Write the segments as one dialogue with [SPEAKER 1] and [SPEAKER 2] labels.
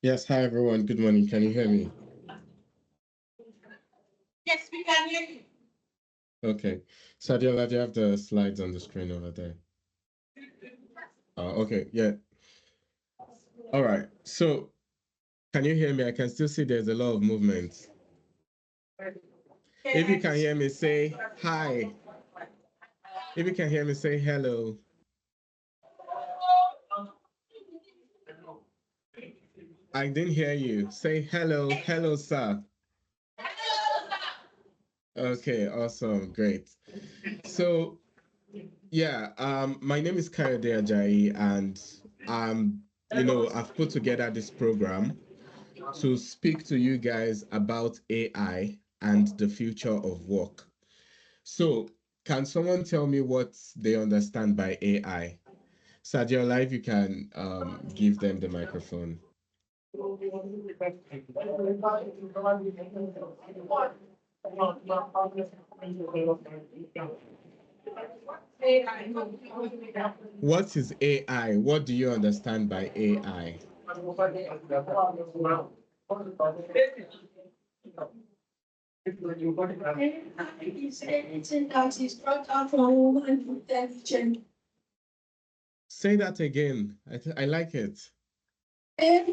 [SPEAKER 1] Yes, hi everyone. Good morning. Can you hear me?
[SPEAKER 2] Yes, we can hear you.
[SPEAKER 1] Okay. Sadiola, do you have the slides on the screen over there? Okay, yeah. All right. So, can you hear me? I can still see there's a lot of movement. If you can
[SPEAKER 2] Yes.
[SPEAKER 1] hear me, say hi. If you can hear me, say hello. I didn't hear you. Say hello. Hello, sir. Okay, awesome. Great. So, yeah, my name is Kayode Ajayi, and I've put together this program to speak to you guys about AI and the future of work. So, can someone tell me what they understand by AI? Sadio Live, you can give them the microphone. What is AI? What do you understand by AI?
[SPEAKER 2] Is anything that is brought out from human intelligence.
[SPEAKER 1] Say that again. I like it.
[SPEAKER 2] AI,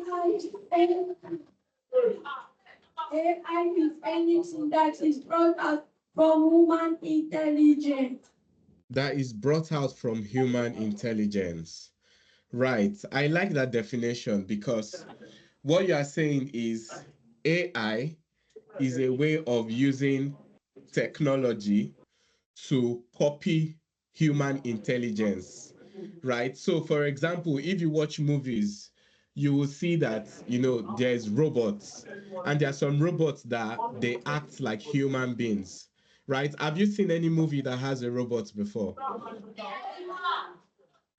[SPEAKER 2] AI is anything that is brought out from human intelligence.
[SPEAKER 1] That is brought out from human intelligence. Right. I like that definition because what you are saying is AI is a way of using technology to copy human intelligence, right? So, for example, if you watch movies, you will see that there's robots, and there are some robots that they act like human beings, right? Have you seen any movie that has a robot before?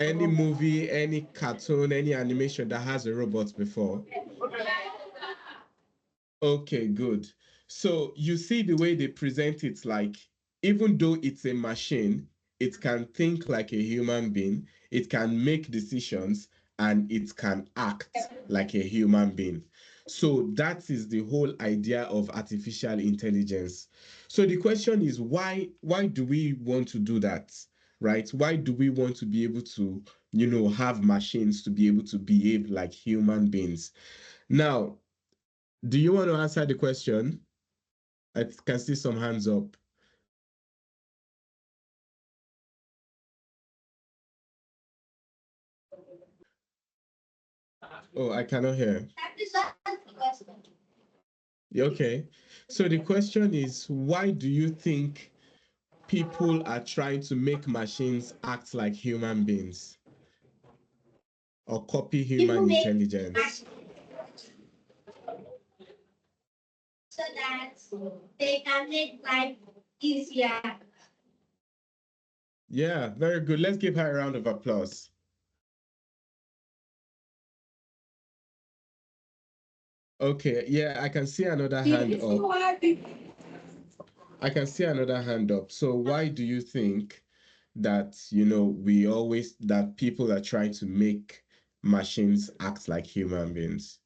[SPEAKER 1] Any movie, any cartoon, any animation that has a robot before? Okay, good. So you see the way they present it, like even though it's a machine, it can think like a human being, it can make decisions, and it can act like a human being. So that is the whole idea of artificial intelligence. So the question is why do we want to do that? Right? Why do we want to be able to, have machines to be able to behave like human beings? Now, do you want to answer the question? I can see some hands up. Oh, I cannot hear. Okay. So the question is, why do you think people are trying to make machines act like human beings or copy
[SPEAKER 2] People
[SPEAKER 1] human
[SPEAKER 2] make
[SPEAKER 1] intelligence?
[SPEAKER 2] machines so that they can make life easier.
[SPEAKER 1] Yeah, very good. Let's give her a round of applause. Okay, yeah, I can see another
[SPEAKER 2] The
[SPEAKER 1] hand
[SPEAKER 2] reason
[SPEAKER 1] up.
[SPEAKER 2] why people
[SPEAKER 1] I can see another hand up. So why do you think that, that people are trying to make machines act like human beings?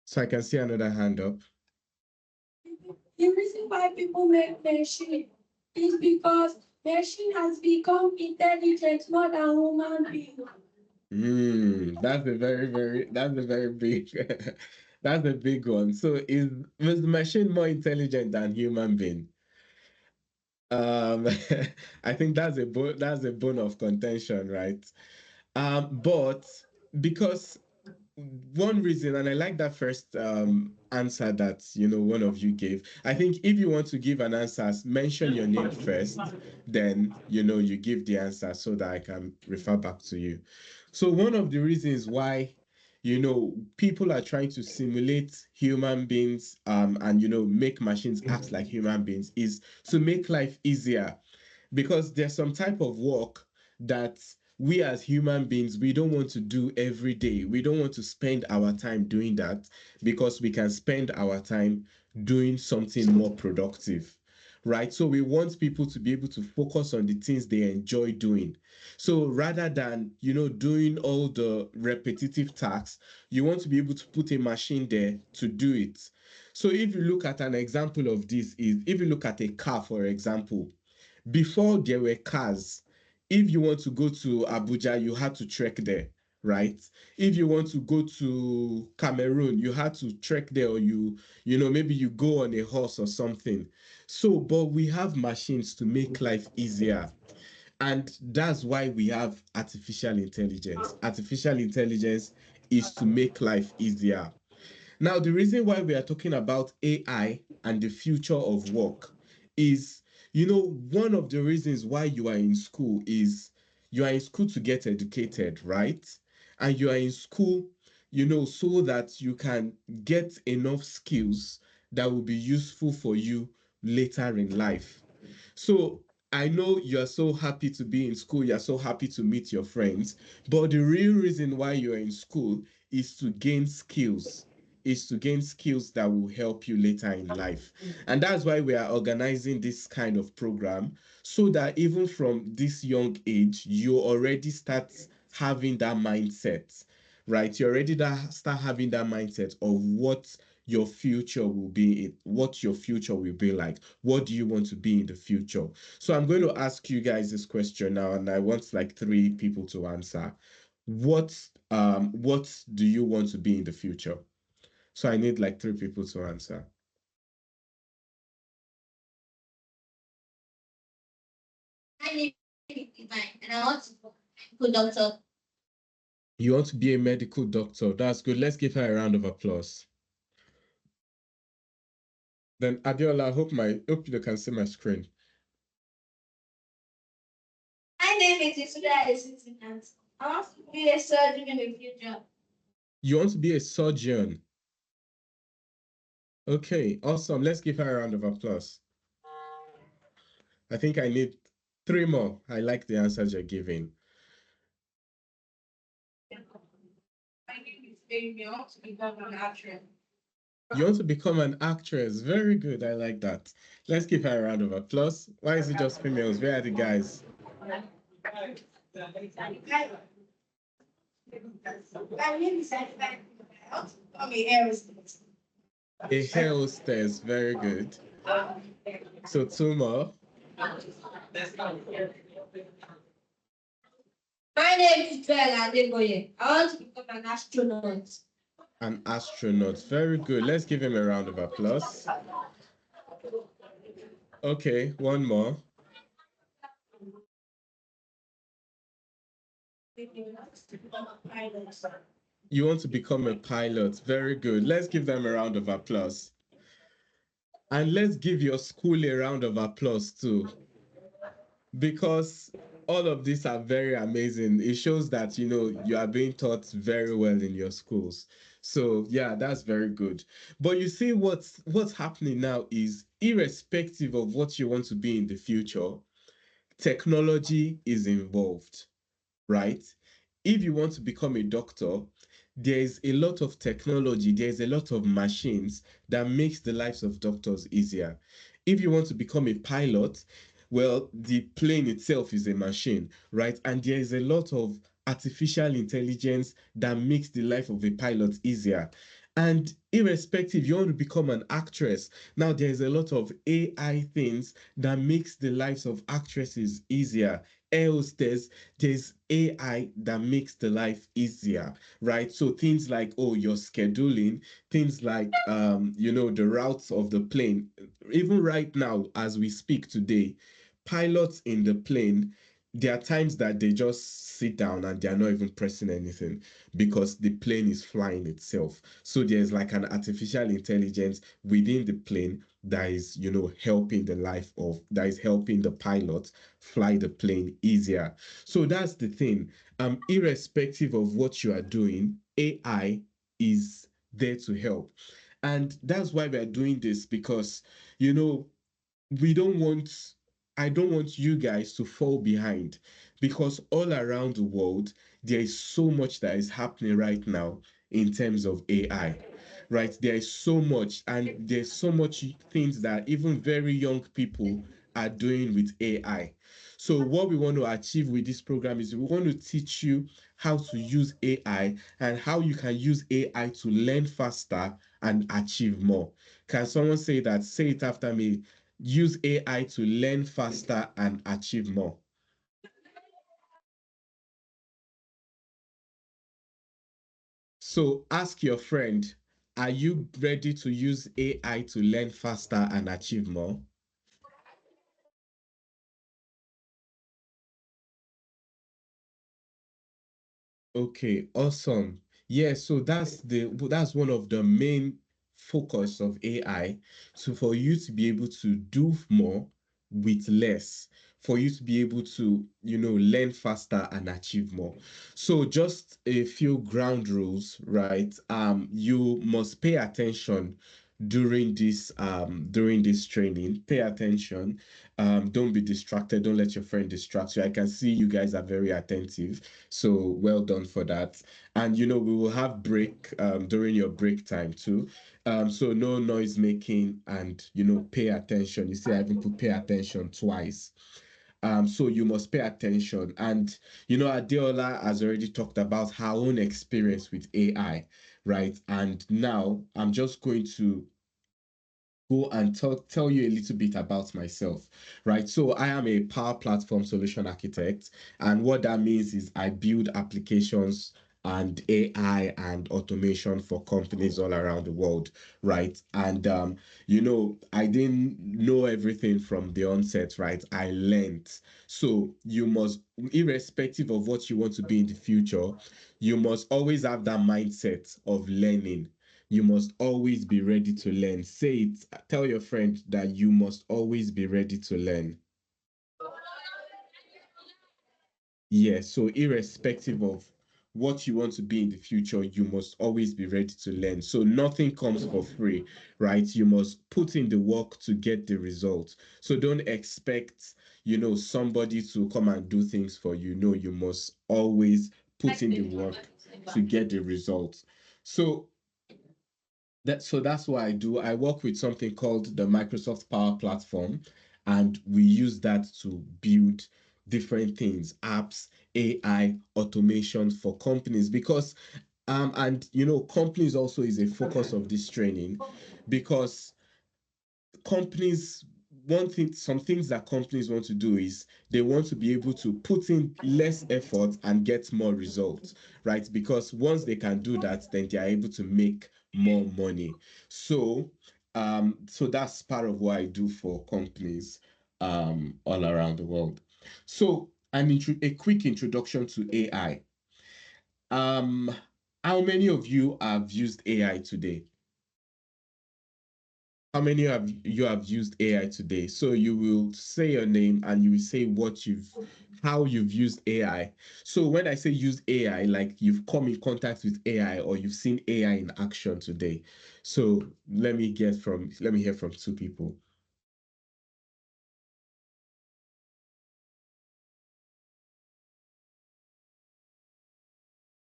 [SPEAKER 1] So I can see another hand up.
[SPEAKER 2] The reason why people make machine is because machine has become intelligent more than human being.
[SPEAKER 1] That's a very big, that's a big one. So is the machine more intelligent than human being? Um, I think that's a bone of contention, right? But because one reason, and I like that first answer that one of you gave. I think if you want to give an answer, mention your name first, then you give the answer so that I can refer back to you. So one of the reasons why people are trying to simulate human beings and make machines act like human beings is to make life easier, because there's some type of work that we as human beings we don't want to do every day. We don't want to spend our time doing that because we can spend our time doing something more productive, right? So we want people to be able to focus on the things they enjoy doing. So rather than, doing all the repetitive tasks, you want to be able to put a machine there to do it. So if you look at an example of this, is if you look at a car, for example, before there were cars, if you want to go to Abuja, you had to trek there, right? If you want to go to Cameroon, you had to trek there, or maybe you go on a horse or something. So, but we have machines to make life easier. And that's why we have artificial intelligence. Artificial intelligence is to make life easier. Now, the reason why we are talking about AI and the future of work is, one of the reasons why you are in school is you are in school to get educated, right? And you are in school, so that you can get enough skills that will be useful for you later in life. So I know you're so happy to be in school, you're so happy to meet your friends, but the real reason why you're in school is to gain skills, that will help you later in life. And that's why we are organizing this kind of program, so that even from this young age, you already start having that mindset, right? You already start having that mindset of what your future will be like. What do you want to be in the future? So I'm going to ask you guys this question now, and I want like three people to answer. What do you want to be in the future? So I need like three people to answer.
[SPEAKER 2] My name is Divine, and I want to be a doctor.
[SPEAKER 1] You want to be a medical doctor. That's good. Let's give her a round of applause. Then Adiola, I hope you can see my screen.
[SPEAKER 2] My name is Isuda Esitinant. I want to be a surgeon in the future.
[SPEAKER 1] You want to be a surgeon. Okay, awesome. Let's give her a round of applause. I think I need three more. I like the answers you're giving.
[SPEAKER 2] My name is Baby. I want to become an actress.
[SPEAKER 1] You want to become an actress. Very good. I like that. Let's give her a round of applause. Why is it just females? Where are the guys?
[SPEAKER 2] My name is Adivine. I want to become a aerospace.
[SPEAKER 1] A hair hostess. Very good. So two more.
[SPEAKER 2] My name is Bella Adeboye. I want to become an astronaut.
[SPEAKER 1] An astronaut. Very good. Let's give him a round of applause. Okay, one more. You want to become a pilot. Very good. Let's give them a round of applause. And let's give your school a round of applause too, because all of these are very amazing. It shows that you are being taught very well in your schools. So yeah, that's very good. But you see, what's happening now is, irrespective of what you want to be in the future, technology is involved, right? If you want to become a doctor, there's a lot of technology, there's a lot of machines that makes the lives of doctors easier. If you want to become a pilot, well, the plane itself is a machine, right? And there is a lot of artificial intelligence that makes the life of a pilot easier. And irrespective, you want to become an actress. Now, there's a lot of AI things that makes the lives of actresses easier. Else, there's AI that makes the life easier, right? So things like, oh, your scheduling, things like the routes of the plane. Even right now, as we speak today, pilots in the plane, there are times that they just sit down and they're not even pressing anything because the plane is flying itself. So there's like an artificial intelligence within the plane that is, that is helping the pilot fly the plane easier. So that's the thing. Irrespective of what you are doing, AI is there to help. And that's why we're doing this, because, you know, we don't want I don't want you guys to fall behind, because all around the world there is so much that is happening right now in terms of AI, right? There is so much, and there's so much things that even very young people are doing with AI. So what we want to achieve with this program is we want to teach you how to use AI and how you can use AI to learn faster and achieve more. Can someone say that? Say it after me. Use AI to learn faster and achieve more. So ask your friend, are you ready to use AI to learn faster and achieve more? Okay, awesome. Yeah, so that's one of the main focus of AI. So for you to be able to do more with less, for you to be able to, learn faster and achieve more. So just a few ground rules, right? You must pay attention during this training. Pay attention. Don't be distracted. Don't let your friend distract you. I can see you guys are very attentive, so well done for that. And we will have break during your break time too. So no noise making, and pay attention. You see, I even put pay attention twice. So you must pay attention. And Adeola has already talked about her own experience with AI, right? And now I'm just going to go and tell you a little bit about myself, right? So I am a Power Platform solution architect, and what that means is I build applications and AI and automation for companies all around the world, right? And I didn't know everything from the onset, right? I learned. So you must, irrespective of what you want to be in the future, you must always have that mindset of learning. You must always be ready to learn. Say it, tell your friend that you must always be ready to learn. Yes, so irrespective of what you want to be in the future, you must always be ready to learn. So nothing comes for free, right? You must put in the work to get the results. So don't expect, somebody to come and do things for you. No, you must always put in the work to get the results. So that's what I do. I work with something called the Microsoft Power Platform, and we use that to build different things, apps, AI, automation for companies. Because and companies also is a focus of this training, because companies, one thing, some things that companies want to do is they want to be able to put in less effort and get more results, right? Because once they can do that, then they are able to make more money. So that's part of what I do for companies all around the world. So a quick introduction to AI. um how many of you have used AI today? How many of you have used AI today? So you will say your name and you will say how you've used AI. So when I say use AI, like you've come in contact with AI or you've seen AI in action today. So let me hear from two people.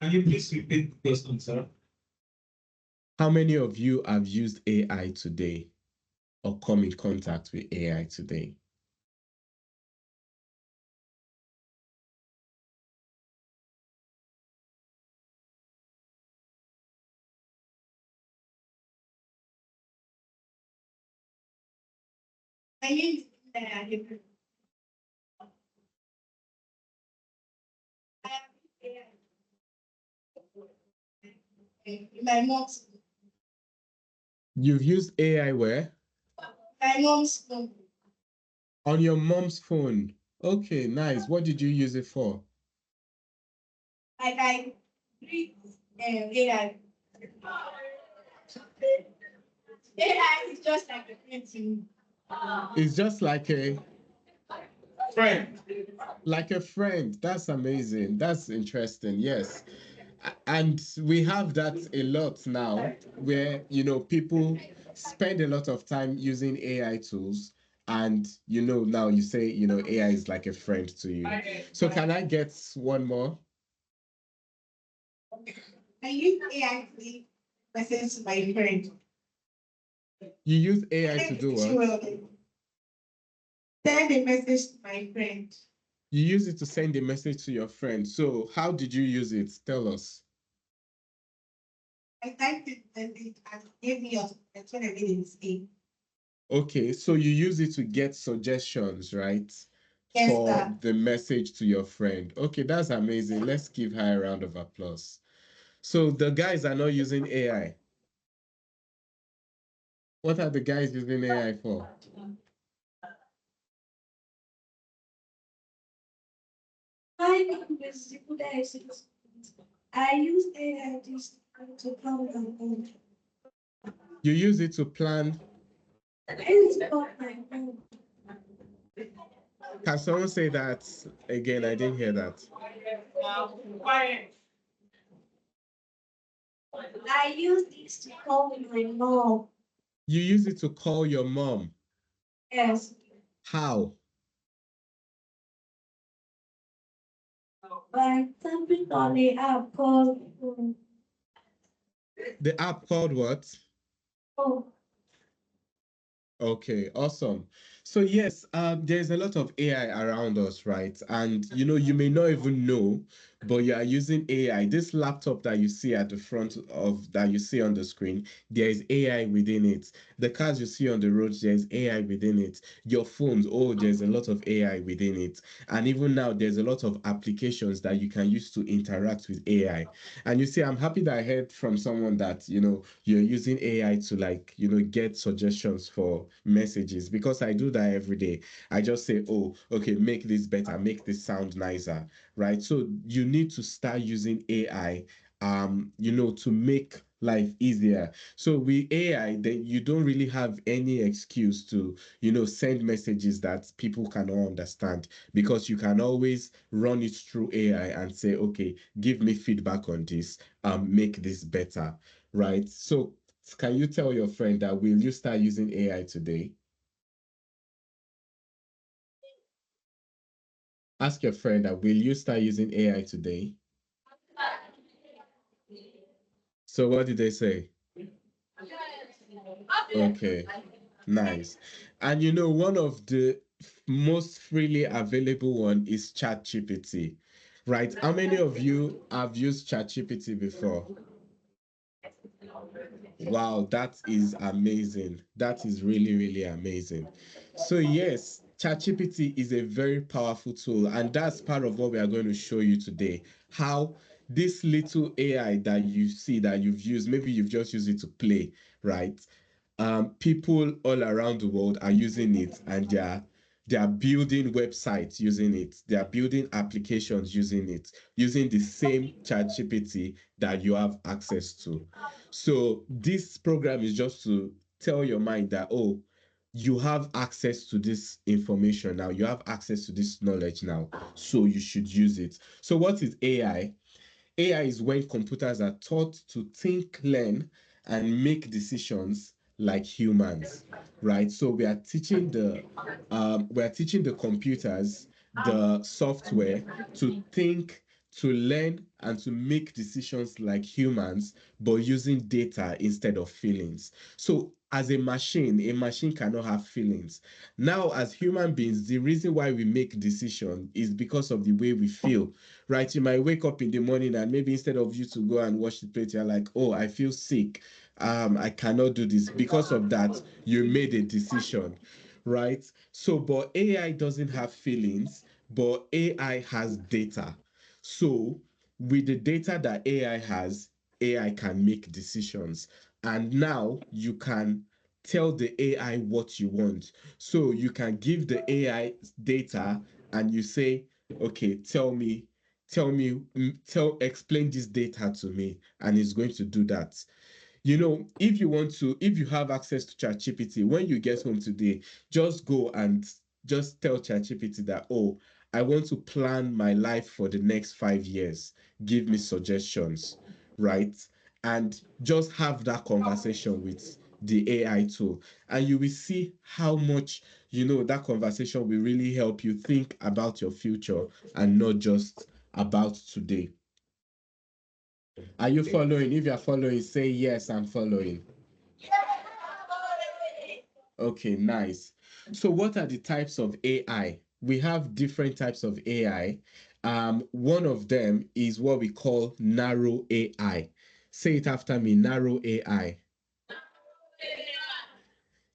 [SPEAKER 3] Can you please repeat the question, sir?
[SPEAKER 1] How many of you have used AI today or come in contact with AI today?
[SPEAKER 2] I use that. In my mom's
[SPEAKER 1] You've used AI where?
[SPEAKER 2] phone.
[SPEAKER 1] On your mom's phone. Okay, nice. What did you use it for?
[SPEAKER 2] Like I read AI. AI is just like a friend to me.
[SPEAKER 1] It's just
[SPEAKER 3] Friend.
[SPEAKER 1] like a friend. That's amazing. That's interesting. Yes. And we have that a lot now, where people spend a lot of time using AI tools, and now you say AI is like a friend to you. So can I get one more?
[SPEAKER 4] I use AI to leave message to my friend.
[SPEAKER 1] You use AI to do
[SPEAKER 4] She
[SPEAKER 1] what?
[SPEAKER 4] will send a message to my friend.
[SPEAKER 1] You use it to send a message to your friend. So how did you use it? Tell us.
[SPEAKER 4] I typed it and it gave me a 20 minutes game.
[SPEAKER 1] Okay, so you use it to get suggestions, right?
[SPEAKER 4] Yes,
[SPEAKER 1] For
[SPEAKER 4] sir.
[SPEAKER 1] the message to your friend. Okay, that's amazing. Let's give her a round of applause. So the guys are not using AI. What are the guys using AI for?
[SPEAKER 2] My name is Zipuda. I use AI to count my phone.
[SPEAKER 1] You use it to plan.
[SPEAKER 2] It's about my phone.
[SPEAKER 1] Can someone say that again? I didn't hear that.
[SPEAKER 2] I use this to call my mom.
[SPEAKER 1] You use it to call your mom.
[SPEAKER 2] Yes.
[SPEAKER 1] How?
[SPEAKER 2] By tapping on the app called
[SPEAKER 1] The app called what?
[SPEAKER 2] oh,
[SPEAKER 1] Okay, awesome. So yes, there's a lot of AI around us, right? And you may not even know, but you are using AI. This laptop that you see at the front of that you see on the screen, there is AI within it. The cars you see on the roads, there's AI within it. Your phones, oh, there's a lot of AI within it. And even now, there's a lot of applications that you can use to interact with AI. And you see, I'm happy that I heard from someone that, you're using AI to get suggestions for messages because I do that every day. I just say, oh, okay, make this better, make this sound nicer, right? So you need to start using AI, to make life easier. So with AI, then you don't really have any excuse to, send messages that people cannot understand because you can always run it through AI and say, okay, give me feedback on this, make this better, right? So can you tell your friend that will you start using AI today? Ask your friend that will you start using AI today? So what did they say? Okay, nice. And one of the most freely available one is ChatGPT, right? How many of you have used ChatGPT before? Wow, that is amazing. That is really, really amazing. So yes, ChatGPT is a very powerful tool, and that's part of what we are going to show you today. How this little AI that you see that you've used, maybe you've just used it to play, right? People all around the world are using it, and they are building websites using it. They are building applications using it, using the same ChatGPT that you have access to. So this program is just to tell your mind that, oh, you have access to this information now, you have access to this knowledge now, so you should use it. So what is AI? AI is when computers are taught to think, learn, and make decisions like humans, right? So we are teaching the computers the software to think, to learn, and to make decisions like humans, but using data instead of feelings. So as a machine cannot have feelings. Now, as human beings, the reason why we make decisions is because of the way we feel, right? You might wake up in the morning and maybe instead of you to go and wash the plate, you're like, oh, I feel sick. I cannot do this. Because of that, you made a decision, right? So, but AI doesn't have feelings, but AI has data. So, with the data that AI has, AI can make decisions. And now you can tell the AI what you want. So you can give the AI data and you say, okay, explain this data to me, and it's going to do that. If you have access to ChatGPT, when you get home today, just go and just tell ChatGPT that, oh, I want to plan my life for the next 5 years. Give me suggestions, right? And just have that conversation with the AI tool, and you will see how much that conversation will really help you think about your future and not just about today. Are you following? If you're following, say yes, I'm following. Okay, nice. So what are the types of AI? We have different types of AI. One of them is what we call narrow AI. Say it after me, narrow AI.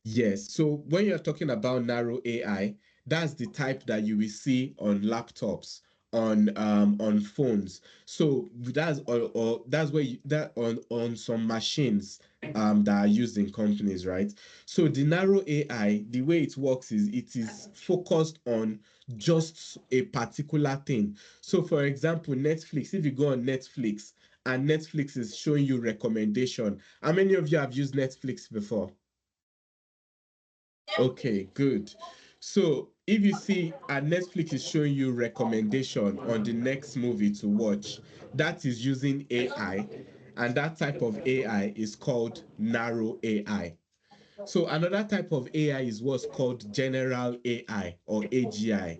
[SPEAKER 1] Yes. So when you're talking about narrow AI, that's the type that you will see on laptops, on phones. So that's or that's where that on some machines that are used in companies, right? So the narrow AI, the way it works is it is focused on just a particular thing. So for example, Netflix, if you go on Netflix and Netflix is showing you recommendation, how many of you have used Netflix before? Okay, good. So if you see Netflix is showing you recommendation on the next movie to watch, that is using AI, and that type of AI is called narrow AI. So another type of AI is what's called general AI or AGI.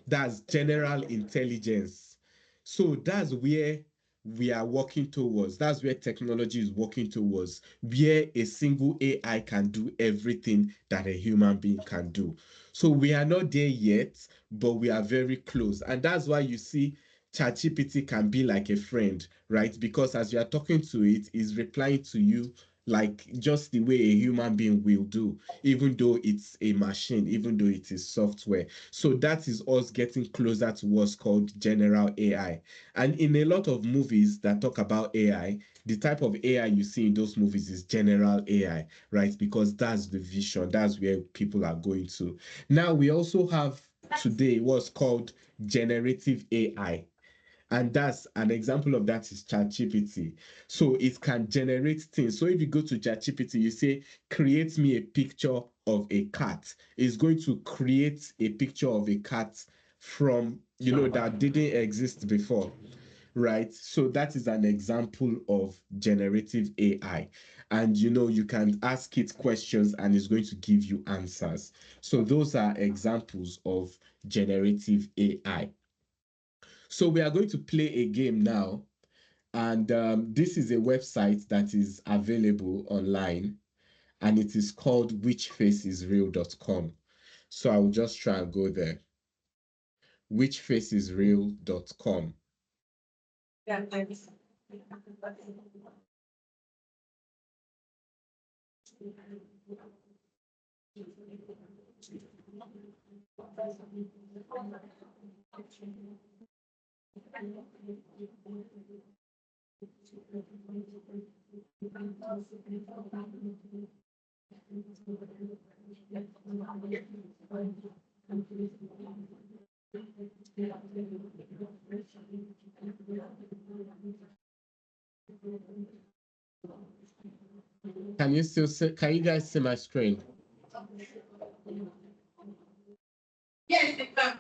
[SPEAKER 1] That's general intelligence. So that's where we are working towards. That's where technology is working towards, where a single AI can do everything that a human being can do. So we are not there yet, but we are very close. And that's why you see ChatGPT can be like a friend, right? Because as you are talking to it, it's replying to you like just the way a human being will do, even though it's a machine, even though it is software. So that is us getting closer to what's called general AI. And in a lot of movies that talk about AI, the type of AI you see in those movies is general AI, right? Because that's the vision, that's where people are going to. Now, we also have today what's called generative AI. And that's an example of that is ChatGPT. So it can generate things. So if you go to ChatGPT, you say, create me a picture of a cat. It's going to create a picture of a cat from, that didn't exist before, right? So that is an example of generative AI. And you can ask it questions and it's going to give you answers. So those are examples of generative AI. So we are going to play a game now, and this is a website that is available online, and it is called whichfaceisreal.com. So I will just try and go there. Whichfaceisreal.com.
[SPEAKER 4] Yeah, thanks.
[SPEAKER 1] Can you guys see my screen?
[SPEAKER 4] Yes, it can.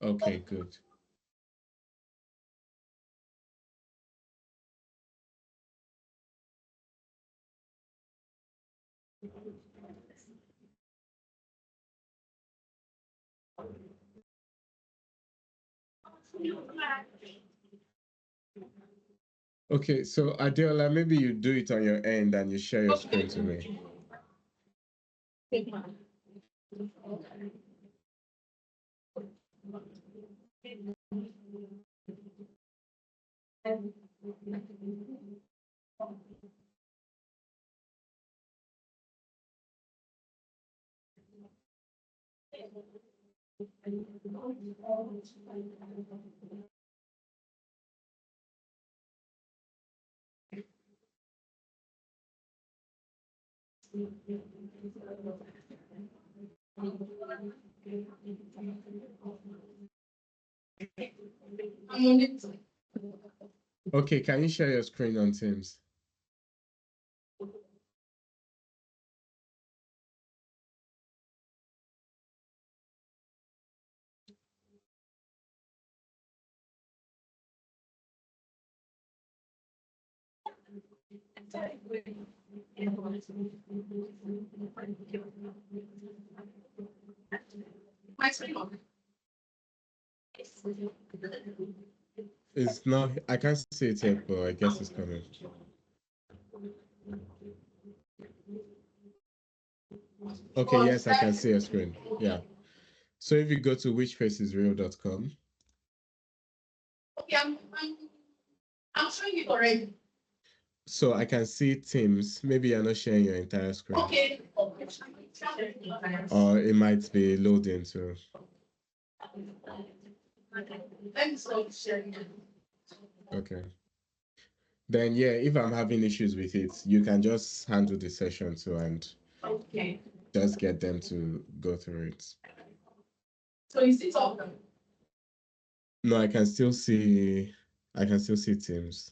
[SPEAKER 1] Okay, good. Okay, so Adiola, maybe you do it on your end and you share your screen to me.
[SPEAKER 4] I'm on it.
[SPEAKER 1] Okay, can you share your screen on Teams?
[SPEAKER 4] My screen on.
[SPEAKER 1] It's not. I can't see it yet, but I guess it's coming. Okay, yes, I can see a screen. Yeah. So if you go to whichfaceisreal.com.
[SPEAKER 2] Okay, I'm showing it already.
[SPEAKER 1] So I can see Teams. Maybe you're not sharing your entire screen.
[SPEAKER 2] Okay.
[SPEAKER 1] Or it might be loading too.
[SPEAKER 2] Let me stop sharing.
[SPEAKER 1] Okay. Then yeah, if I'm having issues with it, you can just handle the session too and
[SPEAKER 2] Okay.
[SPEAKER 1] just get them to go through it.
[SPEAKER 2] So is it open?
[SPEAKER 1] No, I can still see Teams.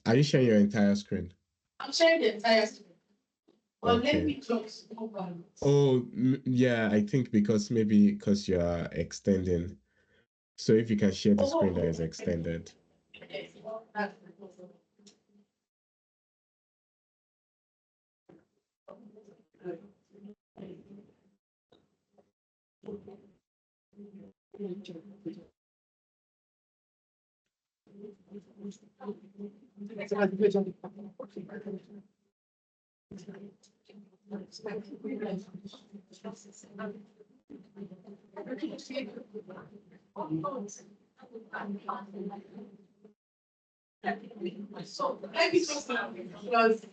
[SPEAKER 1] Are you sharing your entire screen?
[SPEAKER 2] I'm sharing the entire screen. Well, let
[SPEAKER 1] Okay.
[SPEAKER 2] me just move on.
[SPEAKER 1] Oh, yeah, I think because you're extending. So if you can share the screen that is extended.
[SPEAKER 2] So let me just because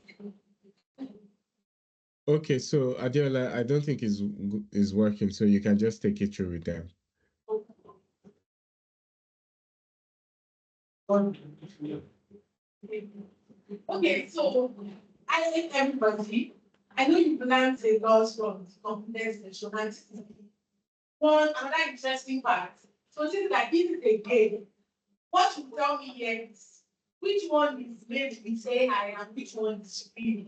[SPEAKER 1] Okay, so Adiola, I don't think is working, so you can just take it through with them.
[SPEAKER 2] okay, so I like everybody. I know you learned a lot from complex insurance. One another interesting part. So since like this is a game, what you tell me here is which one is made with AI and which one is real.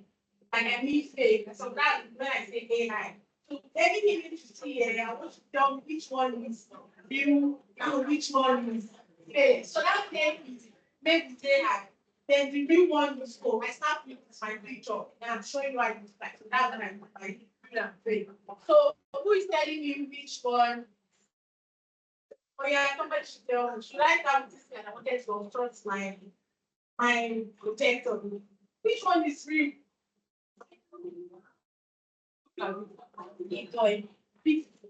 [SPEAKER 2] Like I mean fake. So that's when I say AI. So anything you see here, I want you to tell me which one is real and which one is fake. So that fake is made with AI. Then the real one is oh, I start with my picture and I'm showing you how it looks like. So that's when I real and fake. So who is telling me which one? Oh yeah, somebody should tell me. Should I have this and I wanted to obstruct my protector? Which one is real?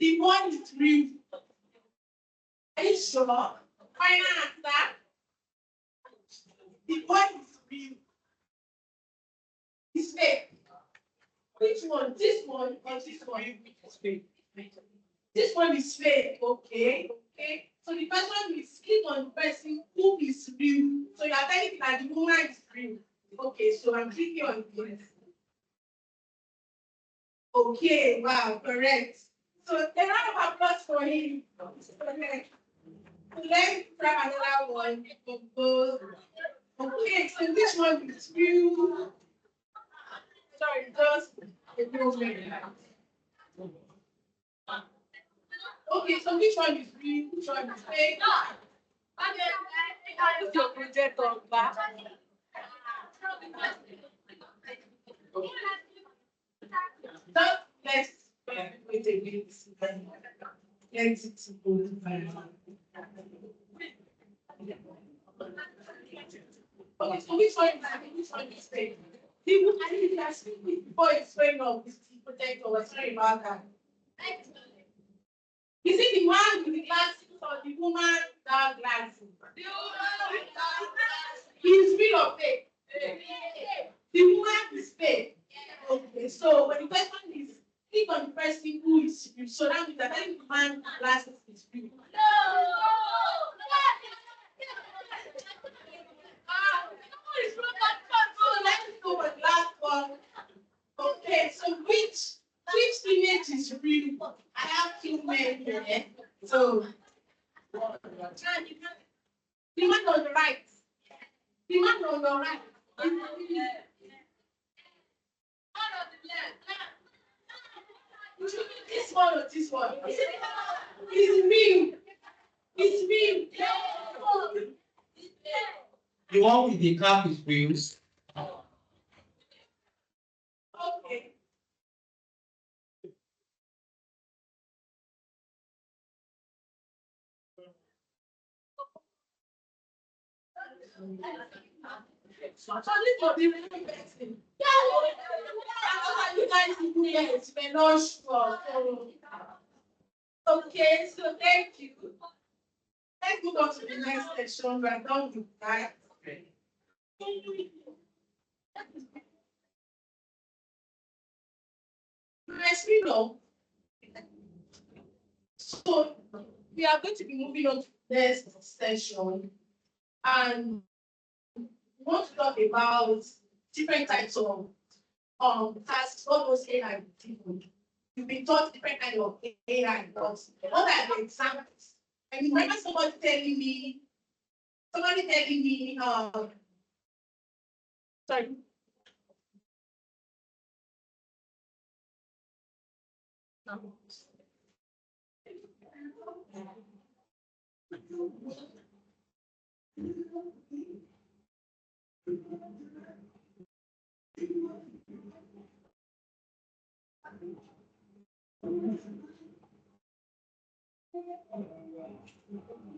[SPEAKER 2] The one is real. Are you sure? Final answer. The one is real. It's fake. Which one? This one or this one? This one is fake. Okay. Okay. So the person is click on the person who is real. So you are telling me that the woman is real. Okay, so I'm clicking on this. Okay, wow, correct. So a round of applause for him. Correct. So let's try another one. Okay, so this one is real. Sorry, just a moment. Okay, so which one is real? Which one is fake? What's your project on that? That let's wait a minute. Let's okay, so which one is fake? People I didn't ask me before it's going on with the protector. Sorry about that. Is it the man with the glasses or the woman without glasses? The woman without glasses. He's real or fake? The woman is fake. Okay, so when the question is click on the person who is real, so that means that any man with glasses is real. So let's go with last one. Okay, so which image is real? I have two men here. So the man on the right. The man on the right. This one or this one? It's real. It's real.
[SPEAKER 3] The one with the cap is wheels.
[SPEAKER 2] Okay. So this was the real person. Yeah, you guys do it. We're not sure. Okay, so thank you. Let's move on to the next section. We're done with that. Let's read on. So we are going to be moving on to the next session, and we want to talk about different types of tasks, what those AI people. You've been taught different kind of AI, but what are the examples? I remember somebody telling me, sorry. No.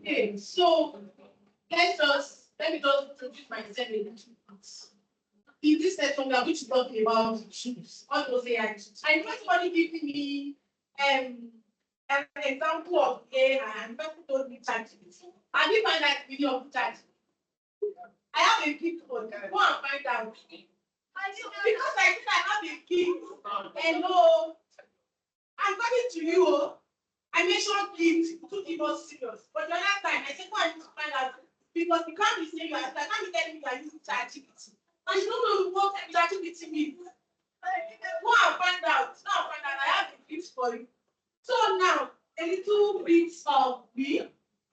[SPEAKER 2] Okay, so let me just introduce myself a little bit. In this session, we are going to talk about tools. What was AI tools? I remember somebody giving me an example of AI, and person told me ChatGPT. And if I like video of ChatGPT, I have a gift for them. Go and find out. Because I think I have a gift. Hello, I'm coming to you. I mentioned gift to be more serious. But the other time, I said, go and find out. Because you can't be saying I can't be telling me you are using ChatGPT. And you don't know what ChatGPT means. Go and find out. Now find out. I have a gift for you. So now, a little bit of me.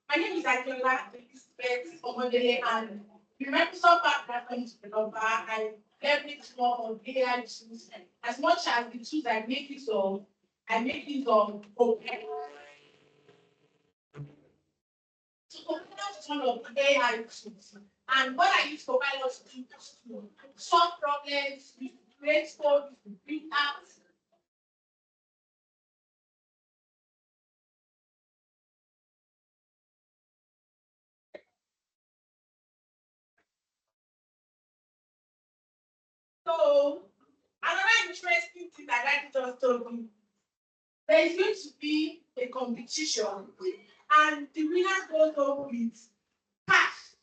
[SPEAKER 2] My name is Akiola Elizabeth Omodele, and the Microsoft background developer. I leverage more on AI tools as much as the tools I make use of. I make use of open. So Copilot is one of the AI tools. And what I use Copilot to do is to solve problems, to create code, to build apps. So another interesting thing that I just told me, there is going to be a competition, and the winner goes home with cash.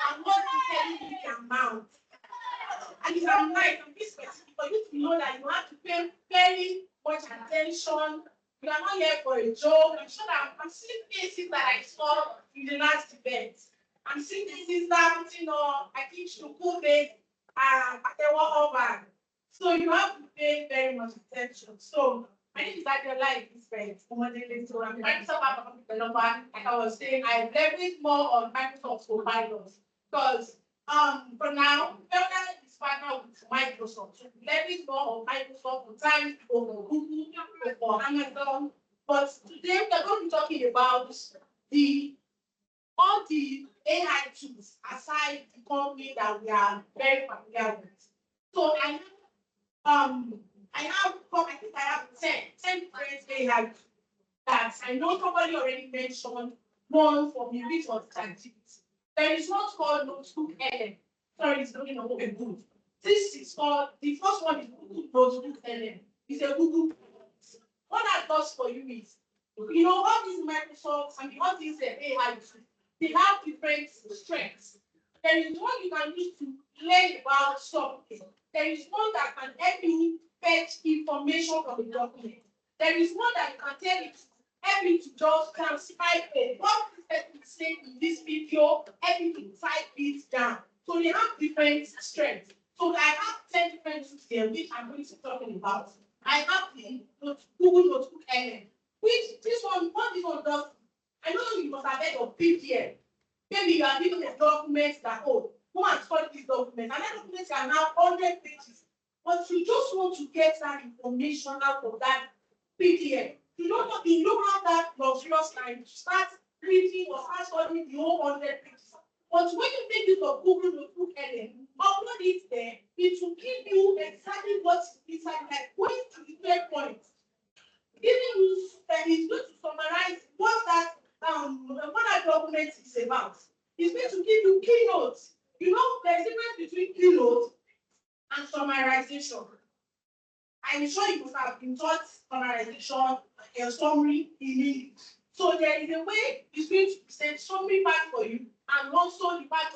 [SPEAKER 2] And what is telling me the amount? And if I'm right, I'm this specific for you to know that you have to pay very much attention. You are not here for a joke. I'm sure that I'm seeing cases that I saw in the last event. I'm seeing cases that I think should go big at the over. So you have to pay very much attention. So my name is Adiola Elizabeth Omodele. So I'm a Microsoft developer. Like I was saying, I leverage more on Microsoft Copilot because for now, Felder is partnered with Microsoft. So we leverage more on Microsoft for time over Google or Amazon. But today we are going to be talking about all the AI tools aside the company that we are very familiar with. So I think I have 10 different AI tools that I know somebody already mentioned one for me, which was ChatGPT. There is one called Notebook LM. Sorry, it's not a good. This is called, the first one is Google Notebook LM. It's a Google. What that does for you is, all these Microsofts and all these AI tools, they have different strengths. There is one you can use to learn about something. There is one that can help you fetch information from the document. There is one that you can tell it, help you to just transcribe it. What this person is saying in this video, help you to type it down. So they have different strengths. So I have 10 different tools here, which I'm going to be talking about. I have the Google Notebook LM, which what this one does, I know you must have heard of PDF. Maybe you are given a document that, go and study this document, and that document can have 100 pages. But you just want to get that information out of that PDF. You don't have that luxurious time to start reading or start studying the whole 100 pages. But when you make use of Google Notebook LM, upload it there, it will give you exactly what's inside, like point to the third point. Giving you it's going to summarize what that document is about. It's going to give you keynotes. summarization. I'm sure you must have been taught summarization, a summary in English. So there is a way it's going to present summary part for you, and also the part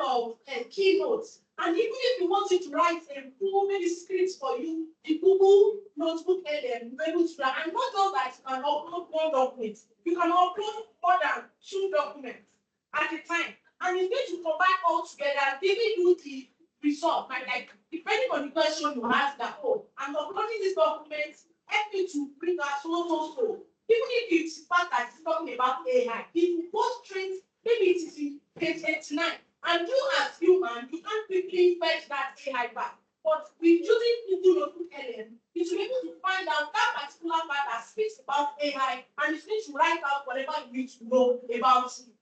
[SPEAKER 2] of keynotes. And even if you wanted to write a full maybe script for you, the Google Notebook LM, be able to write. And not just that you can upload one document, you can upload more than 2 documents at a time. And it's going to combine all together, giving you the result. Like depending on the question you ask, that oh, I'm uploading this document, help me to bring out so. Even if it's part that is talking about AI, if you go straight, maybe it is in page 89, and you as human, you can't quickly fetch that AI back. But with using Google Notebook LM, it will be able to find out that particular part that speaks about AI, and it's going to write out whatever you need to know about it.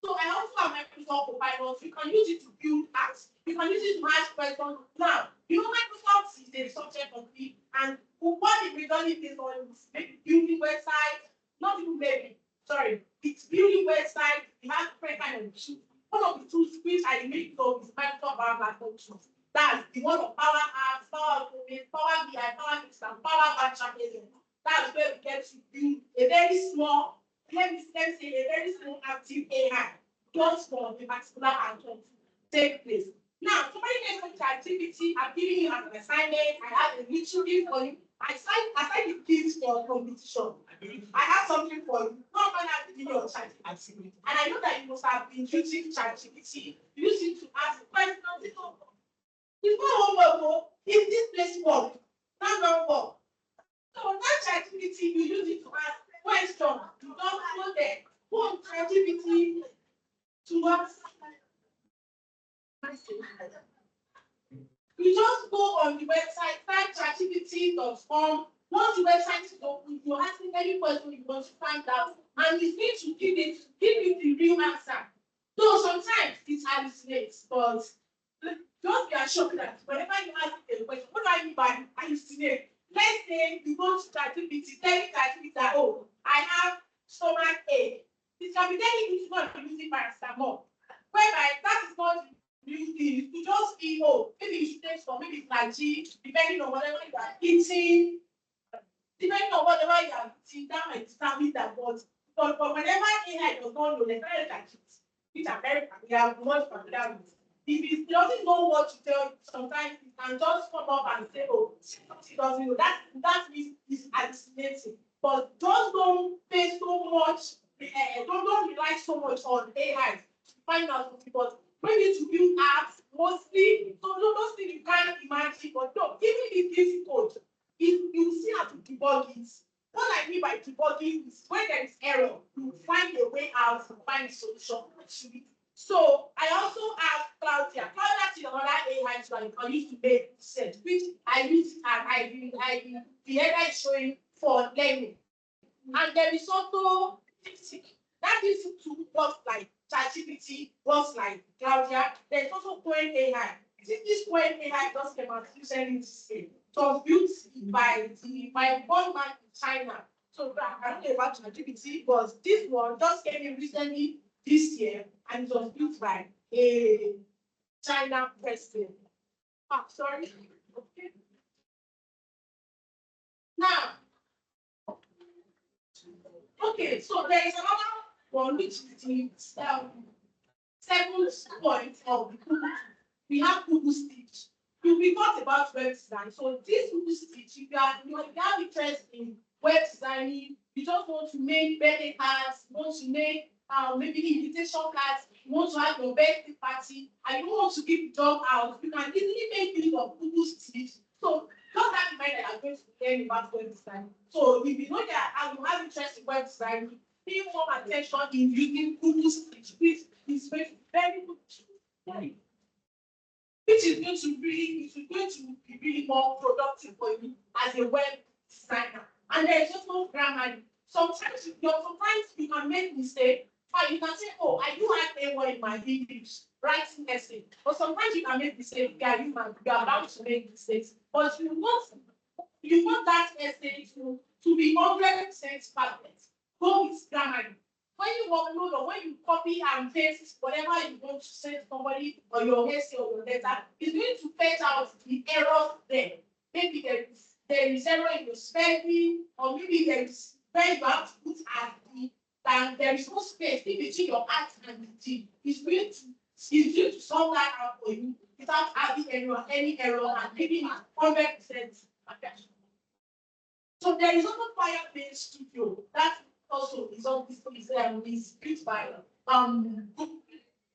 [SPEAKER 2] So I also have Microsoft Copilot. You can use it to build apps. You can use it to ask questions. Now, you know Microsoft is a subject of it, and what it really is on maybe building websites, not even maybe, sorry, it's building websites. You have different kind of tools. One of the tools which I make though is Microsoft Power Platform tools. That's the one of Power Apps, Power Automate, Power BI, Power Mix, and Power Batch Application. That's where we get to build a very small, let me say a very small active AI just for the particular action to take place. Now, somebody can come to activity, I'm giving you an assignment, I have a little bit for you. Aside the gifts for competition, I have something for you. Not only have to give your chat activity. And I know that you must have been using ChatGPT, use it to ask questions. It's not homework, if this place work, not don't work. So that ChatGPT, you use it to ask questions. You don't go there. Go on ChatGPT to ask. You just go on the website, type chatgpt.com. Once the website is open, you ask any question you want to find out, and it's going to give you the real answer. Though sometimes it hallucinates, but just be assured that whenever you ask a question, what do I mean by hallucinate? Let's say you go to ChatGPT, tell ChatGPT that oh, I have stomach ache. It can be telling you to not be using paracetamol. Whereby that is not you just feel, oh, maybe you should take some, maybe it's like G, depending on whatever you are eating, depending on whatever you are eating, that might determine that. But whenever AI does not know, there's very like it, which are very familiar, much familiar with. If it doesn't know what to tell you, sometimes it can just come up and say, oh, it doesn't know. That means it's hallucinating. But just don't pay so much, don't rely so much on AI to find out something. But maybe to build apps, mostly, so those things you can't imagine, but no, even if it gives code, you still have to debug it. What I mean by debugging is when there is error, you find a way out to find a solution to it. So I also have Cloudia. Cloudia is another AI tool you can use to make research, which I use and the header is showing for learning. And there is also DeepSeek. That DeepSeek tool works like ChatGPT, works like Cloudia. There's also Point AI. This Point AI just came out recently this year. It was built by one man in China. So I don't know about ChatGPT, but this one just came in recently this year, and it was built by a China president. Sorry. Okay. Now, okay, so there is another one which is the 7th point of the Google. We have Google Stitch. We talked about web design. So this Google Stitch, if you have interest in web designing, you just want to make birthday cards, you want to make maybe invitation cards, you want to have your birthday party, and you don't want to give the dog out, you can easily make use of Google Stitch. So just have in mind that I'm going to learn about web design. So if you know that you have interest in web design, pay more attention in using Google Stitch, which is very good. Which is going to be really more productive for you as a web designer. And there is also grammar. Sometimes you can make mistakes. You can say, oh, I do have A1 in my English writing essay. But sometimes you can make mistakes. You are human. You are bound to make mistakes. But you want that essay to be 100% perfect. Go with grammar. when you upload or when you copy and paste whatever you want to say to somebody or your essay or your letter, it's going to fetch out the errors there. Maybe there is error in your spelling, or maybe there is where you have to put at the, and there is no space in between your at and the T. It's going to solve that out for you without having any error and giving it 100% perfection. So there is also Firebase Studio. That also is on this is built by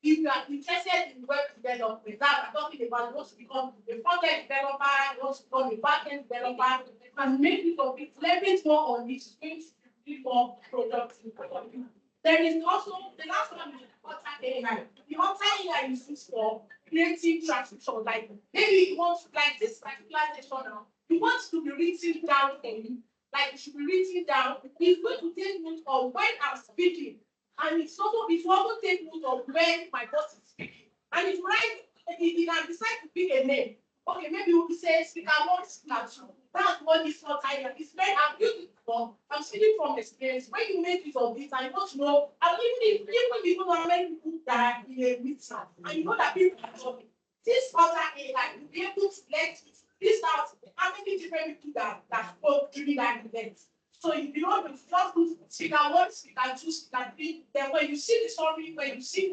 [SPEAKER 2] if you are interested in web development, that I'm talking about, you want to become a front-end developer, you want to become a back-end developer, and make use of it, leverage more on it, it's going to be more productive for you. There is also the last one is Otter AI. The Otter AI is used for creative transcription. Like maybe you want to like this particular session now, you want to be written down for you. Like it should be written down. It's going to take note of when I'm speaking. And it will also take note of when my boss is speaking. And it can decide to pick a name. Okay, maybe we say speaker one, speaker two. That's what this not title. It's very I'm using it for. I'm speaking from experience. When you make use of this, I want to know. And even if you know how many people that are in a meeting, and you know that people are talking, this other AI will be able to let you list out how many different people that spoke during that event. So if you want to just put speaker one, speaker two, speaker three, then when you see the summary, when you see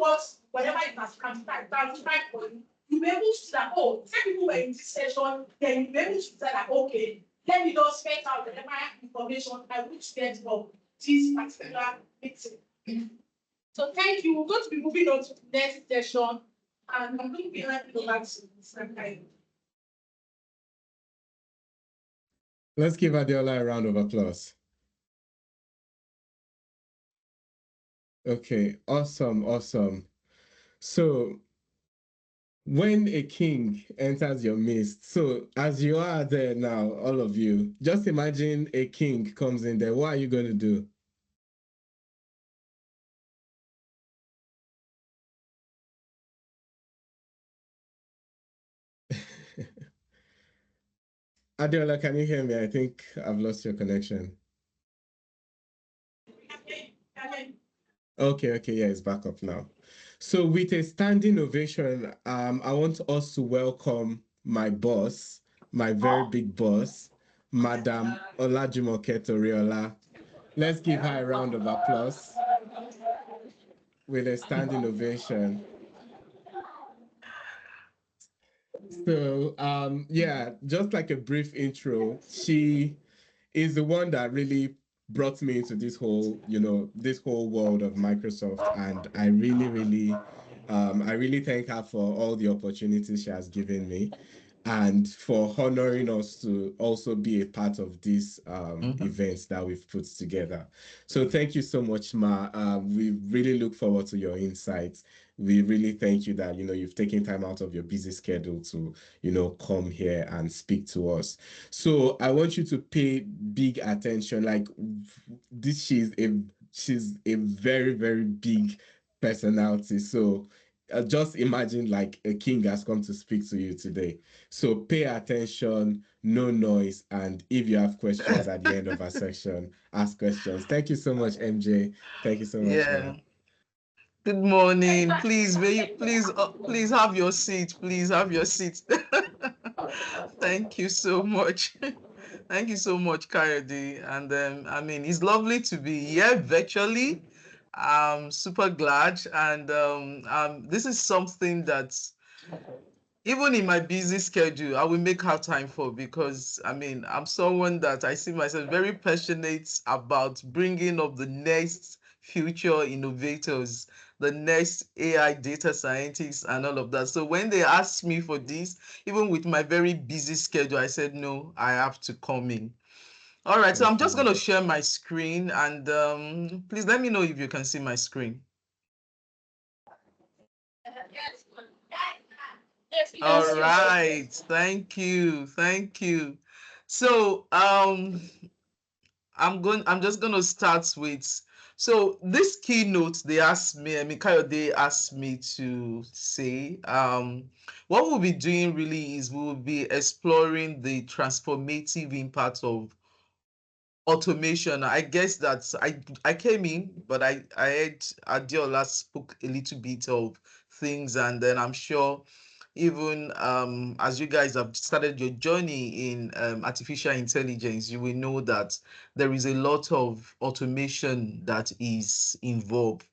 [SPEAKER 2] whatever it has transcribed for you, you'll be able to see that, oh, 10 people were in this session, then you'll be able to say that, okay, let me just spell out whatever information I wish to get from this particular meeting. So thank you. We're going to be moving on to the next session, and I'm going to be handing over to Mr.
[SPEAKER 1] Let's give Adeola a round of applause. Okay, awesome. So when a king enters your midst, so as you are there now, all of you, just imagine a king comes in there. What are you going to do? Adeola, can you hear me? I think I've lost your connection. Okay, yeah, it's back up now. So with a standing ovation, I want us to welcome my boss, my very big boss, Madam Olajumoke Toriola. Let's give her a round of applause with a standing ovation. So yeah, just like a brief intro, she is the one that really brought me into this whole, this whole world of Microsoft. And I really thank her for all the opportunities she has given me and for honoring us to also be a part of these events that we've put together. So thank you so much, Ma. We really look forward to your insights. We really thank you that, you've taken time out of your busy schedule to, come here and speak to us. So I want you to pay big attention. Like this, she's a very, very big personality. So just imagine like a king has come to speak to you today. So pay attention, no noise, and if you have questions at the end of our section, ask questions. Thank you so much, MJ. Thank you so much.
[SPEAKER 5] Yeah. Good morning. Please, please have your seat. Please have your seat. Thank you so much. Thank you so much, Kayode. And I mean, it's lovely to be here virtually. I'm super glad. And this is something that's even in my busy schedule, I will make out time for, because I mean, I'm someone that I see myself very passionate about bringing up the next future innovators, the next AI data scientists and all of that. So when they asked me for this, even with my very busy schedule, I said, no, I have to come in. All right, so I'm just going to share my screen, and please let me know if you can see my screen. All right, thank you. So I'm just gonna start with, so this keynote they asked me, Kayode asked me to say, what we'll be doing really is we will be exploring the transformative impact of automation. I guess that I came in, but I heard Adiola spoke a little bit of things, and then I'm sure even as you guys have started your journey in artificial intelligence, you will know that there is a lot of automation that is involved.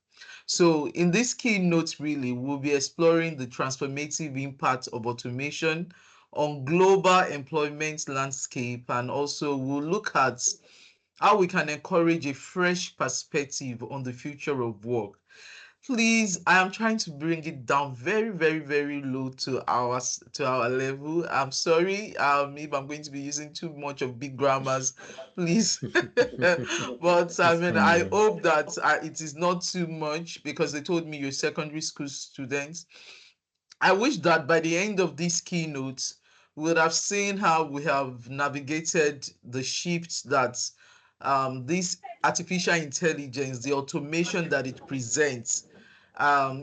[SPEAKER 5] So in this keynote, really, we'll be exploring the transformative impact of automation on global employment landscape, and also we'll look at how we can encourage a fresh perspective on the future of work. Please, I am trying to bring it down very, very, very low to our level. I'm sorry, if I'm going to be using too much of big grammars, please. But I
[SPEAKER 1] It's
[SPEAKER 5] mean, I
[SPEAKER 1] fine.
[SPEAKER 5] hope that it is not too much, because they told me you're secondary school students. I wish that by the end of this keynote, we would have seen how we have navigated the shifts that this artificial intelligence, the automation that it presents,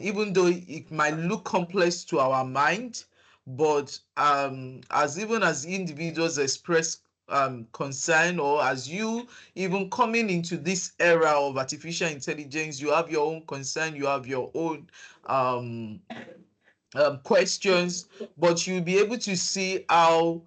[SPEAKER 5] even though it might look complex to our mind, but as even as individuals express concern, or as you even coming into this era of artificial intelligence, you have your own concern, you have your own questions, but you'll be able to see how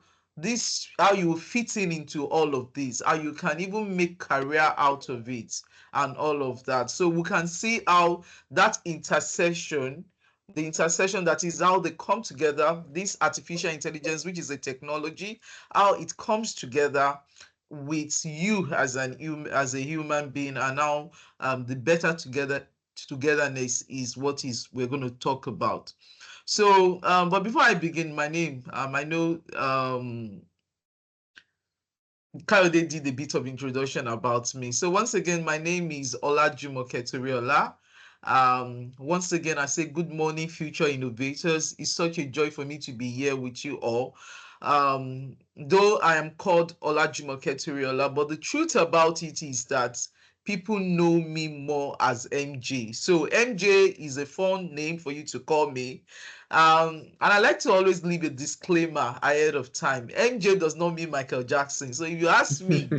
[SPEAKER 5] you fit in into all of this, how you can even make career out of it, and all of that. So we can see how that intersection, the intersection, that is how they come together, this artificial intelligence, which is a technology, how it comes together with you as as a human being, and how the better togetherness is what is we're going to talk about. So, but before I begin, my name, I know Kayode did a bit of introduction about me. So once again, my name is Olajumoke Toriola. Once again, I say good morning, future innovators. It's such a joy for me to be here with you all. Though I am called Olajumoke Toriola, but the truth about it is that people know me more as MJ. So MJ is a fun name for you to call me. And I like to always leave a disclaimer ahead of time. MJ does not mean Michael Jackson. So if you ask me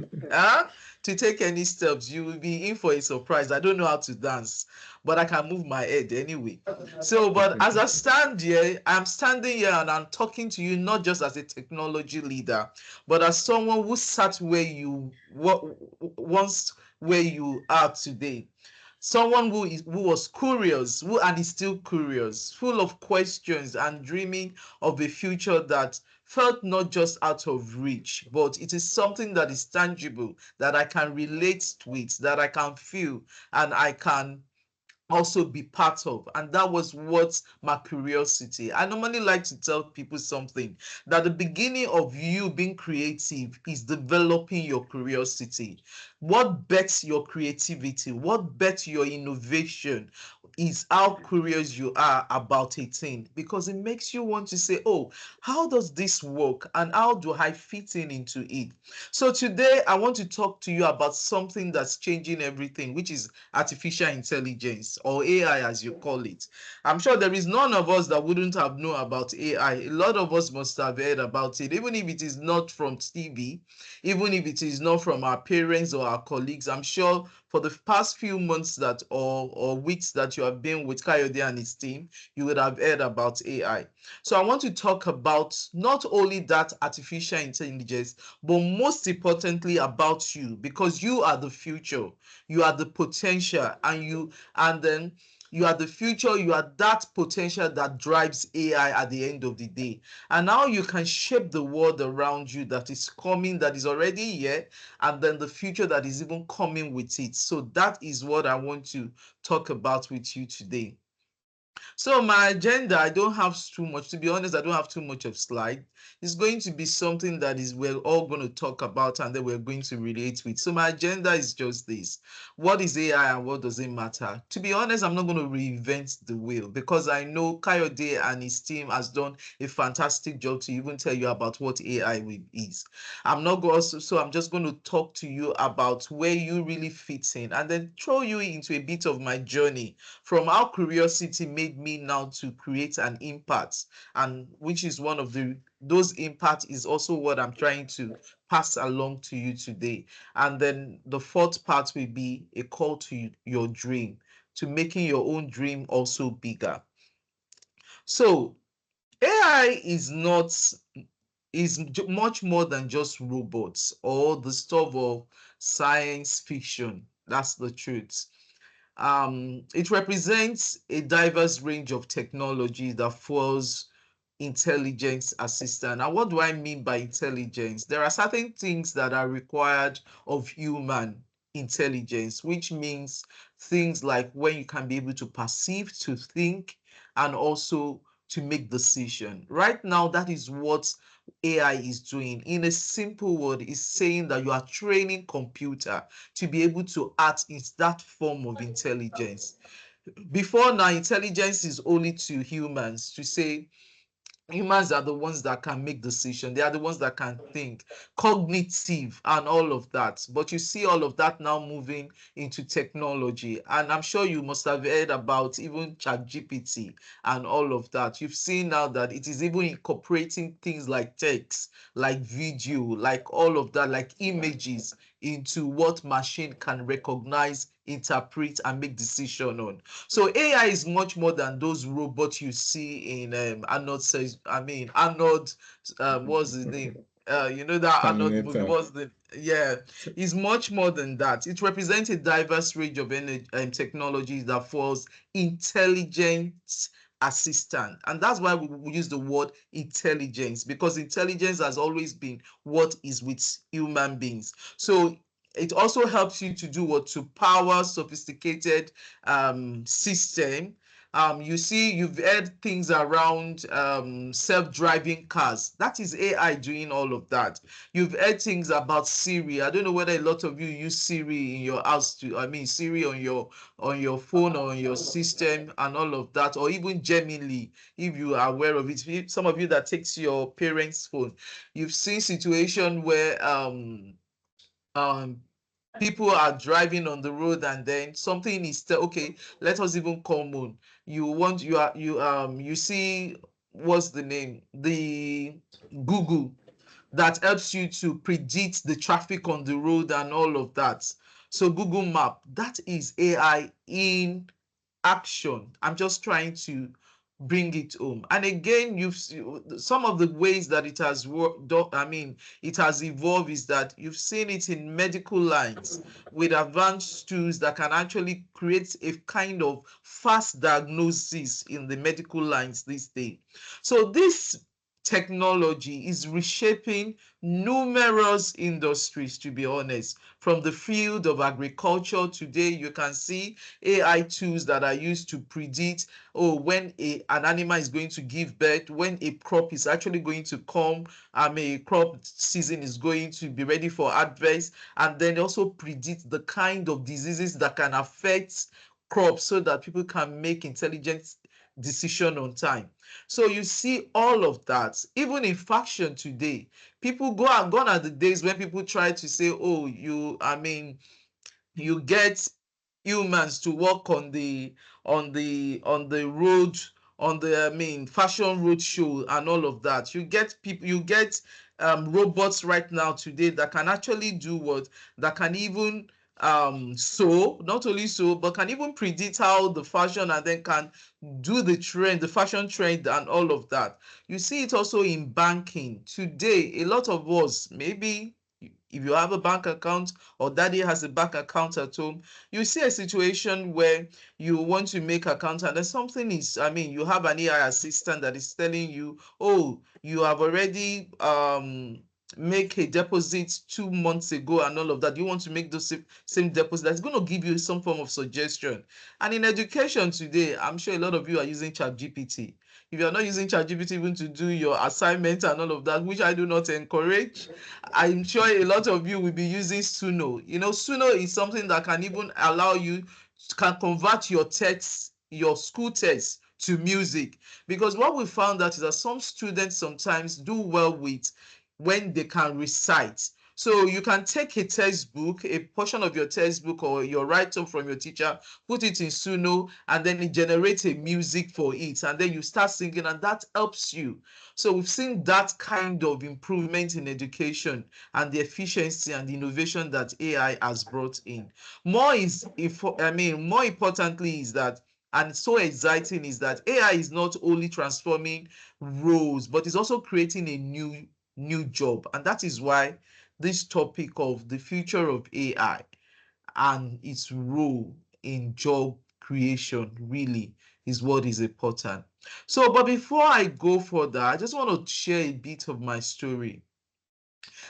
[SPEAKER 5] to take any steps, you will be in for a surprise. I don't know how to dance, but I can move my head anyway. So, but as I stand here, I'm standing here and I'm talking to you not just as a technology leader, but as someone who sat where you once where you are today. Someone who was curious, who and is still curious, full of questions and dreaming of a future that felt not just out of reach, but it is something that is tangible, that I can relate with, that I can feel, and I can also be part of. And that was what my curiosity. I normally like to tell people something, that the beginning of you being creative is developing your curiosity. What bets your creativity, what bets your innovation, is how curious you are about a thing, because it makes you want to say, oh, how does this work and how do I fit in into it? So today I want to talk to you about something that's changing everything, which is artificial intelligence, or AI as you call it. I'm sure there is none of us that wouldn't have known about AI. A lot of us must have heard about it, even if it is not from TV, even if it is not from our parents or our colleagues. I'm sure for the past few months that or weeks that you have been with Kayode and his team, you would have heard about AI. So I want to talk about not only that artificial intelligence, but most importantly about you, because you are the future, you are the potential, and then you are the future, you are that potential that drives AI at the end of the day. And now you can shape the world around you that is coming, that is already here, and then the future that is even coming with it. So that is what I want to talk about with you today. So my agenda, I don't have too much. To be honest, I don't have too much of slide. It's going to be something that is we're all going to talk about and then we're going to relate with. So my agenda is just this. What is AI and what does it matter? To be honest, I'm not going to reinvent the wheel, because I know Kayode and his team has done a fantastic job to even tell you about what AI is. I'm not going to, so I'm just going to talk to you about where you really fit in, and then throw you into a bit of my journey from how curiosity made made me now to create an impact, and which is one of those impact is also what I'm trying to pass along to you today. And then the fourth part will be a call to your dream, to making your own dream also bigger. So AI is not much more than just robots or the stuff of science fiction. That's the truth. It represents a diverse range of technology that fuels intelligence assistant. And what do I mean by intelligence? There are certain things that are required of human intelligence, which means things like when you can be able to perceive, to think, and also to make decision. Right now, that is what AI is doing. In a simple word, is saying that you are training computer to be able to act in that form of intelligence. Before now, intelligence is only to humans, to say humans are the ones that can make decisions. They are the ones that can think, cognitive, and all of that. But you see all of that now moving into technology. And I'm sure you must have heard about even ChatGPT and all of that. You've seen now that it is even incorporating things like text, like video, like all of that, like images into what machine can recognize, interpret, and make decision on. So AI is much more than those robots you see in Arnold says. I mean Arnold, what's his name? You know that Arnold movie.
[SPEAKER 1] Terminator.
[SPEAKER 5] What's the yeah? It's much more than that. It represents a diverse range of technologies that falls intelligent assistant, and that's why we use the word intelligence, because intelligence has always been what is with human beings. So it also helps you to do what, to power sophisticated system. You see, you've heard things around self-driving cars. That is AI doing all of that. You've heard things about Siri. I don't know whether a lot of you use Siri in your house too. I mean Siri on your phone or on your system and all of that, or even Gemini, if you are aware of it. Some of you that takes your parents' phone, you've seen situation where um people are driving on the road and then something is okay, let us even common, you see, what's the name, the Google, that helps you to predict the traffic on the road and all of that. So Google Map, that is AI in action. I'm just trying to bring it home. And again, some of the ways that it has worked, I mean, it has evolved, is that you've seen it in medical lines with advanced tools that can actually create a kind of fast diagnosis in the medical lines this day. So this technology is reshaping numerous industries, to be honest. From the field of agriculture today, you can see AI tools that are used to predict, when an animal is going to give birth, when a crop is actually going to come, a crop season is going to be ready for harvest, and then also predict the kind of diseases that can affect crops so that people can make intelligent decision on time. So you see all of that. Even in fashion today, people gone are the days when people try to say, oh, you get humans to work on the road, on the fashion road show and all of that. You get people, you get robots right now today that can actually do what, that can even sew, not only sew, but can even predict how the fashion, and then can do the trend, the fashion trend and all of that. You see it also in banking today. A lot of us, maybe if you have a bank account or daddy has a bank account at home, you see a situation where you want to make account and then something is, you have an AI assistant that is telling you, oh, you have already make a deposit 2 months ago and all of that. You want to make the same deposit. That's going to give you some form of suggestion. And in education today, I'm sure a lot of you are using ChatGPT. If you're not using ChatGPT even to do your assignment and all of that, which I do not encourage, I'm sure a lot of you will be using Suno. You know, Suno is something that can even allow you, can convert your text, your school text, to music. Because what we found out is that some students sometimes do well with when they can recite. So you can take a textbook, a portion of your textbook or your write-up from your teacher, put it in Suno, and then it generates a music for it. And then you start singing, and that helps you. So we've seen that kind of improvement in education and the efficiency and the innovation that AI has brought in. More is, if I mean, more importantly is that, and so exciting is that AI is not only transforming roles, but it's also creating a new job. And that is why this topic of the future of AI and its role in job creation really is what is important. So, but before I go further, I just want to share a bit of my story.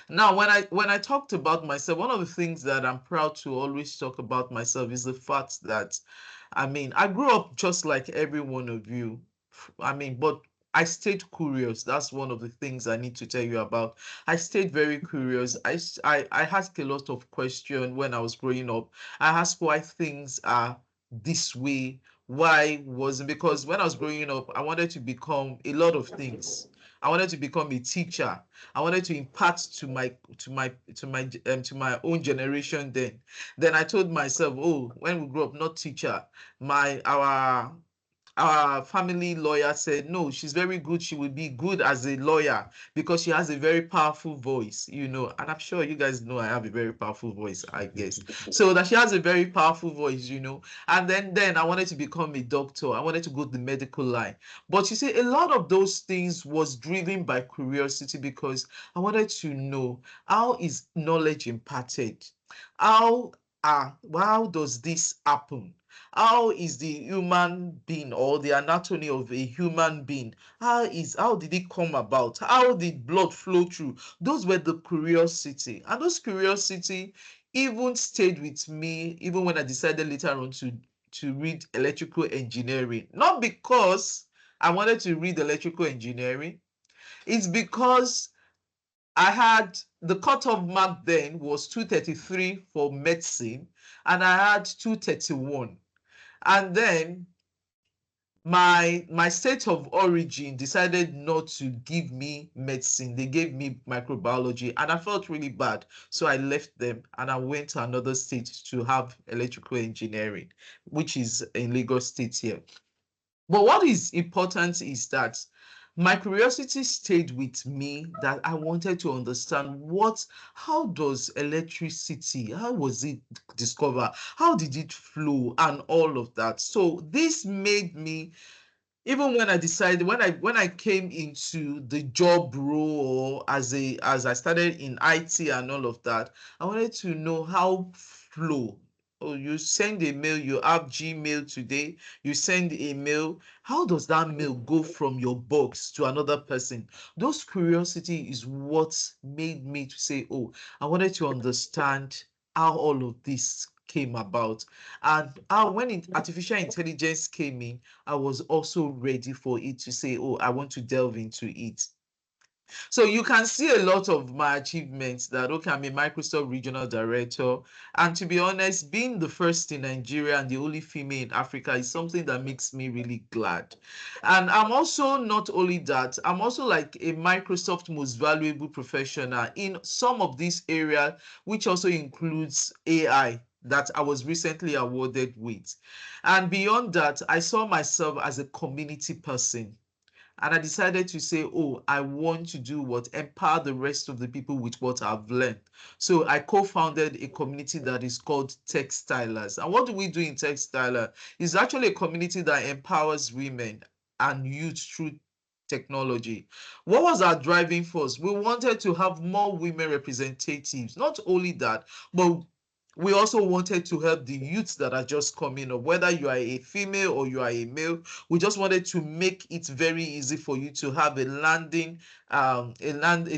[SPEAKER 5] Now, when I talked about myself, one of the things that I'm proud to always talk about myself is the fact that, I mean, I grew up just like every one of you. I mean, but I stayed curious. That's one of the things I need to tell you about. I stayed very curious. I asked a lot of questions when I was growing up. I asked why things are this way. Why wasn't, because when I was growing up, I wanted to become a lot of things. I wanted to become a teacher. I wanted to impart to my own generation then. Then I told myself, oh, when we grow up, not teacher. My our family lawyer said, no, she's very good. She will be good as a lawyer because she has a very powerful voice, you know. And I'm sure you guys know I have a very powerful voice, I guess. So that she has a very powerful voice, you know. And then I wanted to become a doctor. I wanted to go the medical line. But you see, a lot of those things was driven by curiosity because I wanted to know, how is knowledge imparted? How how does this happen? How is the human being or the anatomy of a human being? How did it come about? How did blood flow through? Those were the curiosity. And those curiosity even stayed with me even when I decided later on to read electrical engineering. Not because I wanted to read electrical engineering. It's because I had the cutoff mark then was 233 for medicine, and I had 231. And then my state of origin decided not to give me medicine. They gave me microbiology, and I felt really bad. So I left them and I went to another state to have electrical engineering, which is in Lagos State here. But what is important is that my curiosity stayed with me, that I wanted to understand how does electricity, how was it discovered? How did it flow and all of that? So this made me, even when I decided, when I came into the job role, or as I started in IT and all of that, I wanted to know how flow. Oh, you send a mail, you have Gmail today, you send a mail. How does that mail go from your box to another person? Those curiosity is what made me to say, oh, I wanted to understand how all of this came about. And when artificial intelligence came in, I was also ready for it to say, oh, I want to delve into it. So you can see a lot of my achievements that, okay, I'm a Microsoft regional director. And to be honest, being the first in Nigeria and the only female in Africa is something that makes me really glad. And I'm also, not only that, I'm also like a Microsoft most valuable professional in some of these areas, which also includes AI that I was recently awarded with. And beyond that, I saw myself as a community person. And I decided to say, oh, I want to do what? Empower the rest of the people with what I've learned. So I co-founded a community that is called Textilers. And what do we do in Textiler? It's actually a community that empowers women and youth through technology. What was our driving force? We wanted to have more women representatives. Not only that, but we also wanted to help the youths that are just coming up, whether you are a female or you are a male. We just wanted to make it very easy for you to have a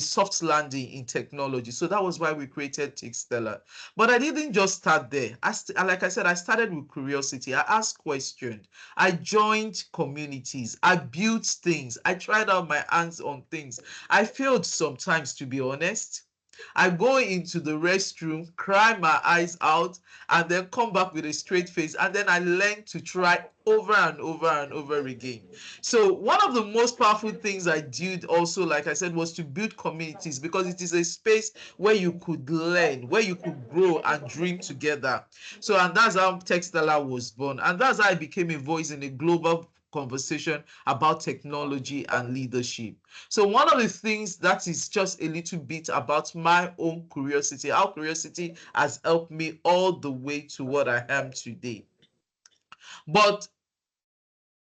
[SPEAKER 5] soft landing in technology. So that was why we created Textella. But I didn't just start there. Like I said, I started with curiosity. I asked questions. I joined communities. I built things. I tried out my hands on things. I failed sometimes, to be honest. I go into the restroom, cry my eyes out, and then come back with a straight face. And then I learn to try over and over and over again. So one of the most powerful things I did also, like I said, was to build communities, because it is a space where you could learn, where you could grow and dream together. So, and that's how Techstella was born. And that's how I became a voice in a global conversation about technology and leadership. So one of the things that is just a little bit about my own curiosity, how curiosity has helped me all the way to what I am today. But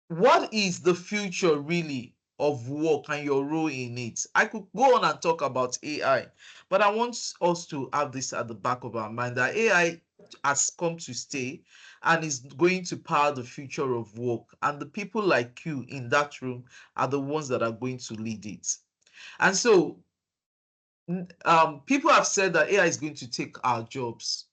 [SPEAKER 5] what is the future really of work and your role in it? I could go on and talk about AI, but I want us to have this at the back of our mind, that AI has come to stay and is going to power the future of work. And the people like you in that room are the ones that are going to lead it. And so people have said that AI is going to take our jobs.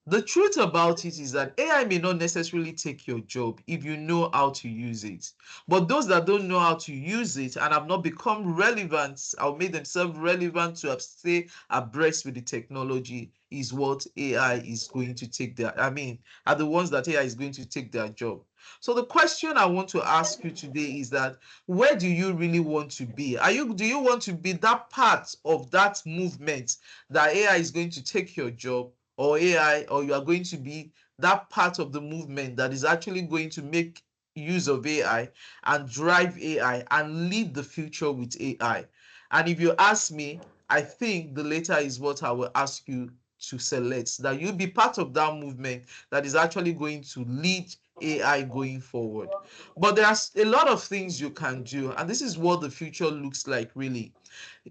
[SPEAKER 5] The truth about it is that AI may not necessarily take your job if you know how to use it. But those that don't know how to use it and have not become relevant or made themselves relevant to stay abreast with the technology is what AI is going to take are the ones that AI is going to take their job. So the question I want to ask you today is that, where do you really want to be? Do you want to be that part of that movement that AI is going to take your job, or AI, or you are going to be that part of the movement that is actually going to make use of AI and drive AI and lead the future with AI? And if you ask me, I think the latter is what I will ask you to select, that you be part of that movement that is actually going to lead AI going forward. But there's a lot of things you can do, and this is what the future looks like really.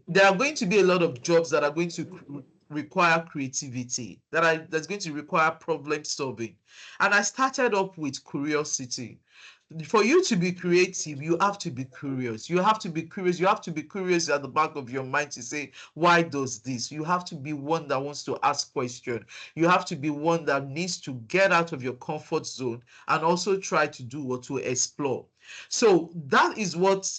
[SPEAKER 5] There are going to be a lot of jobs that are going to require creativity, that's going to require problem solving. And I started up with curiosity. For you to be creative, you have to be curious. You have to be curious. You have to be curious at the back of your mind to say, why does this? You have to be one that wants to ask questions. You have to be one that needs to get out of your comfort zone and also try to do or to explore. So that is what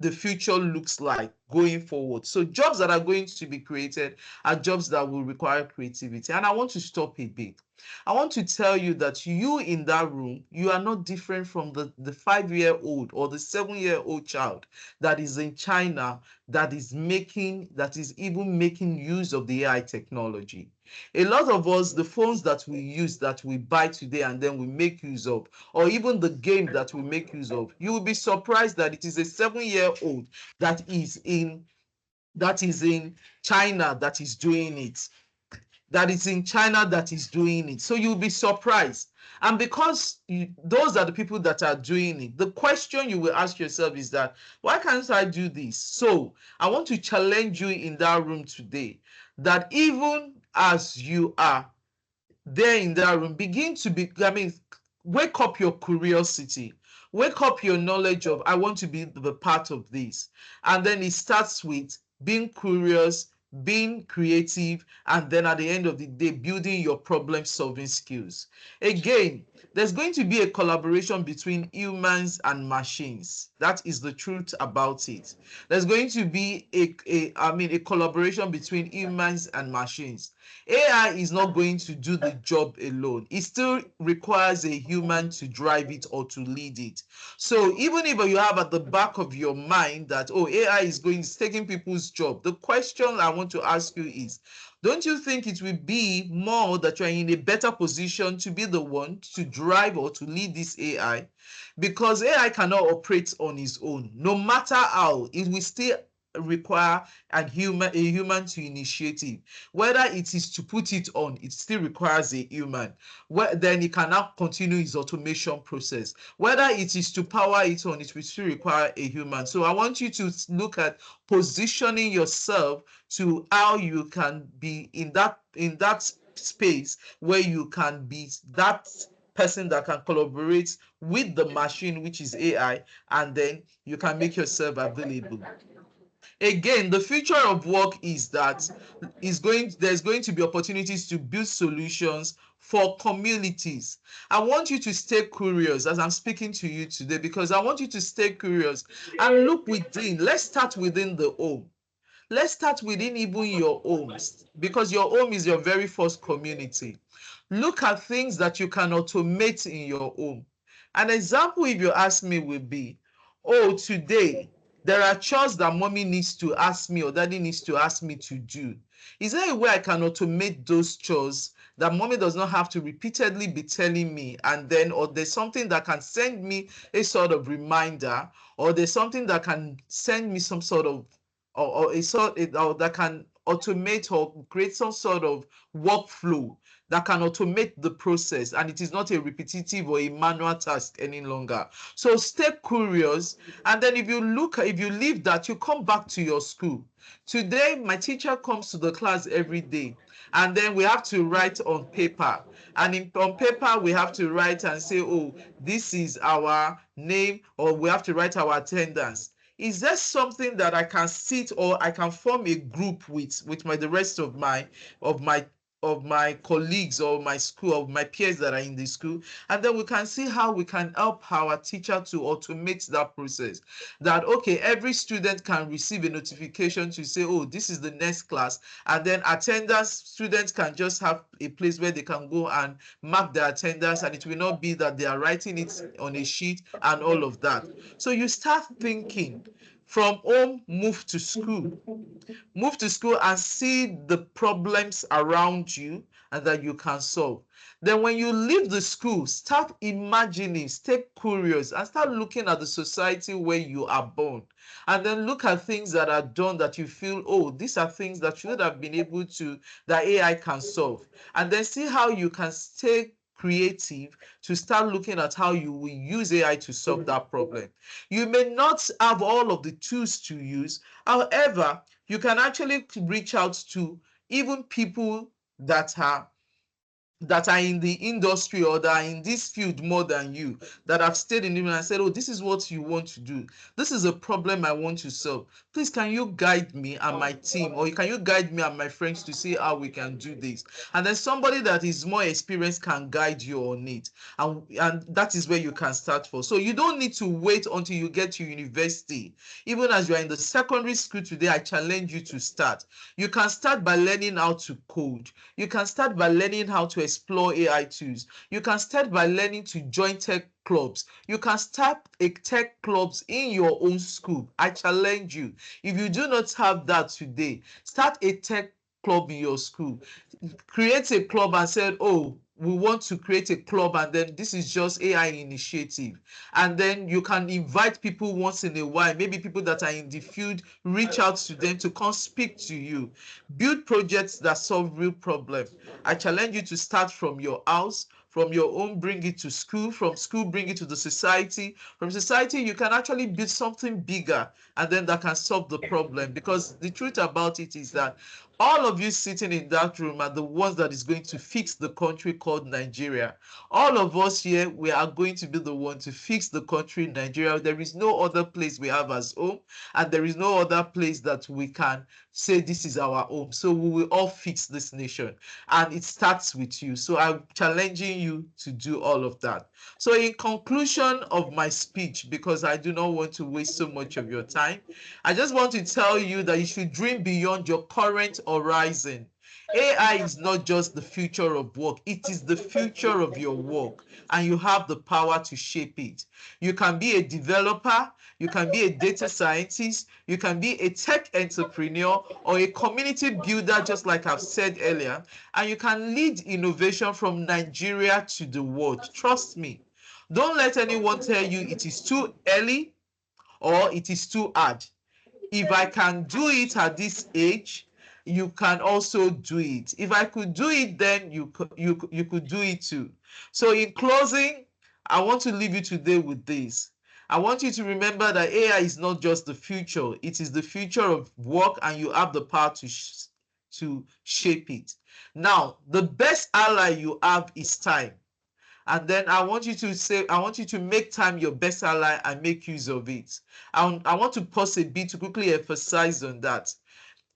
[SPEAKER 5] the future looks like going forward. So jobs that are going to be created are jobs that will require creativity. And I want to stop a bit. I want to tell you that you in that room, you are not different from the 5-year-old or the 7-year-old child that is in China that is even making use of the AI technology. A lot of us, the phones that we use, that we buy today and then we make use of, or even the game that we make use of, you will be surprised that it is a 7-year-old that is in China that is doing it. That is in China that is doing it. So you'll be surprised. And because those are the people that are doing it, the question you will ask yourself is that, why can't I do this? So I want to challenge you in that room today, that even as you are there in that room, wake up your curiosity. Wake up your knowledge of, I want to be the part of this. And then it starts with being curious, being creative, and then at the end of the day, building your problem solving skills. Again, there's going to be a collaboration between humans and machines. That is the truth about it. There's going to be a collaboration between humans and machines. AI is not going to do the job alone. It still requires a human to drive it or to lead it. So even if you have at the back of your mind that, oh, AI is taking people's job, the question I want to ask you is, don't you think it will be more that you're in a better position to be the one to drive or to lead this AI? Because AI cannot operate on its own. No matter how, it will still require a human to initiate it. Whether it is to put it on, it still requires a human. Then it cannot continue its automation process. Whether it is to power it on, it will still require a human. So I want you to look at positioning yourself to how you can be in that space where you can be that person that can collaborate with the machine, which is AI, and then you can make yourself available. Again, the future of work is that there's going to be opportunities to build solutions for communities. I want you to stay curious as I'm speaking to you today, because I want you to stay curious and look within. Let's start within the home. Let's start within even your homes, because your home is your very first community. Look at things that you can automate in your home. An example, if you ask me, will be, oh, today there are chores that mommy needs to ask me or daddy needs to ask me to do. Is there a way I can automate those chores that mommy does not have to repeatedly be telling me, and then, or there's something that can send me a sort of reminder, or there's something that can send me some sort of, or a sort, or that can automate or create some sort of workflow that can automate the process, and it is not a repetitive or a manual task any longer. So stay curious, and then if you leave that, you come back to your school. Today my teacher comes to the class every day, and then we have to write on paper, and on paper we have to write and say, oh, this is our name, or we have to write our attendance. Is there something that I can sit, or I can form a group with the rest of my of my colleagues or my school, of my peers that are in the school, and then we can see how we can help our teacher to automate that process. That, okay, every student can receive a notification to say, oh, this is the next class, and then attendance, students can just have a place where they can go and mark their attendance, and it will not be that they are writing it on a sheet and all of that. So you start thinking from home, move to school. Move to school and see the problems around you and that you can solve. Then when you leave the school, start imagining, stay curious, and start looking at the society where you are born. And then look at things that are done that you feel, oh, these are things that should have been able to, that AI can solve. And then see how you can stay creative to start looking at how you will use AI to solve that problem. You may not have all of the tools to use. However, you can actually reach out to even people that are in the industry, or that are in this field more than you, that have stayed in it and said, oh, this is what you want to do, this is a problem I want to solve, please can you guide me and my team, or can you guide me and my friends to see how we can do this? And then somebody that is more experienced can guide you on it, and that is where you can start for. So you don't need to wait until you get to university. Even as you are in the secondary school today, I challenge you to start. You can start by learning how to code. You can start by learning how to explore AI tools. You can start by learning to join tech clubs. You can start a tech clubs in your own school. I challenge you. If you do not have that today, start a tech club in your school. Create a club and say, oh, we want to create a club, and then this is just AI initiative. And then you can invite people once in a while, maybe people that are in the field, reach out to them to come speak to you. Build projects that solve real problems. I challenge you to start from your house, from your home, bring it to school, from school, bring it to the society. From society, you can actually build something bigger, and then that can solve the problem. Because the truth about it is that all of you sitting in that room are the ones that is going to fix the country called Nigeria. All of us here, we are going to be the one to fix the country Nigeria. There is no other place we have as home, and there is no other place that we can say this is our home. So we will all fix this nation, and it starts with you. So I'm challenging you to do all of that. So in conclusion of my speech, because I do not want to waste so much of your time, I just want to tell you that you should dream beyond your current horizon. AI is not just the future of work, it is the future of your work, and you have the power to shape it. You can be a developer, you can be a data scientist, you can be a tech entrepreneur or a community builder, just like I've said earlier, and you can lead innovation from Nigeria to the world. Trust me. Don't let anyone tell you it is too early or it is too hard. If I can do it at this age, you can also do it. If I could do it then, you could do it too. So in closing, I want to leave you today with this. I want you to remember that AI is not just the future, it is the future of work, and you have the power to shape it. Now, the best ally you have is time. And then I want you to make time your best ally and make use of it. I want to pause a bit to quickly emphasize on that.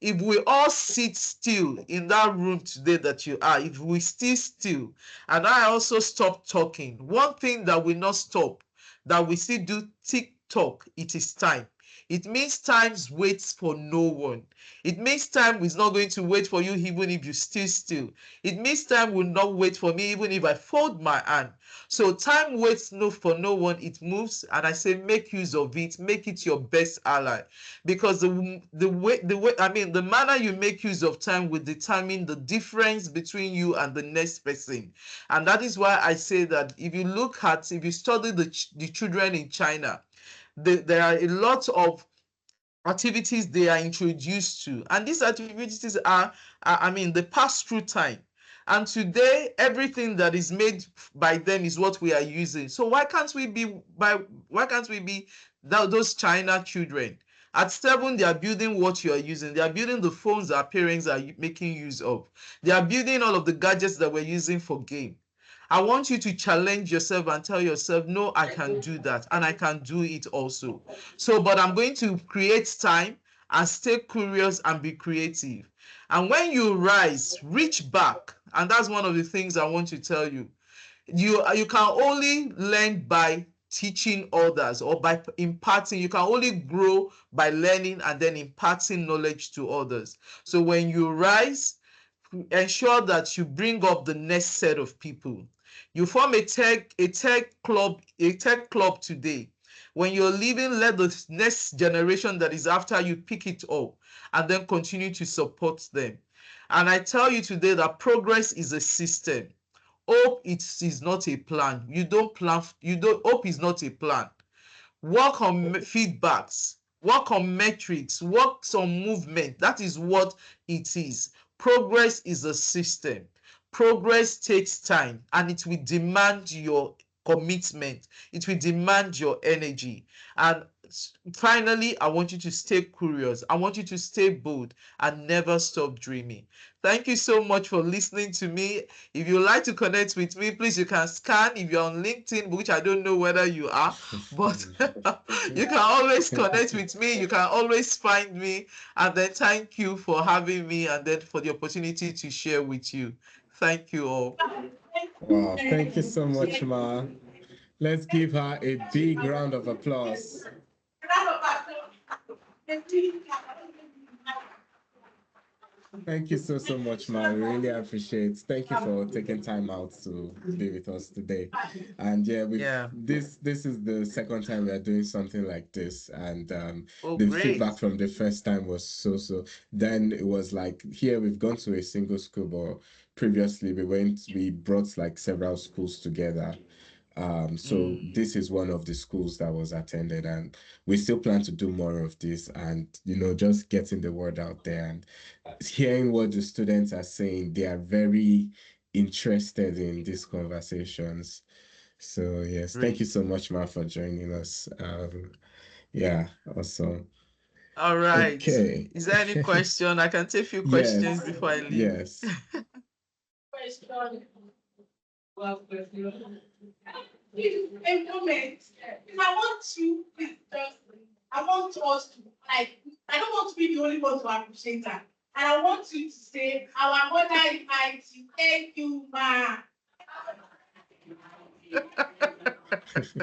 [SPEAKER 5] If we all sit still in that room today that you are, if we stay still, and I also stop talking, one thing that will not stop, that we still do TikTok, it is time. It means time waits for no one. It means time is not going to wait for you even if you still. It means time will not wait for me even if I fold my hand. So time waits for no one. It moves, and I say make use of it. Make it your best ally, because the manner you make use of time will determine the difference between you and the next person. And that is why I say that if you study the children in China, there are a lot of activities they are introduced to, and these activities are they pass through time. And today everything that is made by them is what we are using. So why can't we be those China children? At 7, they are building what you are using. They are building the phones our parents are making use of. They are building all of the gadgets that we're using for game. I want you to challenge yourself and tell yourself, no, I can do that, and I can do it also. So, but I'm going to create time and stay curious and be creative. And when you rise, reach back. And that's one of the things I want to tell you. You can only learn by teaching others or by imparting. You can only grow by learning and then imparting knowledge to others. So when you rise, ensure that you bring up the next set of people. You form a tech club today. When you're leaving, let the next generation that is after you pick it up and then continue to support them. And I tell you today that progress is a system. Hope is not a plan. Hope is not a plan. Work on feedbacks, work on metrics, work on movement. That is what it is. Progress is a system. Progress takes time, and it will demand your commitment. It will demand your energy. And finally, I want you to stay curious. I want you to stay bold and never stop dreaming. Thank you so much for listening to me. If you like to connect with me, please, you can scan if you're on LinkedIn, which I don't know whether you are, but you can always connect with me. You can always find me. And then thank you for having me and then for the opportunity to share with you. Thank you all.
[SPEAKER 1] Wow, thank you so much, Ma. Let's give her a big round of applause. Thank you so much, Ma. We really appreciate. Thank you for taking time out to be with us today. And this is the second time we are doing something like this, and the
[SPEAKER 5] Great.
[SPEAKER 1] feedback from the first time was so. Then it was like, here we've gone to a single school, but previously we brought like several schools together. So this is one of the schools that was attended, and we still plan to do more of this, and just getting the word out there and hearing what the students are saying. They are very interested in these conversations. So yes, thank you so much, Ma, for joining us. Awesome.
[SPEAKER 5] All right.
[SPEAKER 1] Okay.
[SPEAKER 5] Is there any question? I can take a few questions before I leave.
[SPEAKER 1] Yes.
[SPEAKER 2] Question. Well, a moment. I want you, please, I want us to, I don't want to be the only one to appreciate that. And I want you to say, our mother is mighty. Thank you, Ma.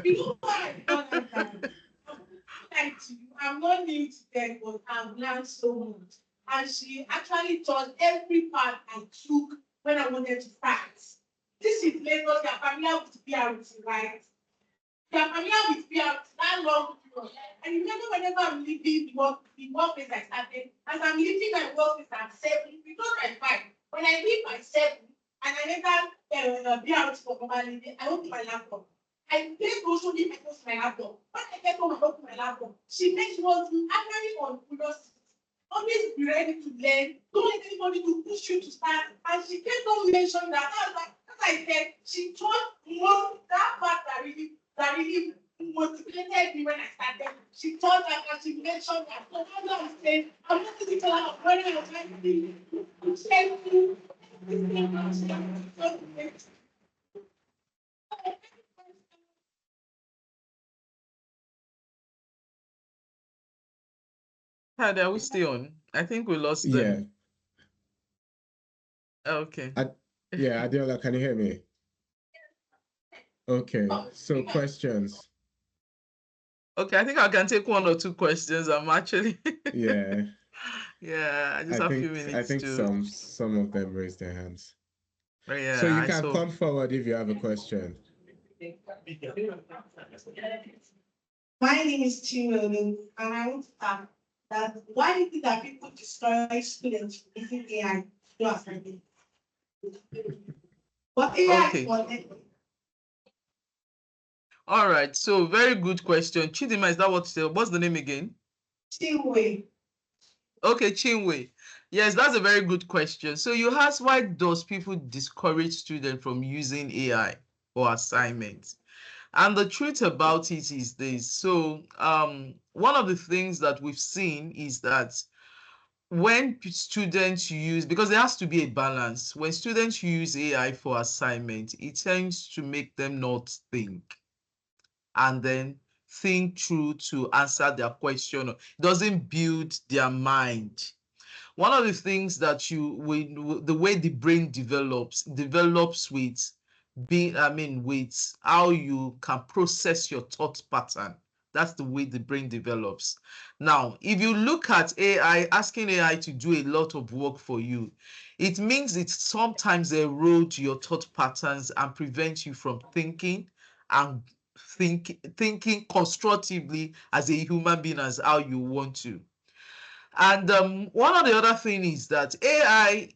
[SPEAKER 2] You know why I've done like that? I'm not new to that, but I've learned so much. And she actually taught every part I took when I wanted to practice. This is Lagos, you're familiar with PRT, right? You're familiar with PRT, that long period. And remember, whenever I'm leaving the workplace I started, as I'm leaving my workplace at 7, because I'm 5. When I leave by 7 and I enter PRT for Mobile, I open my laptop. I take also leave my close my laptop. When I get home, I open my laptop. She makes sure to actually on curiosity. Always be ready to learn. Don't let anybody to push you to start. And she kept on mentioning that. As I said, she taught more that part that really motivated me when I started. She taught that and she mentioned that. So that's what I'm saying. I'm not going to tell her when I was trying to be. Thank you.
[SPEAKER 5] How are we still on? I think we lost them.
[SPEAKER 1] Yeah.
[SPEAKER 5] Okay.
[SPEAKER 1] Adiola, can you hear me? Okay. So questions.
[SPEAKER 5] Okay, I think I can take one or two questions. I'm actually
[SPEAKER 1] Yeah,
[SPEAKER 5] yeah, I just
[SPEAKER 1] I
[SPEAKER 5] have a few
[SPEAKER 1] think I
[SPEAKER 5] minutes
[SPEAKER 1] think
[SPEAKER 5] to
[SPEAKER 1] some of them raised their hands. So
[SPEAKER 5] yeah,
[SPEAKER 1] you
[SPEAKER 5] I
[SPEAKER 1] can
[SPEAKER 5] saw.
[SPEAKER 1] come forward if you have a question.
[SPEAKER 4] My name is Chimelu, and I want to ask that why is it that people discourage students from using AI to do assignment? But AI
[SPEAKER 5] Okay.
[SPEAKER 4] for them,
[SPEAKER 5] All right. So very good question. Chidima, is that what's the name again?
[SPEAKER 4] Chinwe.
[SPEAKER 5] Okay, Chinwe. Yes, that's a very good question. So you asked, why does people discourage students from using AI for assignments? And the truth about it is this. So one of the things that we've seen is that when students use, because there has to be a balance, when students use AI for assignment, it tends to make them not think and then think through to answer their question. It doesn't build their mind. One of the things that the way the brain develops with with how you can process your thought pattern. That's the way the brain develops. Now, if you look at AI, asking AI to do a lot of work for you, it means it sometimes erodes your thought patterns and prevents you from thinking and thinking constructively as a human being as how you want to. And one of the other thing is that AI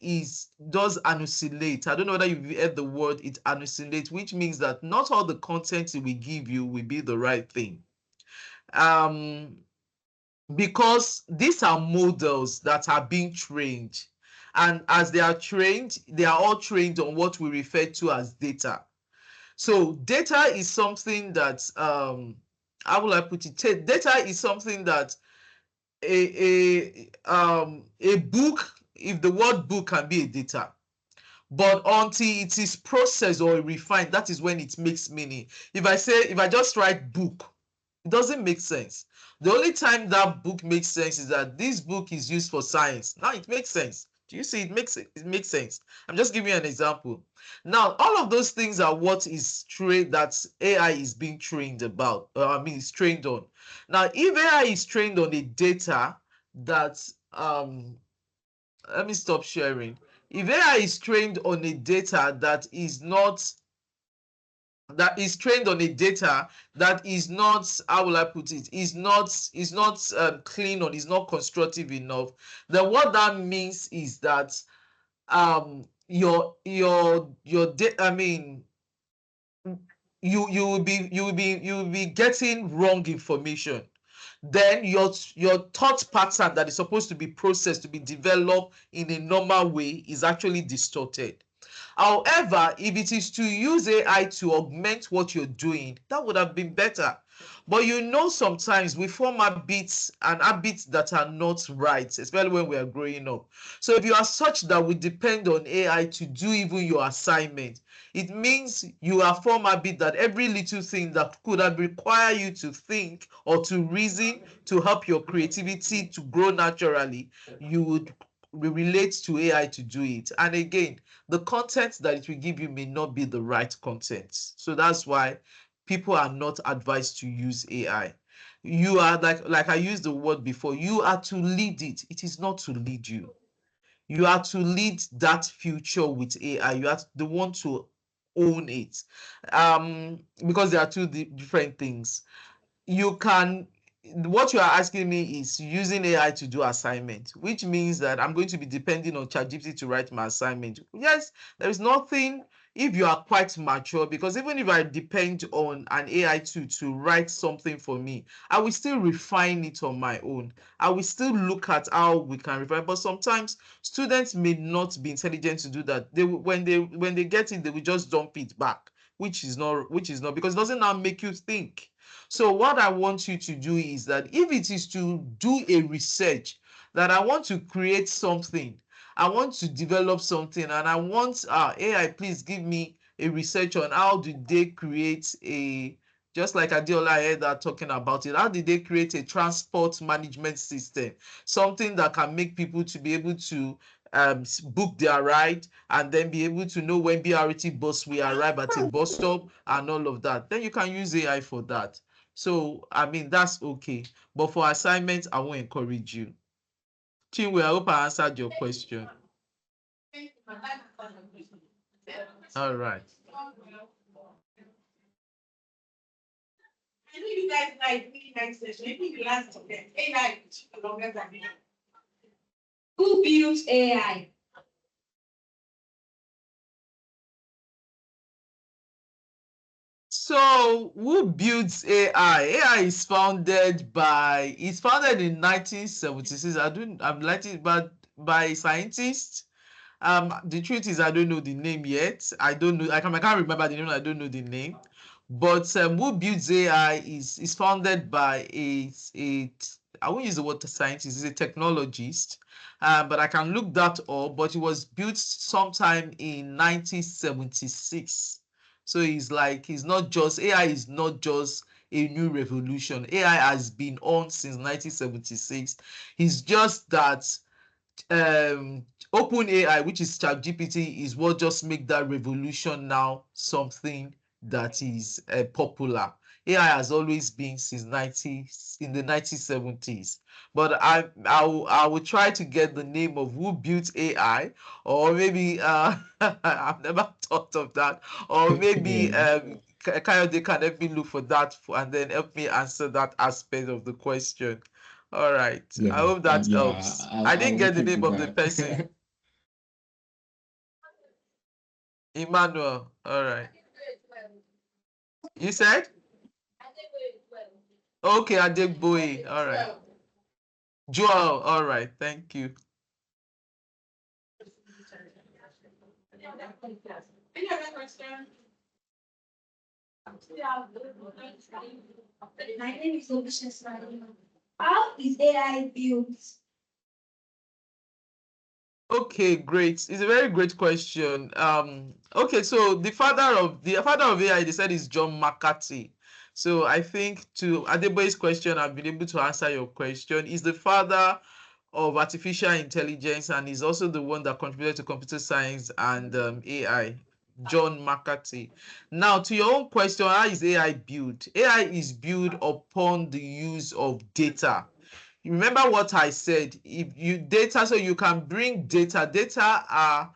[SPEAKER 5] does hallucinate. I don't know whether you've heard the word it hallucinate, which means that not all the content it will give you will be the right thing. Um, because these are models that are being trained. And as they are trained, they are all trained on what we refer to as data. So data is something that, how will I put it? Data is something that a book, if the word book can be a data, but until it is processed or refined, that is when it makes meaning. If I just write book, it doesn't make sense. The only time that book makes sense is that this book is used for science. Now it makes sense. Do you see? It makes sense. I'm just giving you an example. Now, all of those things are what is trained, that AI is being trained about. It's trained on. Now, if AI is trained on the data that let me stop sharing. If AI is trained on a data that is not, how will I put it, is not clean or is not constructive enough, then what that means is that I mean, you will be getting wrong information. Then your thought pattern that is supposed to be processed, to be developed in a normal way, is actually distorted. However, if it is to use AI to augment what you're doing, that would have been better. But sometimes we form habits that are not right, especially when we are growing up. So if you are such that we depend on AI to do even your assignment, it means you are form habit that every little thing that could have required you to think or to reason to help your creativity to grow naturally, you would relate to AI to do it. And again, the content that it will give you may not be the right content. So that's why people are not advised to use AI. You are like I used the word before, you are to lead it. It is not to lead you. You are to lead that future with AI. You are the one to own it. Because there are two different things. You can What you are asking me is using AI to do assignment, which means that I'm going to be depending on ChatGPT to write my assignment. Yes, there is nothing, if you are quite mature, because even if I depend on an AI to write something for me, I will still refine it on my own. I will still look at how we can refine. But sometimes students may not be intelligent to do that. When they get it, they will just dump it back, which is not because it doesn't now make you think. So what I want you to do is that if it is to do a research, that I want to create something, I want to develop something, and I want AI, please give me a research on how did they create just like Adiola, I heard that talking about it. How did they create a transport management system? Something that can make people to be able to book their ride and then be able to know when BRT bus will arrive at a bus stop and all of that. Then you can use AI for that. So, I mean, that's okay. But for assignments, I won't encourage you. Chinwe, I hope I answered your question. All right.
[SPEAKER 2] I know you guys like really nice session. Maybe the last of them. AI took longer than me. Who built AI?
[SPEAKER 5] So, who builds AI? AI is founded by, it's founded in 1976. I'm liking, but by scientists. The truth is, I don't know the name yet. I don't know. I can't remember the name. I don't know the name. But who builds AI is founded by I won't use the word scientist. He's a technologist. But I can look that up. But it was built sometime in 1976. So he's not just AI is not just a new revolution. AI has been on since 1976. It's just that OpenAI, which is ChatGPT, is what just make that revolution now something that is popular. AI has always been since in the 1970s. But I will try to get the name of who built AI, or maybe I've never thought of that, or maybe Kayode can help me look for that and then help me answer that aspect of the question. All right.
[SPEAKER 1] Yeah,
[SPEAKER 5] I hope that
[SPEAKER 1] yeah,
[SPEAKER 5] helps. I didn't
[SPEAKER 1] I'll
[SPEAKER 5] get
[SPEAKER 1] look
[SPEAKER 5] the
[SPEAKER 1] into
[SPEAKER 5] name of the
[SPEAKER 1] that.
[SPEAKER 5] person. Emmanuel. All right. You said? Okay, Adegboye. All right. Joel. All right. Thank you.
[SPEAKER 2] Any other question?
[SPEAKER 6] My name is Obishas Marina. How is AI built?
[SPEAKER 5] Okay, great. It's a very great question. Okay, so the father of AI, they said, is John McCarthy. So I think to Adeboye's question, I've been able to answer your question. He's the father of artificial intelligence, and he's also the one that contributed to computer science and AI, John McCarthy. Now, to your own question, how is AI built? AI is built upon the use of data. You remember what I said? If you data, so you can bring data. Data are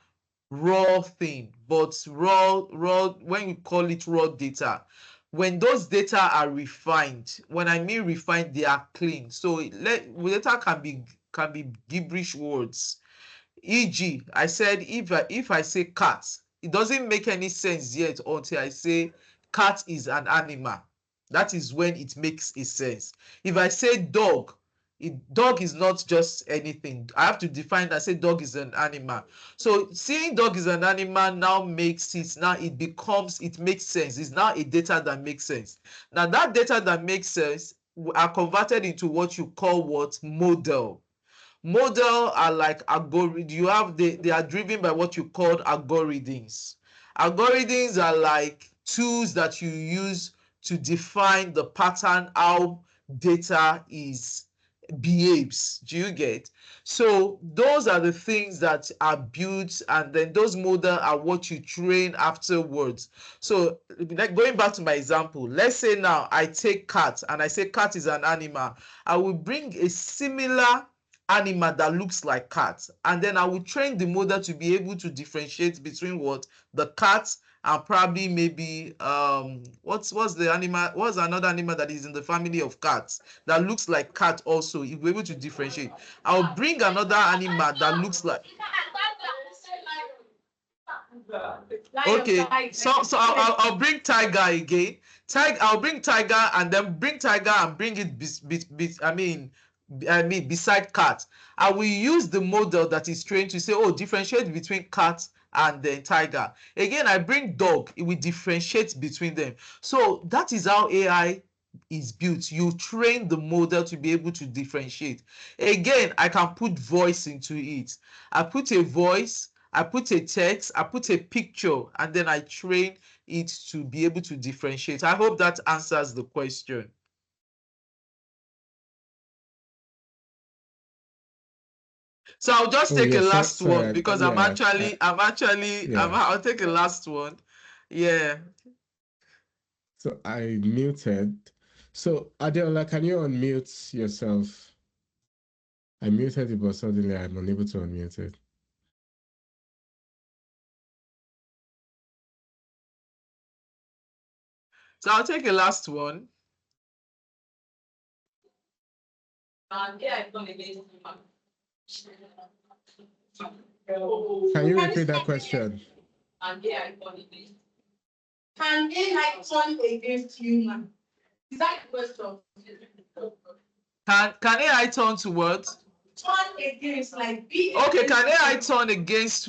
[SPEAKER 5] raw thing, but raw when you call it raw data, when those data are refined, when I mean refined, they are clean. So data can be gibberish words. E.g., I said if I say cat, it doesn't make any sense yet until I say cat is an animal. That is when it makes a sense. If I say dog, dog is not just anything. I have to define that, say dog is an animal. So seeing dog is an animal now makes it, it makes sense. It's now a data that makes sense. Now that data that makes sense are converted into what you call what? Model. Model are like algorithm. They are driven by what you call algorithms. Algorithms are like tools that you use to define the pattern how data behaves. Do you get? So those are the things that are built, and then those models are what you train afterwards. So like going back to my example, let's say now I take cat and I say cat is an animal. I will bring a similar animal that looks like cat, and then I will train the model to be able to differentiate between what the cat and probably maybe what's another animal that is in the family of cats that looks like cat also. You'll be able to differentiate. I'll bring another animal that looks like, okay, so I'll bring tiger again. I'll bring tiger and then bring tiger and bring it beside cat. I will use the model that is trained to say, oh, differentiate between cat and then tiger. Again, I bring dog, it will differentiate between them. So that is how AI is built. You train the model to be able to differentiate. Again, I can put voice into it. I put a voice, I put a text, I put a picture, and then I train it to be able to differentiate. I hope that answers the question. So I'll just take a last one because I'll take a last one. Yeah.
[SPEAKER 1] So I muted. So Adela, can you unmute yourself? I muted it, but suddenly I'm unable to unmute it.
[SPEAKER 5] So I'll take a last one.
[SPEAKER 1] Can you repeat that question?
[SPEAKER 2] Can AI turn against human? Is that the question?
[SPEAKER 5] Can AI turn to what?
[SPEAKER 2] Turn against, like be
[SPEAKER 5] Okay, can
[SPEAKER 2] against
[SPEAKER 5] AI turn against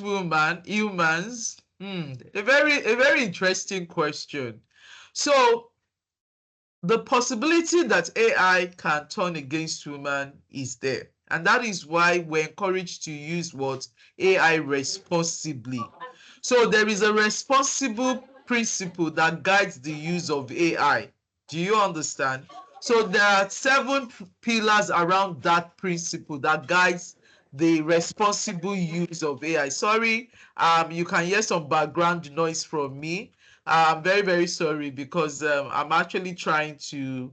[SPEAKER 5] humans? A very interesting question. So the possibility that AI can turn against human is there. And that is why we're encouraged to use what? AI responsibly. So there is a responsible principle that guides the use of AI. Do you understand? So there are 7 pillars around that principle that guides the responsible use of AI. Sorry, you can hear some background noise from me. I'm very sorry because I'm actually trying to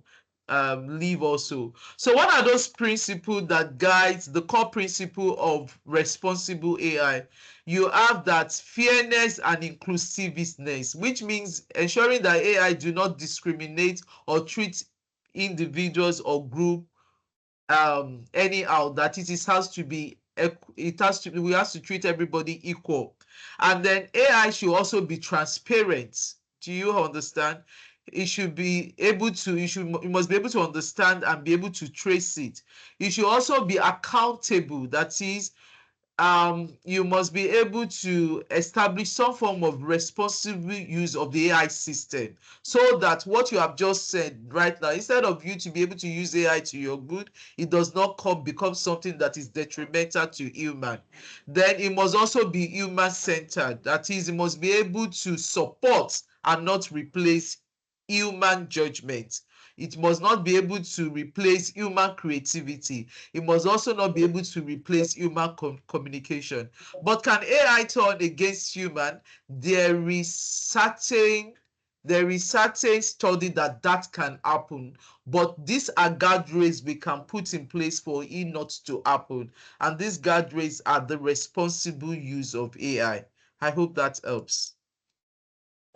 [SPEAKER 5] leave also. So what are those principles that guides the core principle of responsible AI? You have that fairness and inclusiveness, which means ensuring that AI do not discriminate or treat individuals or group anyhow, that it has to be, we have to treat everybody equal. And then AI should also be transparent. Do you understand? It should be able to, you must be able to understand and be able to trace it. It should also be accountable. That is, you must be able to establish some form of responsible use of the AI system, so that what you have just said right now, instead of you to be able to use AI to your good, it does not become something that is detrimental to human. Then it must also be human centered. That is, it must be able to support and not replace human judgment. It must not be able to replace human creativity. It must also not be able to replace human communication. But can AI turn against human? There is certain study that can happen, but these are guardrails we can put in place for it not to happen. And these guardrails are the responsible use of AI. I hope that helps.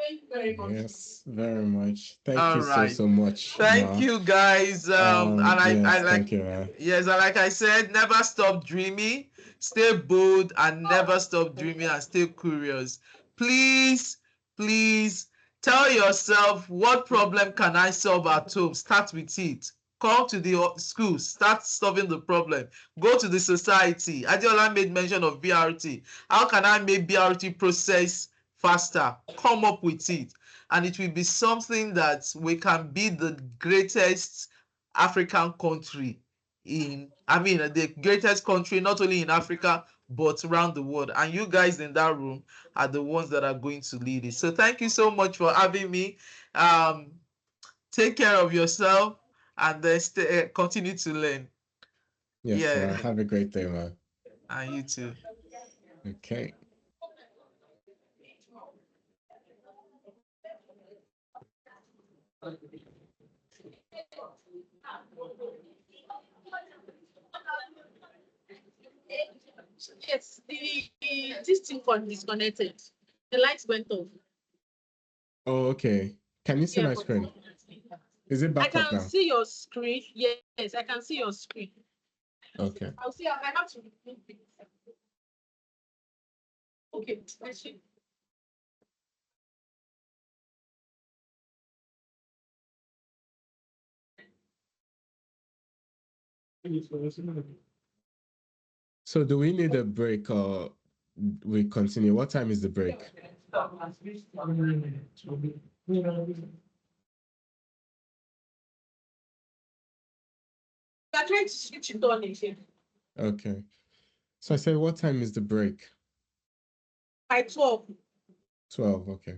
[SPEAKER 2] Thank you very much.
[SPEAKER 1] Yes, very much. Thank
[SPEAKER 5] All
[SPEAKER 1] you so,
[SPEAKER 5] right.
[SPEAKER 1] so much,
[SPEAKER 5] Thank
[SPEAKER 1] Ma.
[SPEAKER 5] you, guys. And I
[SPEAKER 1] Yes,
[SPEAKER 5] like,
[SPEAKER 1] thank you, Ma.
[SPEAKER 5] yes, and like I said, never stop dreaming, stay bold, and never stop dreaming, and stay curious. Please, please tell yourself, what problem can I solve at home? Start with it. Come to the school, start solving the problem. Go to the society. Adiola made mention of BRT. How can I make BRT process faster? Come up with it. And it will be something that we can be the greatest African country the greatest country not only in Africa but around the world. And you guys in that room are the ones that are going to lead it. So thank you so much for having me. Take care of yourself and then continue to learn.
[SPEAKER 1] Yes, Ma. Have a great day, Ma.
[SPEAKER 5] And you too.
[SPEAKER 1] Okay.
[SPEAKER 2] Yes, this thing got disconnected. The lights went off.
[SPEAKER 1] Oh, okay. Can you see my screen? Is it
[SPEAKER 2] I
[SPEAKER 1] back up
[SPEAKER 2] can
[SPEAKER 1] now?
[SPEAKER 2] see your screen. Yes, I can see your screen.
[SPEAKER 1] Okay.
[SPEAKER 2] I'll see. I have to remove it. Okay, I see.
[SPEAKER 1] So do we need a break or we continue? What time is the break?
[SPEAKER 2] We are trying to switch it on again.
[SPEAKER 1] Okay. So I said, what time is the break?
[SPEAKER 2] By 12.
[SPEAKER 1] 12, okay.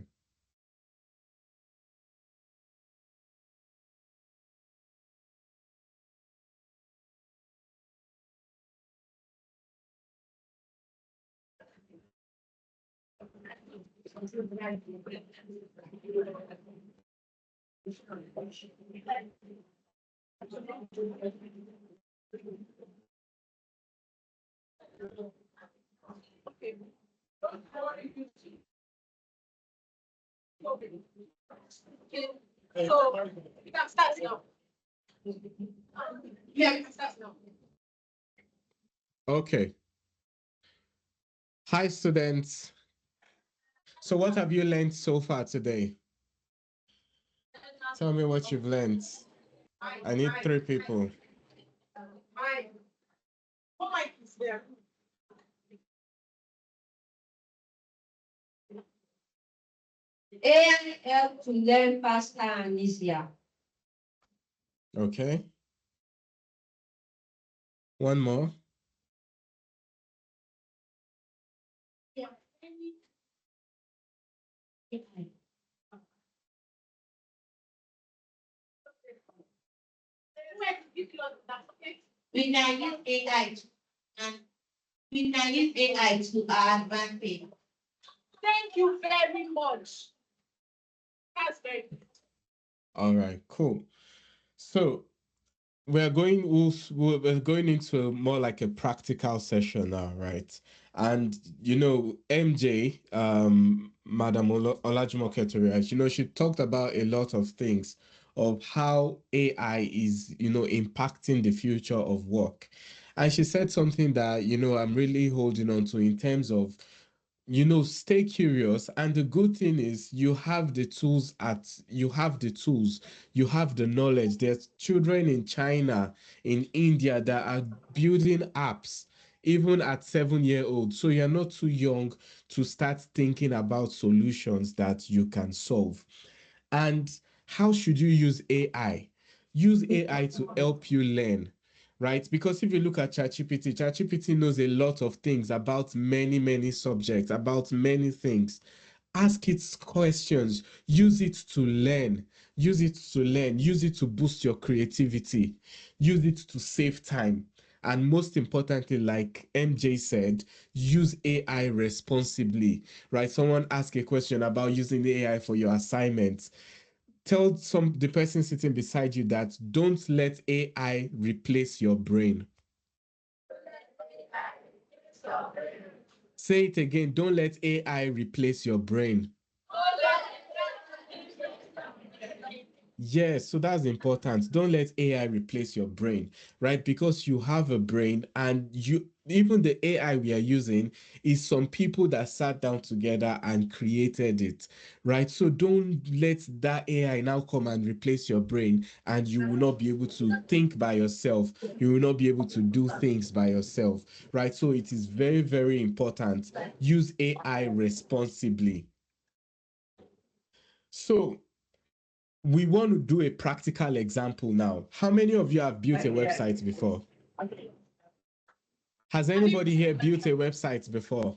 [SPEAKER 2] So you can start now. Yeah, we can start now.
[SPEAKER 1] Okay. Hi, students. So what have you learned so far today? Tell me what you've learned. I need 3 people.
[SPEAKER 2] Mine. What mic is there?
[SPEAKER 6] AI help to learn faster and easier.
[SPEAKER 1] Okay. One more.
[SPEAKER 2] Yeah.
[SPEAKER 4] We can use AI and we can use AI to our advantage.
[SPEAKER 2] Thank you very much. That's very good.
[SPEAKER 1] All right, cool. So we're going into more like a practical session now, right? And MJ, Madam Olajumoke Toure, she talked about a lot of things of how AI is, impacting the future of work. And she said something that, I'm really holding on to in terms of stay curious. And the good thing is you have the tools, you have the knowledge. There's children in China, in India that are building apps even at 7 year old. So you're not too young to start thinking about solutions that you can solve. And how should you use AI? Use AI to help you learn, right? Because if you look at ChatGPT knows a lot of things about many, many subjects, about many things. Ask it questions, use it to learn, use it to boost your creativity, use it to save time. And most importantly, like MJ said, use AI responsibly, right? Someone asked a question about using the AI for your assignments. Tell the person sitting beside you that don't let AI replace your brain. Say it again, don't let AI replace your brain. Yes, so that's important. Don't let AI replace your brain, right? Because you have a brain, and even the AI we are using is some people that sat down together and created it, right? So don't let that AI now come and replace your brain, and you will not be able to think by yourself. You will not be able to do things by yourself, right? So it is very, very important. Use AI responsibly. So we want to do a practical example now. How many of you have built a website before? Has anybody here built a website before?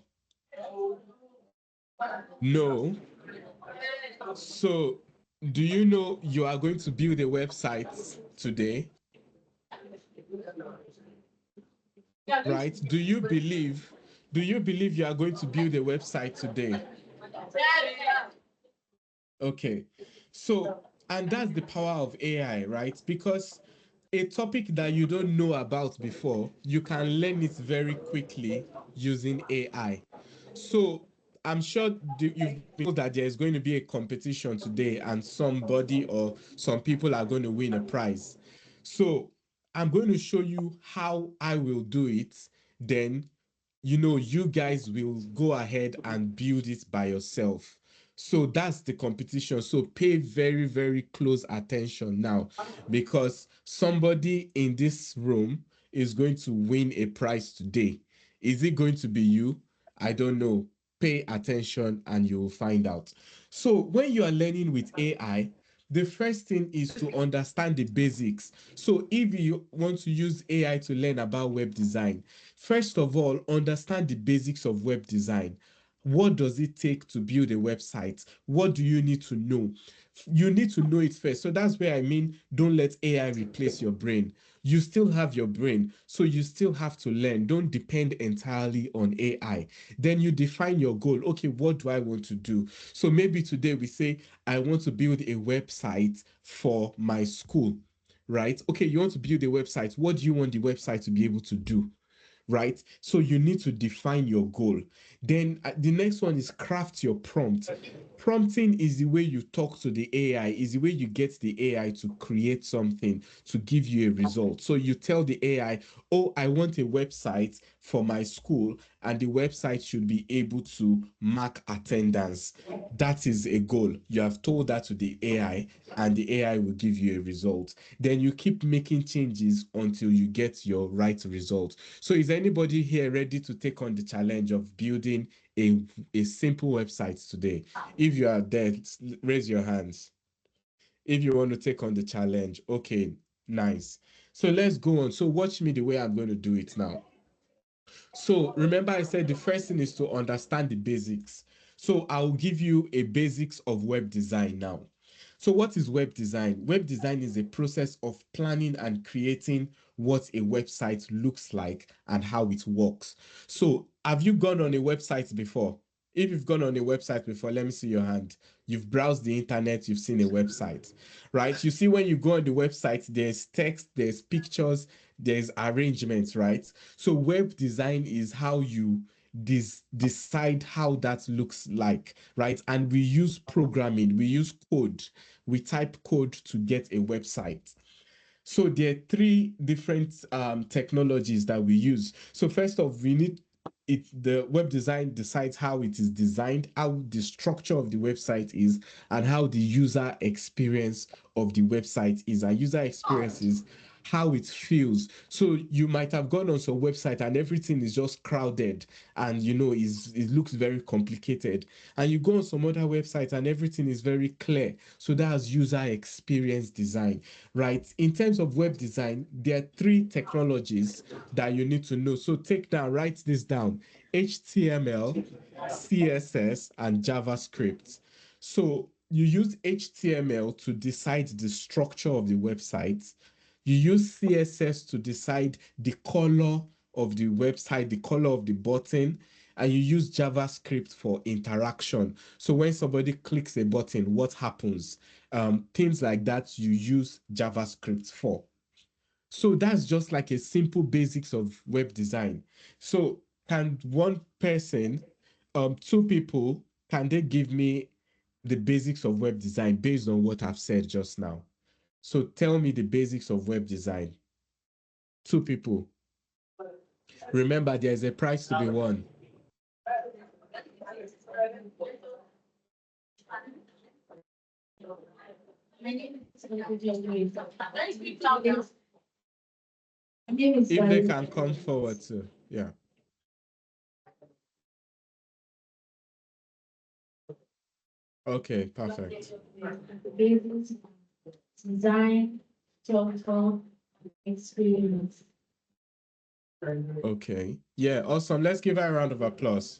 [SPEAKER 1] No. So, do you know you are going to build a website today? Right? Do you believe you are going to build a website today? Okay. So, and that's the power of AI, right? Because a topic that you don't know about before, you can learn it very quickly using AI. So I'm sure you've been told that there's going to be a competition today and somebody or some people are going to win a prize. So I'm going to show you how I will do it. Then, you guys will go ahead and build it by yourself. So that's the competition. So pay very, very close attention now, because somebody in this room is going to win a prize today. Is it going to be you? I don't know. Pay attention and you will find out. So when you are learning with AI, the first thing is to understand the basics. So if you want to use AI to learn about web design, first of all, understand the basics of web design. What does it take to build a website? What do you need to know? You need to know it first. So that's where I mean, don't let AI replace your brain. you still have your brain, so you still have to learn. Don't depend entirely on AI. Then you define your goal. Okay, what do I want to do? So maybe today we say, I want to build a website for my school, right? Okay, you want to build a website. What do you want the website to be able to do? Right? So you need to define your goal. Then the next one is craft your prompt. Prompting is the way you talk to the AI, is the way you get the AI to create something to give you a result. So you tell the AI, oh, I want a website for my school, and the website should be able to mark attendance. That is a goal. You have told that to the AI, and the AI will give you a result. Then you keep making changes until you get your right result. So is anybody here ready to take on the challenge of building a simple website today? If you are there, raise your hands. If you want to take on the challenge, okay, nice. So let's go on. So watch me the way I'm going to do it now. So remember I said the first thing is to understand the basics. So I'll give you a basics of web design now. So what is web design? Web design is a process of planning and creating what a website looks like and how it works. So have you gone on a website before? If you've gone on a website before, let me see your hand. You've browsed the internet, you've seen a website, right? You see when you go on the website, there's text, there's pictures, there's arrangements, right? So web design is how you decide how that looks like, right? And we use programming, we use code, we type code to get a website. So there are three different technologies that we use. So first off, we need it. The web design decides how it is designed, how the structure of the website is, and how the user experience of the website is. And user experience is how it feels. So you might have gone on some website and everything is just crowded, and it looks very complicated. And you go on some other website and everything is very clear. So that's user experience design, right? In terms of web design, there are three technologies that you need to know. So write this down: HTML, CSS, and JavaScript. So you use HTML to decide the structure of the website. You use CSS to decide the color of the website, the color of the button, and you use JavaScript for interaction. So when somebody clicks a button, what happens? Things like that you use JavaScript for. So that's just like a simple basics of web design. So can one person, two people, can they give me the basics of web design based on what I've said just now? So tell me the basics of web design. Two people. Remember, there's a prize to be won. If they can come forward too. Yeah. Okay, perfect.
[SPEAKER 6] Design, total experience.
[SPEAKER 1] Okay. Yeah, awesome. Let's give her a round of applause.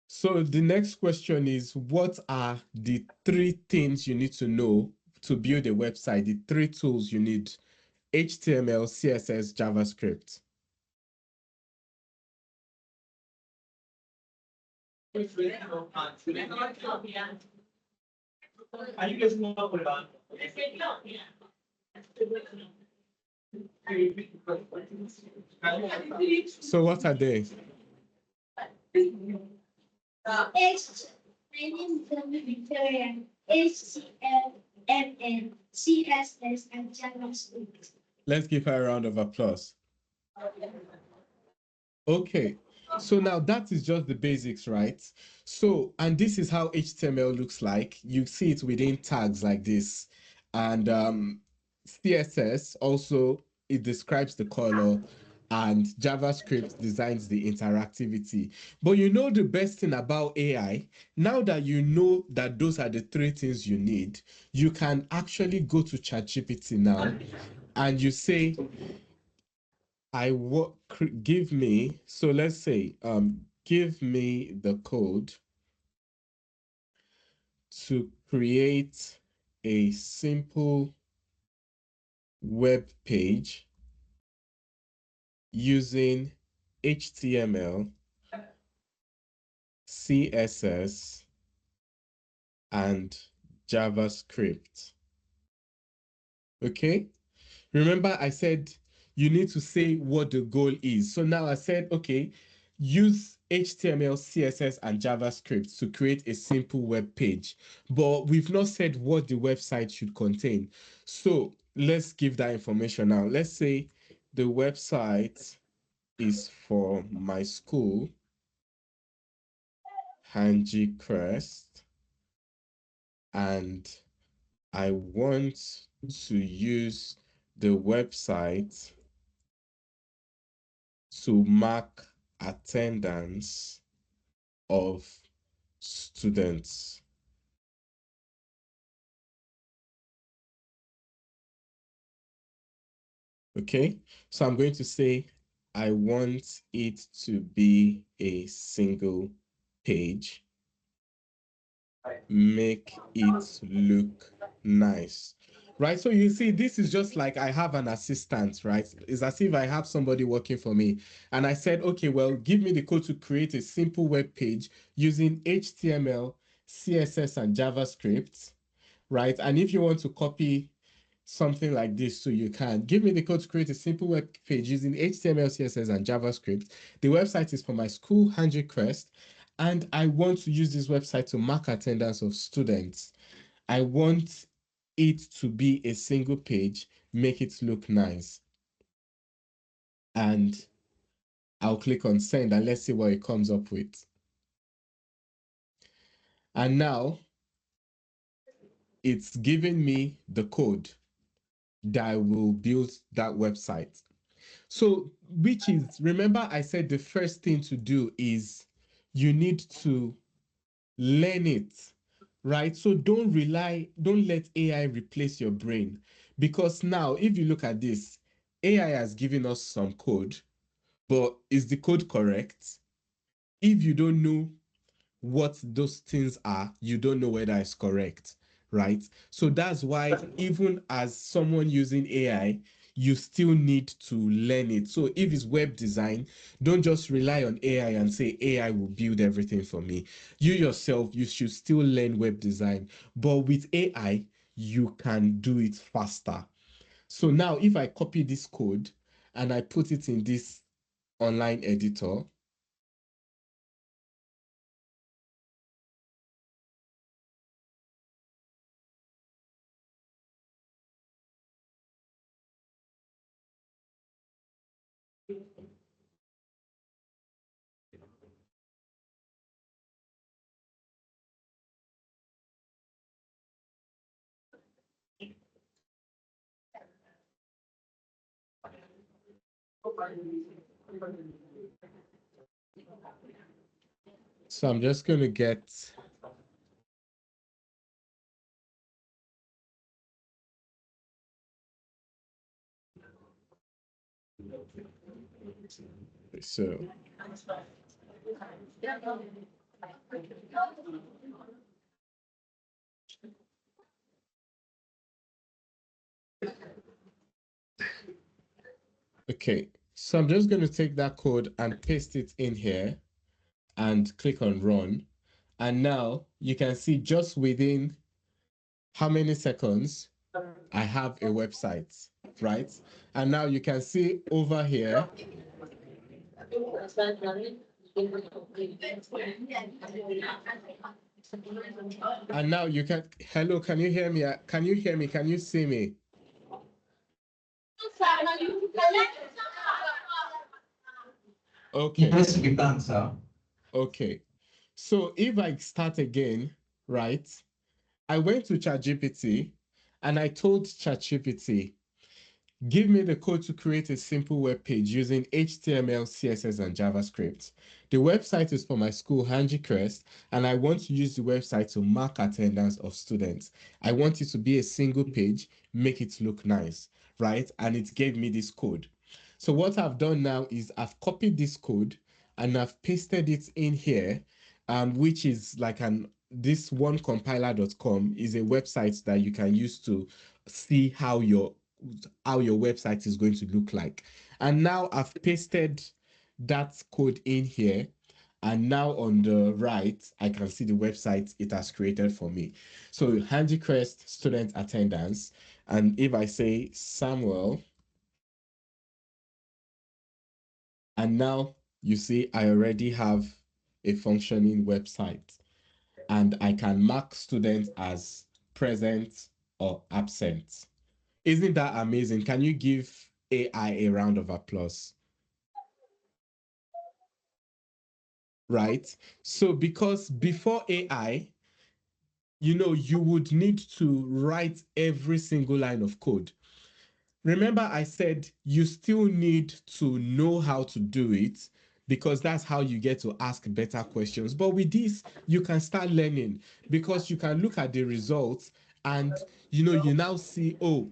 [SPEAKER 1] So the next question is, what are the three things you need to know to build a website? The three tools you need: HTML, CSS, JavaScript.
[SPEAKER 3] Are you guys know about
[SPEAKER 1] So what are they?
[SPEAKER 6] H, my name is Victoria. HTML, CSS, and JavaScript.
[SPEAKER 1] Let's give her a round of applause. Okay, so now that is just the basics, right? So, and this is how HTML looks like. You see it within tags like this. And CSS also, it describes the color, and JavaScript designs the interactivity. But you know the best thing about AI, now that you know that those are the three things you need, you can actually go to ChatGPT now and you say, give me, so let's say, give me the code to create a simple web page using HTML, CSS, and JavaScript. Okay? Remember, I said you need to say what the goal is. So now I said, okay, use HTML, CSS, and JavaScript to create a simple web page. But we've not said what the website should contain. So let's give that information now. Let's say the website is for my school, Hanji Crest, and I want to use the website to mark attendance of students. Okay, so I'm going to say I want it to be a single page. Make it look nice. Right, so you see, this is just like I have an assistant, right? It's as if I have somebody working for me. And I said, okay, well, give me the code to create a simple web page using HTML, CSS, and JavaScript, right? And if you want to copy something like this, so you can give me the code to create a simple web page using HTML, CSS, and JavaScript. The website is for my school, Hanji Crest, and I want to use this website to mark attendance of students. I want it to be a single page, make it look nice. And I'll click on send and let's see what it comes up with. And now it's giving me the code that will build that website. So, which is, remember I said the first thing to do is you need to learn it, right? So don't let AI replace your brain, because now if you look at this, AI has given us some code, but is the code correct? If you don't know what those things are, you don't know whether it's correct, right? So that's why even as someone using AI, you still need to learn it. So if it's web design, don't just rely on AI and say AI will build everything for me. You yourself, you should still learn web design. But with AI, you can do it faster. So now if I copy this code and I put it in this online editor, so I'm just going to get so okay, so I'm just going to take that code and paste it in here and click on run. And now you can see just within how many seconds I have a website, right? And now you can see over here. And now you can, hello, can you hear me? Can you hear me? Can you see me? Okay.
[SPEAKER 3] Yes, we can, sir.
[SPEAKER 1] Okay. So if I start again, right? I went to ChatGPT and I told ChatGPT, give me the code to create a simple web page using HTML, CSS, and JavaScript. The website is for my school, Hanji Crest, and I want to use the website to mark attendance of students. I want it to be a single page, make it look nice, right? And it gave me this code. So what I've done now is I've copied this code and I've pasted it in here, which is like this onecompiler.com is a website that you can use to see how your how your website is going to look like. And now I've pasted that code in here. And now on the right, I can see the website it has created for me. So Handicrest student attendance. And if I say Samuel, and now you see I already have a functioning website, and I can mark students as present or absent. Isn't that amazing? Can you give AI a round of applause? Right? So because before AI, you would need to write every single line of code. Remember, I said you still need to know how to do it because that's how you get to ask better questions. But with this, you can start learning because you can look at the results and you now see, oh,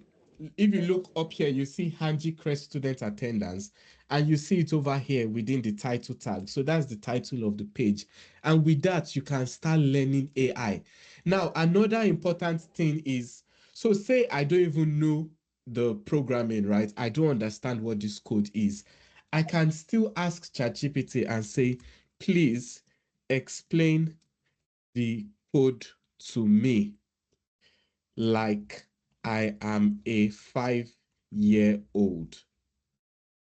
[SPEAKER 1] if you look up here, you see Handicrest student attendance, and you see it over here within the title tag. So that's the title of the page. And with that, you can start learning AI. Now, another important thing is, so say I don't even know the programming, right? I don't understand what this code is. I can still ask ChatGPT and say, please explain the code to me like I am a 5-year-old,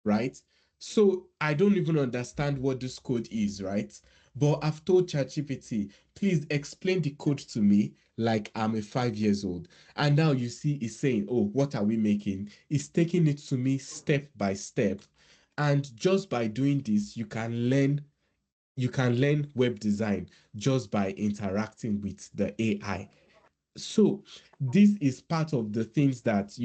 [SPEAKER 1] right? So I don't even understand what this code is, right? But I've told ChatGPT, please explain the code to me like I'm a 5 years old. And now you see it's saying, oh, what are we making? It's taking it to me step by step. And just by doing this, you can learn web design just by interacting with the AI. So this is part of the things that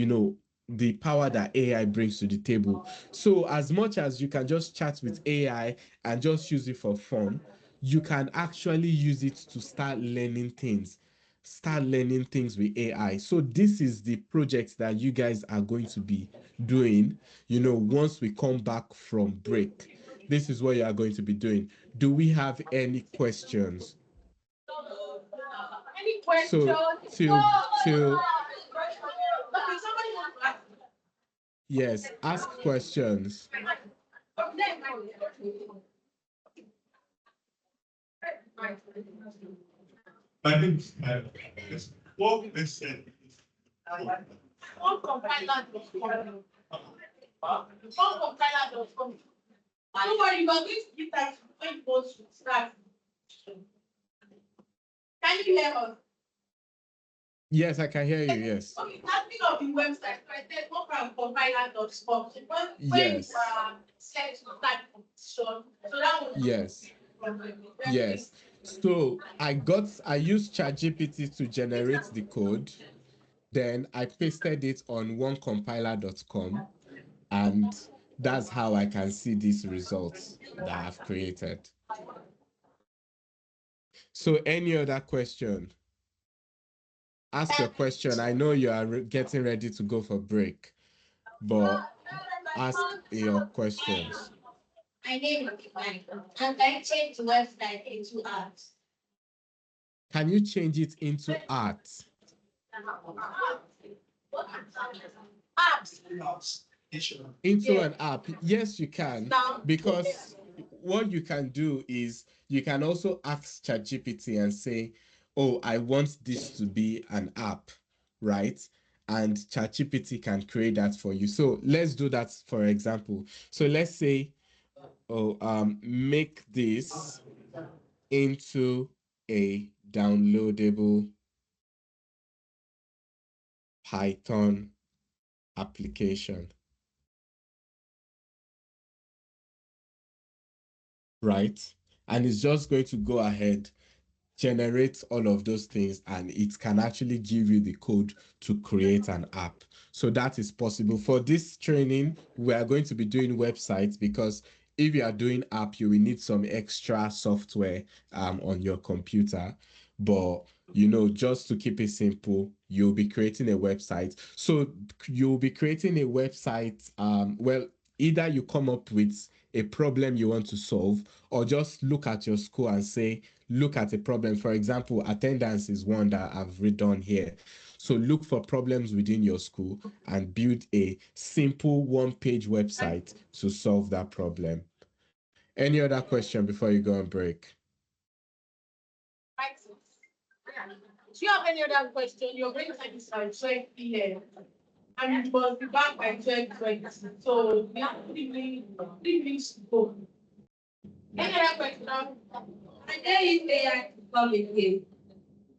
[SPEAKER 1] the power that AI brings to the table. So as much as you can just chat with AI and just use it for fun, you can actually use it to start learning things with AI. So this is the project that you guys are going to be doing, once we come back from break. This is what you are going to be doing. Do we have any questions?
[SPEAKER 2] Any questions?
[SPEAKER 1] So till
[SPEAKER 2] Okay, somebody wants to ask.
[SPEAKER 1] yes, ask questions.
[SPEAKER 3] My name is what they said.
[SPEAKER 2] One compiler.com. One compiler.com. Don't worry, you are going to give that when you want to start. Can you hear us?
[SPEAKER 1] Yes, I can hear you. Yes.
[SPEAKER 2] Okay, speaking of the website, right there, one from compiler.com.
[SPEAKER 1] Yes.
[SPEAKER 2] Set that so that would
[SPEAKER 1] Yes. Yes. So I used ChatGPT to generate the code. Then I pasted it on onecompiler.com, and that's how I can see these results that I've created. So any other question? Ask your question. I know you are getting ready to go for break, but ask your questions.
[SPEAKER 6] My name is Mike, and I change the website into art.
[SPEAKER 1] Can you change it into art? Into an app? Yes, you can. Because what you can do is you can also ask ChatGPT and say, oh, I want this to be an app, right? And ChatGPT can create that for you. So let's do that, for example. So let's say, make this into a downloadable Python application, right? And it's just going to go ahead, generate all of those things, and it can actually give you the code to create an app. So that is possible. For this training, we are going to be doing websites because if you are doing app, you will need some extra software on your computer. But just to keep it simple, you'll be creating a website. So you'll be creating a website. Well, either you come up with a problem you want to solve, or just look at your school and say, look at a problem. For example, attendance is one that I've written here. So look for problems within your school and build a simple one-page website to solve that problem. Any other question before you go on break?
[SPEAKER 2] Do you have any other question? Your break time is at 12 p.m. and it must be back by 12:20. So we have 3 minutes to go. Any other question? And there is AI to come again.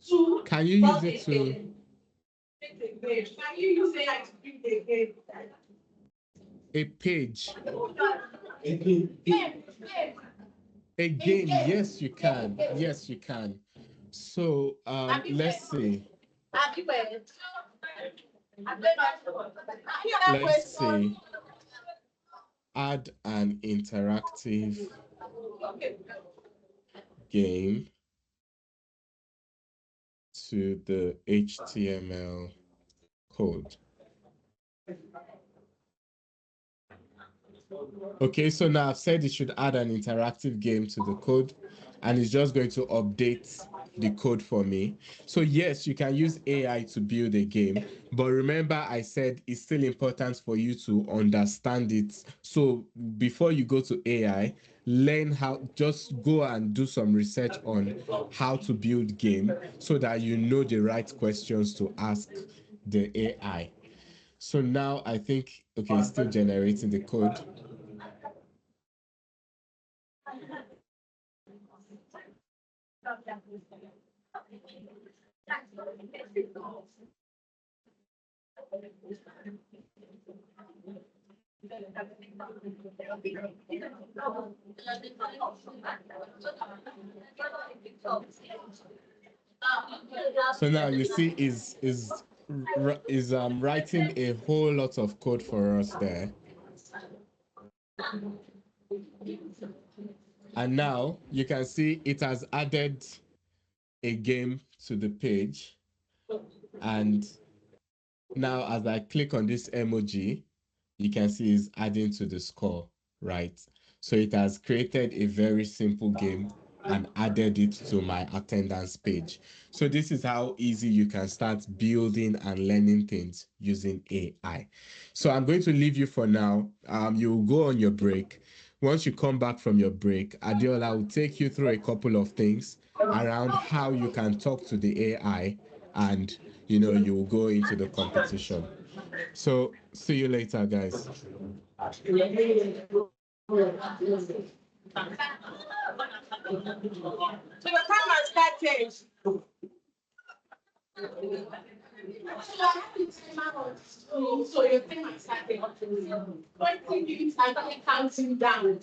[SPEAKER 2] Two.
[SPEAKER 1] Can you use it to?
[SPEAKER 2] Can you use AI to print the game?
[SPEAKER 1] A page.
[SPEAKER 2] Game.
[SPEAKER 1] A game. Yes, you can. Yes, you can. So let's see. Let's see. Add an interactive game to the HTML code. Okay, so now I've said it should add an interactive game to the code, and it's just going to update the code for me. So yes, you can use AI to build a game, but remember I said it's still important for you to understand it. So before you go to AI, learn how, just go and do some research on how to build game so that you know the right questions to ask the AI. So now I think, okay, it's still generating the code. So now you see is writing a whole lot of code for us there. And now you can see it has added a game to the page. And now as I click on this emoji, you can see it's adding to the score, right? So it has created a very simple game and added it to my attendance page. So this is how easy you can start building and learning things using AI. So I'm going to leave you for now. You will go on your break. Once you come back from your break, Adiola will take you through a couple of things around how you can talk to the AI, and you will go into the competition. So see you later, guys.
[SPEAKER 2] So your time has started. So your time has started. 20 minutes and I'm counting down.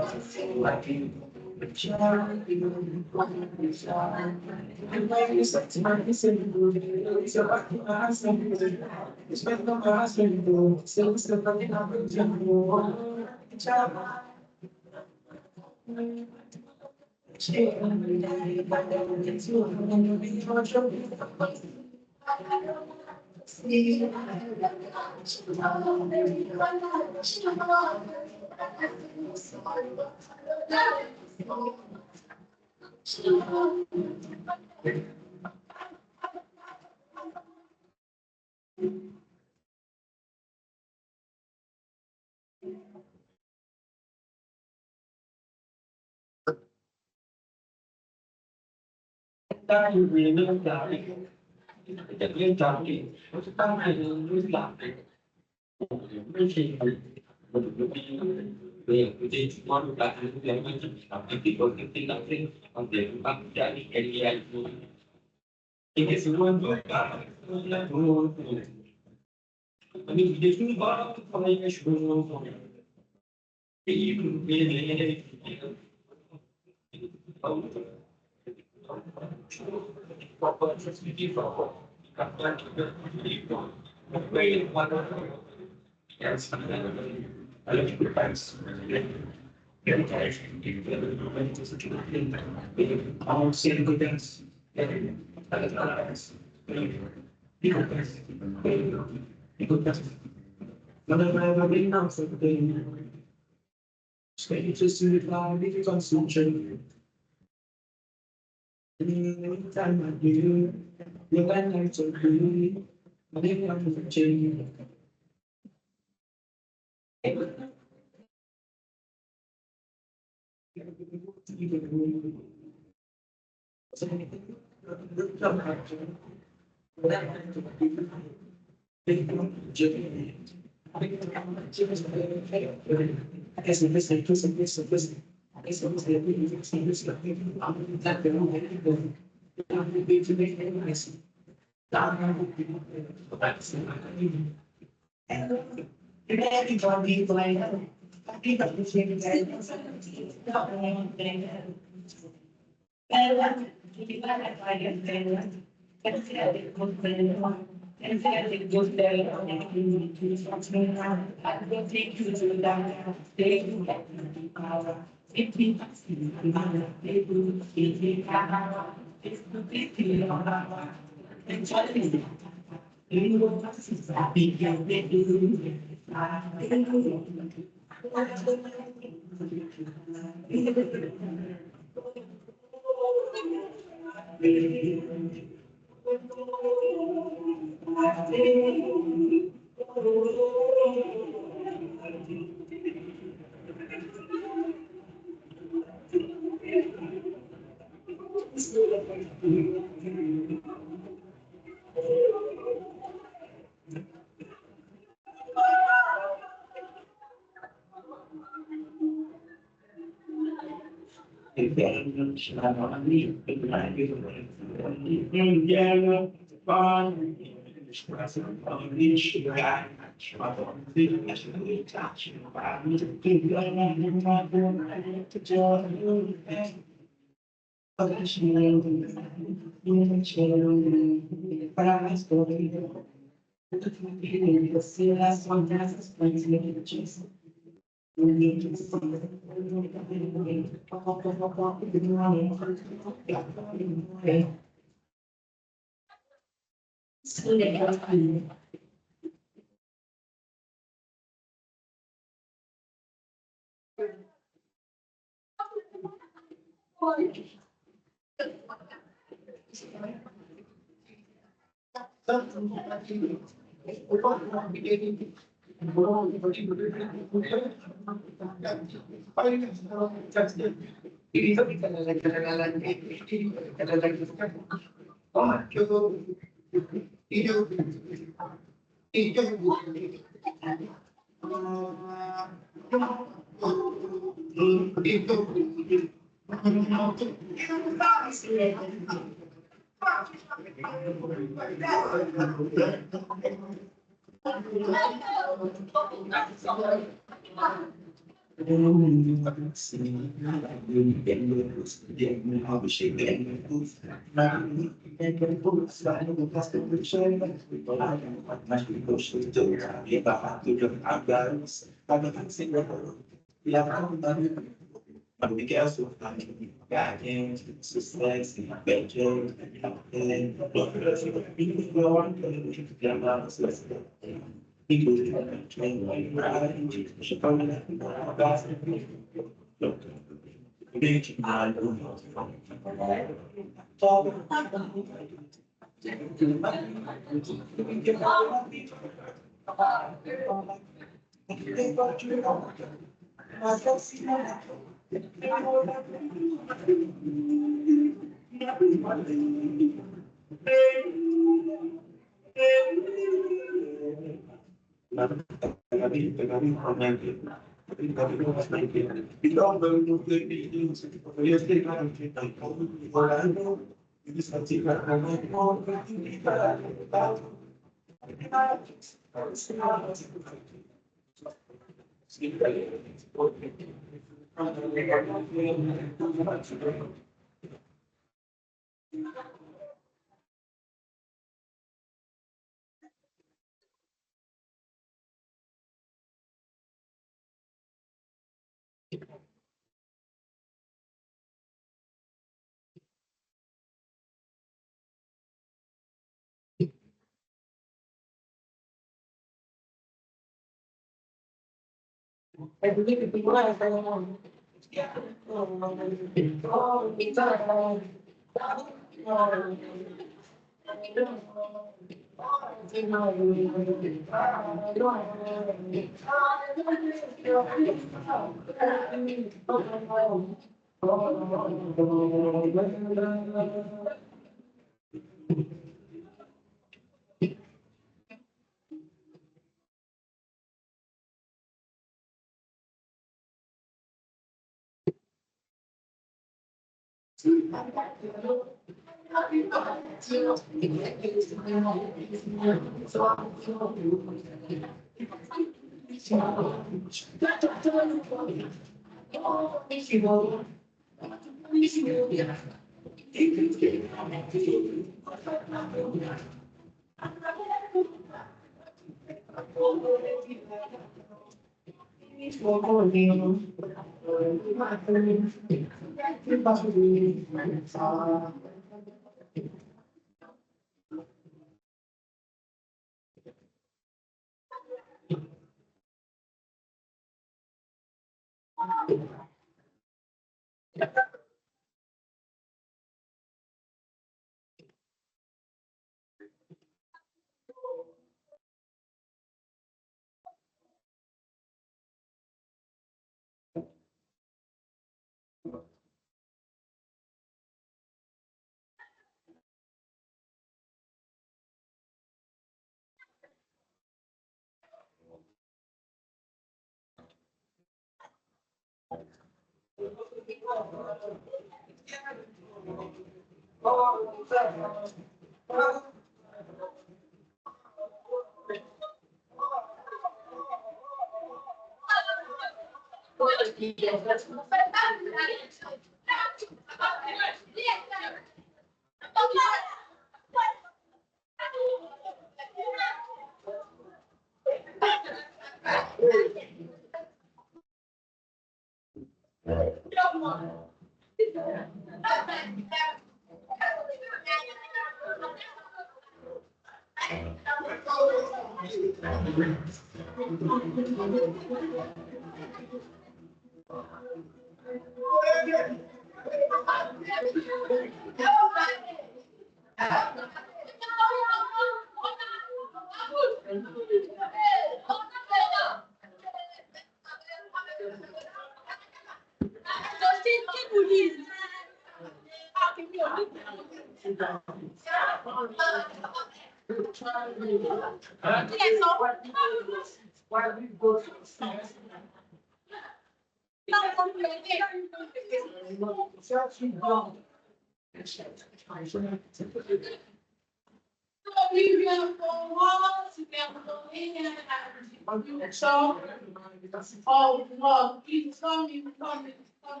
[SPEAKER 2] Oh, no, please come in, come in, come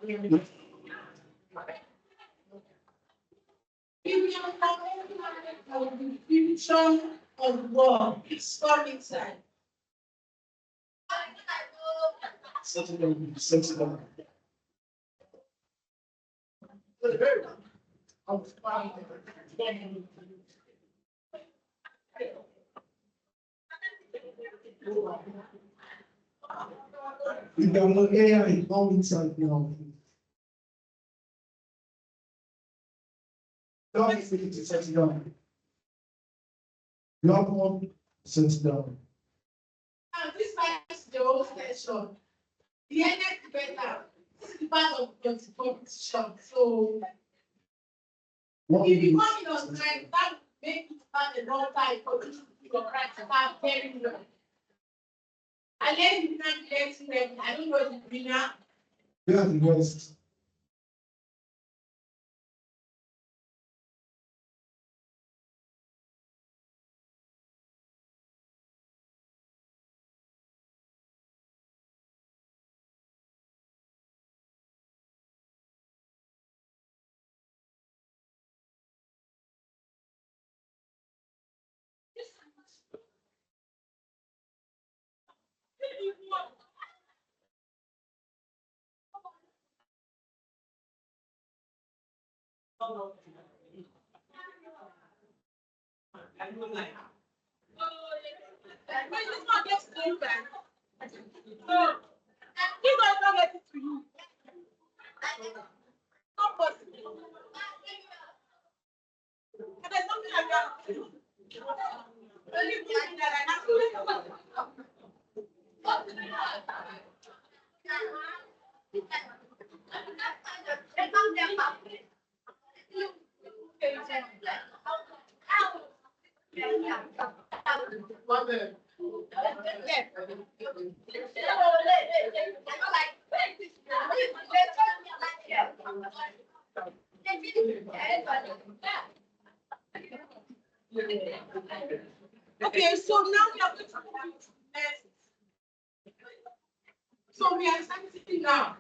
[SPEAKER 2] in. The future of war is coming inside.
[SPEAKER 3] We don't know AI all inside now. Don't think it's set down. Not one sits down.
[SPEAKER 2] Now, this is the whole session. The next better. This is the part of the competition. So
[SPEAKER 3] What
[SPEAKER 2] if you
[SPEAKER 3] is
[SPEAKER 2] come in on time, that will make it start a long time for you to do your right to start very well. And then you can get to them. I don't know the winner.
[SPEAKER 3] we are the worst?
[SPEAKER 2] Okay, so now we are going to move to next. So we are starting now.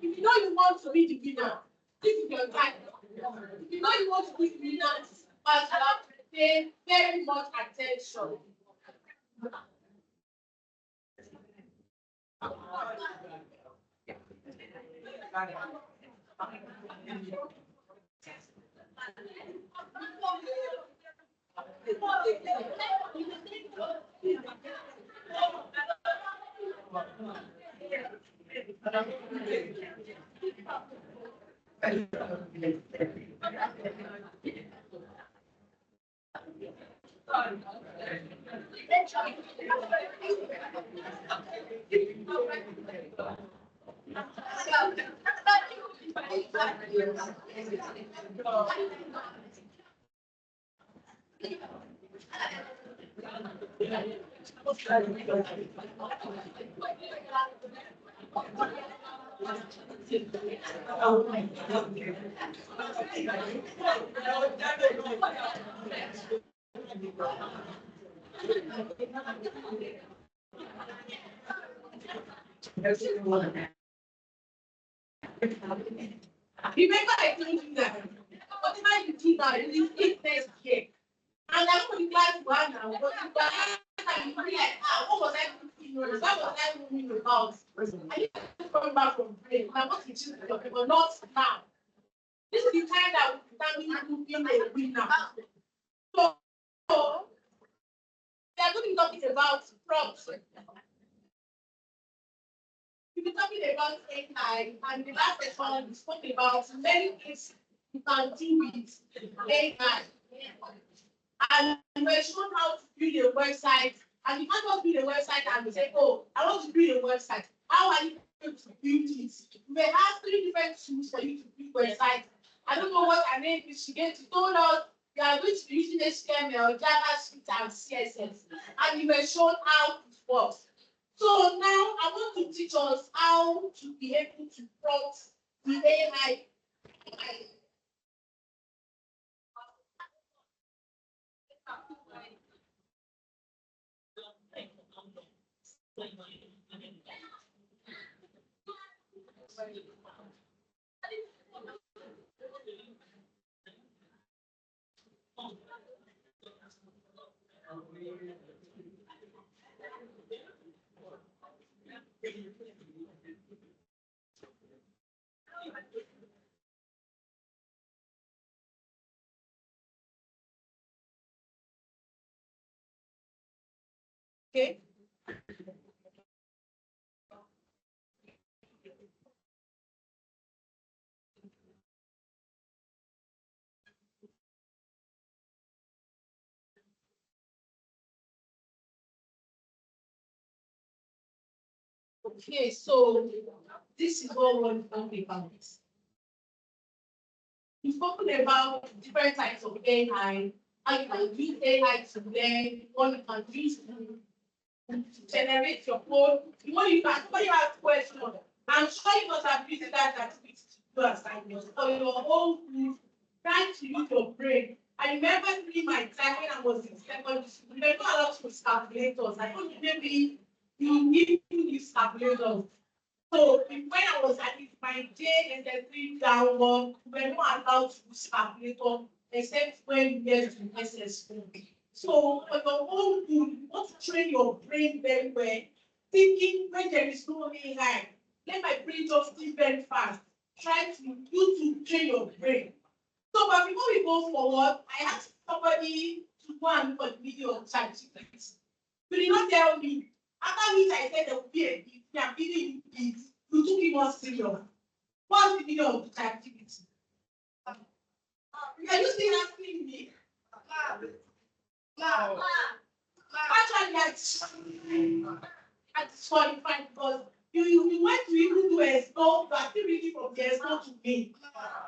[SPEAKER 2] If you know you want to be the winner, this is your time. If you know you want to be the winner, but you have to pay very much attention. Remember I told you that whatever you do now, you take next year. And I'm going to class one now, but you be like, what was I thinking? What was I moving about? I need to come back from break. Now, what did you do? But not now. This is the time that we will be a winner. So, we are going to be talking about prompts. We'll be talking about AI, and the last session we spoke about many things you can do with AI. And we're shown how to build a website. And you can't just build a website and say, oh, I want to build a website. How are you going to build it? We have 3 different tools for you to build websites. I don't know what her name is. She told us you are going to be using HTML, JavaScript, and CSS. And you were shown how it works. So now I want to teach us how to be able to prompt the AI. Okay. Okay, so this is what we're talking about. We've spoken about different types of AI, how you can use AI to learn, what you can use to generate your code. You can somebody has question. I'm sure you must have used that activity to do assignments or your whole group trying to use your brain. I remember during my time when I was in secondary school, there were a lot of calculators. I thought maybe you need to use calculators. So when I was at my JSS3 downward, we were not allowed to use calculator except when you get to SS4. So for your own good, you want to train your brain very well, thinking when there is no AI, let my brain just think very fast. Try to you to train your brain. So but before we go forward, I asked somebody to go and look at the video of ChatGPT. You did not tell me. After which I said there will be a gift, we are giving you gifts. You took it more serious. What's the video of ChatGPT? Are you still asking me? No. Actually, I disqualified because you went to even do a scope, but still reading from the scope to me.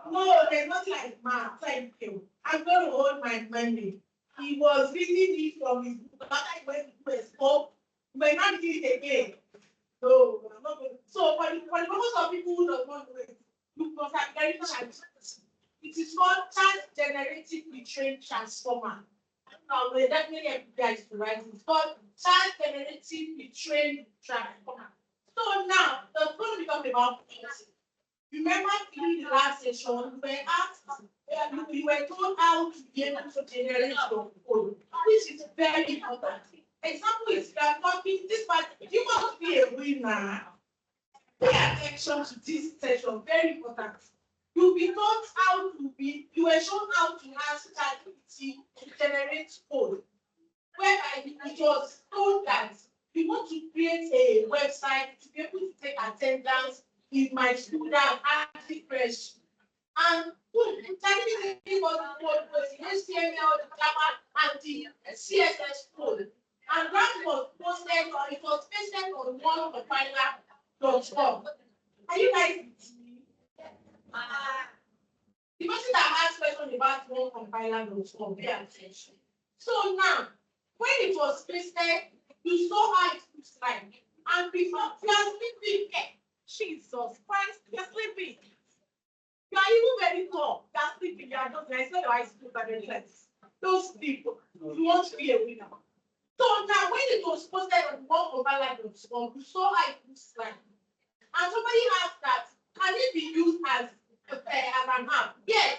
[SPEAKER 2] No, there's nothing like math. Thank you. I'm going to hold my money. He was reading it from his book. After he went to do a scope, we were not reading it again. So, I'm not going to. So, for the purpose of people who don't want to wait, you must have very much. It is called Chart Generative Retrained Transformer. Now, we definitely have guys to write it. It's called Chart Generative Retrained Transformer. So now, the going to be talking about policy. Remember in the last session, we were asked, we were told how to be able to generate your code, which is very important. Example is you are talking this part, you must be a winner. Pay attention to this session, very important. You'll be taught how to be, you were shown how to ask ChatGPT to generate code. Whereby it was told that you want to create a website to be able to take attendance in my school that active fresh. And ChatGPT was the HTML, the Java, and the CSS code. And that was posted or it was pasted on onecompiler.com. Are you guys with me? The person that asked question about onecompiler.com, pay attention. So now, when it was pasted, you saw how it looks like. And before you are sleeping, Jesus Christ, you're sleeping. You are even very tall. You are sleeping. You are just like your eyes closed and then those people, you want to be a winner. So now, when it was posted on onecompiler.com, you saw how it looks like. And somebody asked that, can it be used as an app? Yes.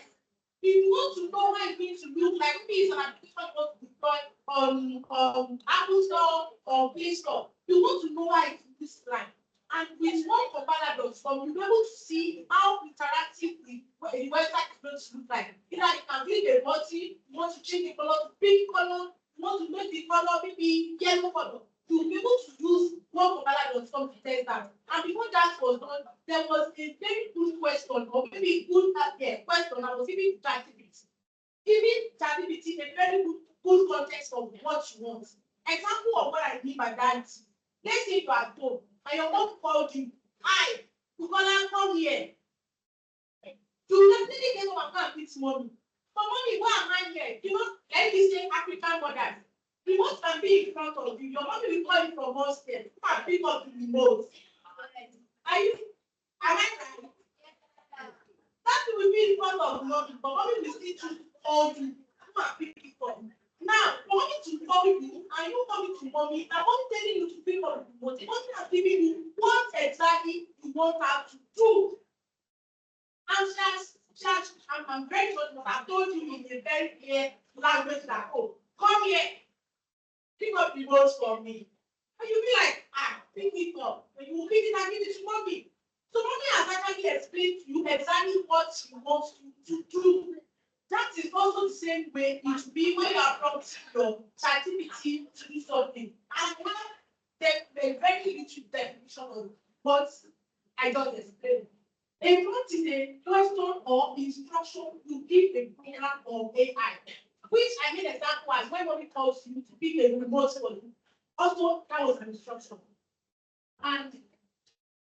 [SPEAKER 2] If you want to know how it's going to look like, maybe it's an application you want to deploy on Apple Store or Play Store, you want to know how it looks like. And with one compiler.com, you'll be able to see how interactive the website is going to look like. Either you can click a button, you want to change the color to pink color, you want to make the color maybe yellow color. You'll be able to use one compiler.com to test that. And before that was done, there was a very good question, or maybe a good question I was giving to ChatGPT. Giving ChatGPT a very good context of what you want. Example of what I mean by that. Let's say you are at home and your mom called you. Hi, Bukola, come here. You definitely get home and go and meet mommy. For mommy, why am I here? You know, let me say African mothers. The remote can be in front of you. Your mommy will call you from upstairs. Come and pick up the remote. Are you? Am I right? That will be in front of mommy, but mommy will still choose to call you. Come and pick it up. Now, mommy to call you, and you coming to mommy, and mommy telling you to pick up the remote. Mommy has given you what exactly you want her to do. And I'm very sure that I've told you in a very clear language that, oh, come here, pick up the remote for me. And you'll be like, pick it up. And you will pick it and give it to mommy. So mommy has actually explained to you exactly what she wants you to do. That is also the same way it will be when you are prompting your ChatGPT to do something. And we have a very little definition of what I just explained. A prompt is a question or instruction you give a program or AI, which I made example as when mommy calls you to pick a remote for you. Also, that was an instruction. And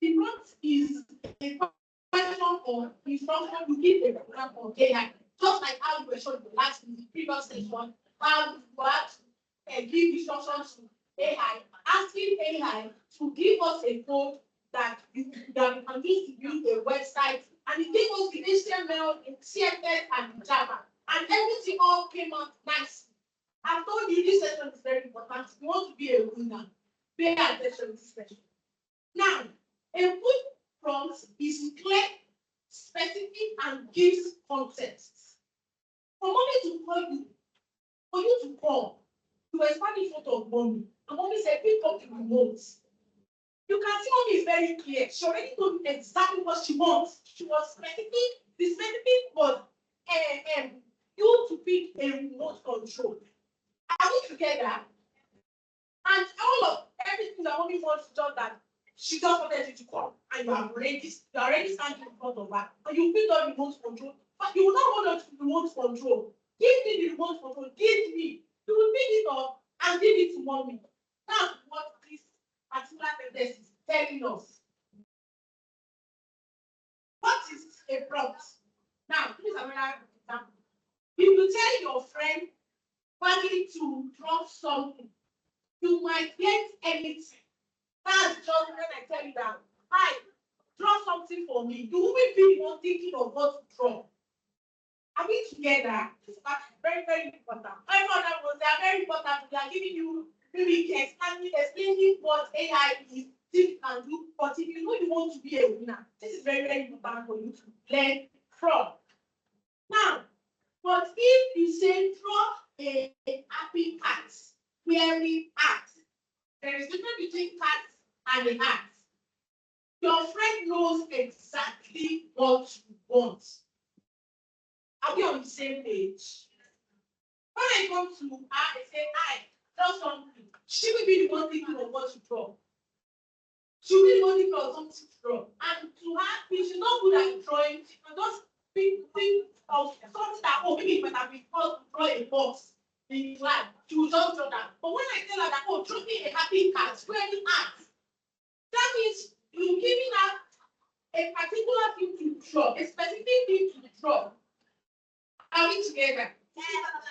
[SPEAKER 2] the prompt is a question or instruction you give a program or AI. Just like how you were shown in the previous session, how you have give instructions to AI, asking AI to give us a code that we can use to build a website, and it gave us the HTML, CSS, and Java, and everything all came out nicely. I've told you this session is very important. If you want to be a winner, pay attention to this session. Now, a good prompt is clear, specific, and gives context. For mommy to call you, for you to call, you were standing in front of mommy, and mommy said, pick up the remote. You can see mommy is very clear. She already told you exactly what she wants. She was specific. The specific was you to pick a remote control. Are we together? And all of everything that mommy wants to do that, she just wanted you to call, and you are already standing in front of her, and you pick up the remote control. But you will not hold on to the remote control. Give me the remote control. Give me. You will pick it up and give it to mommy. That's what this particular sentence is telling us. What is a prompt? Now, here's another example. If you tell your friend finally to draw something, you might get anything. That's just when I tell you that, hi, draw something for me. You will be the one thinking of what to draw. Are we together? This is very, very important. Every other ones, they are very important. They are giving you maybe explaining what AI is, things can do. But if you know you want to be a winner, this is very, very important for you to learn from. Now, but if you say draw a happy cat wearing hat, there is difference between cat and a hat. Your friend knows exactly what you want. Are we on the same page? When I come to her, I say, hi, draw something. She will be the one thinking of what to draw. She will be the one thinking of something to draw. And to her, if she's not good at drawing, she can just think of something that, oh, maybe it might have been called to draw a box in class. She will just draw that. But when I tell her that, oh, draw me a happy cat, wearing hat, that means you're giving her a particular thing to draw, a specific thing to draw. Are we together?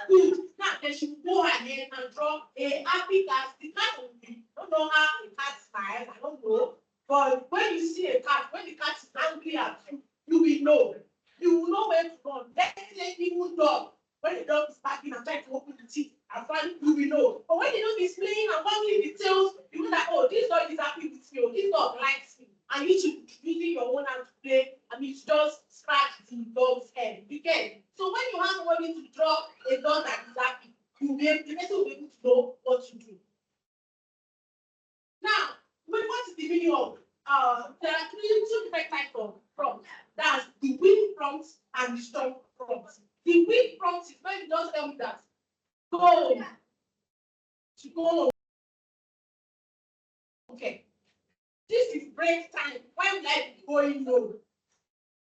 [SPEAKER 2] Good. Now then she will go ahead and draw a happy cat. The cat will be, I don't know how the cat smiles, I don't know. But when you see a cat, when the cat is angry at you, you will know. You will know where to run. Let's say even dog. When the dog is barking and trying to open the teeth, and finally you will know. But when the dog is playing and waggling the tails, you know that, oh, this dog is happy with me, or this dog likes me. And you should there are two different types of prompts. That's the weak prompts and the strong prompts. The weak prompts is when you just tell me that go to go. Okay. This is break time. When we like going home.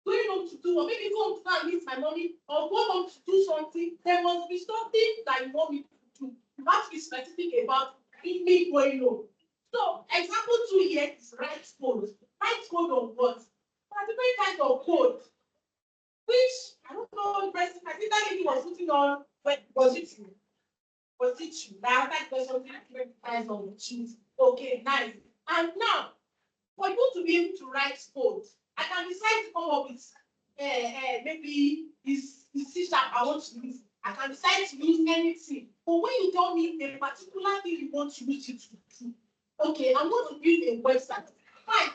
[SPEAKER 2] Going home to do, or maybe go home to go and meet my mommy, or go home to do something. There must be something that you want me to do. You have to be specific about me going home. So, example 2 here is write code. Write code on what? There are different kinds of code, which I don't know. The person, I think that lady was putting on. When was it you? Was it you? That person different kinds of choose. Okay, nice. And now, for you to be able to write code, I can decide to come up with maybe this C# I want to use. I can decide to use anything. But when you tell me a particular thing you want to use it to do, okay, I'm going to build a website. Fine.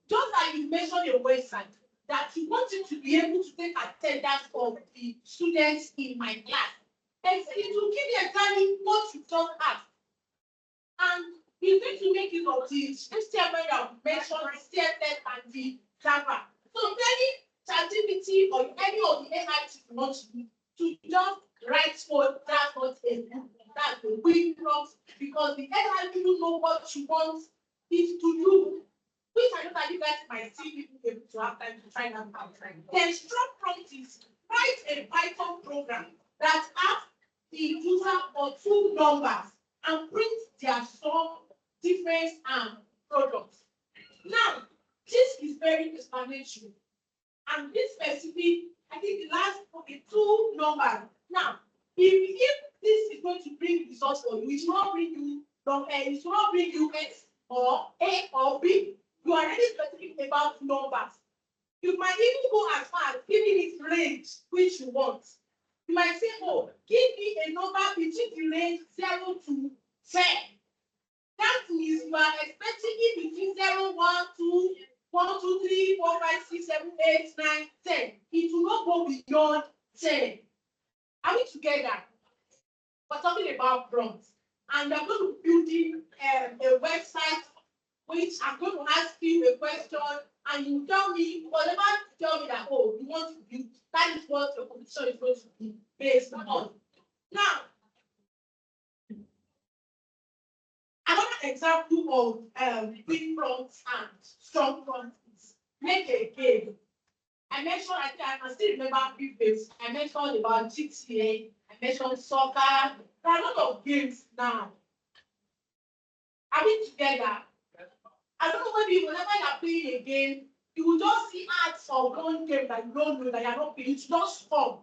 [SPEAKER 2] Just like you mentioned a website, that you want it to be able to take attendance of the students in my class. And it will give you exactly what you just asked. And you're going to make use of the HTML that we mentioned, the CSS and the Java. So any ChatGPT or any of the AI you want to just write code, that's not a book. That's a weak prompt, because the AI people know what you want it to do. Which I know that you guys might see people able to have time to try that out. Then strong prompt is write a Python program that asks the user for 2 numbers and print their sum, difference, and products. Now, this is very explanatory. And this specific, I think the last, okay, 2 numbers. Now, if this is going to bring results for you, it will not bring you it will not bring you X or A or B. You are already specific about numbers. You might even go as far as giving it range which you want. You might say, oh, give me a number between the range 0 to 10. That means you are expecting it between 0, 1, 2, 1, 2, 3, 4, 5, 6, 7, 8, 9, 10. It will not go beyond 10. Are we together? We're talking about prompts. And I'm going to be building a website which I'm going to ask you a question, and you tell me, whatever you tell me that, oh, you want to build, that is what your competition is going to be based on. Now, another example of weak prompts and strong prompts is make a game. I mentioned, I think I can still remember previous. I mentioned about GTA, I mentioned soccer. There are a lot of games now. Are we together? I don't know, maybe whenever you're playing a game, you will just see ads of one game that you don't know that you're not playing. It's just fun.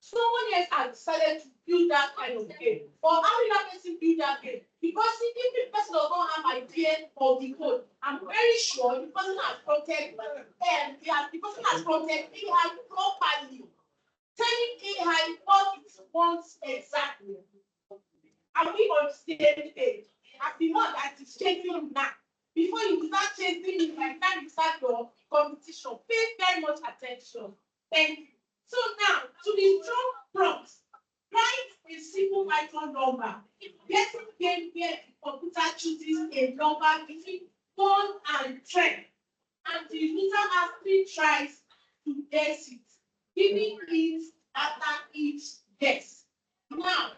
[SPEAKER 2] Someone else has decided to build that kind of game. But how did that person build that game? Because if the person does not have idea of the code, I'm very sure the person has prompted the person has prompted AI properly, telling AI what it wants exactly. Are we on the same page? As the one that is chasing now. Before you start chasing it, by the time you start your competition, pay very much attention. Thank you. So now, to the strong prompts, write a simple Python number. Get a game where the computer chooses a number between 1 and 10, and the user has 3 tries to guess it, giving it after each guess. Now,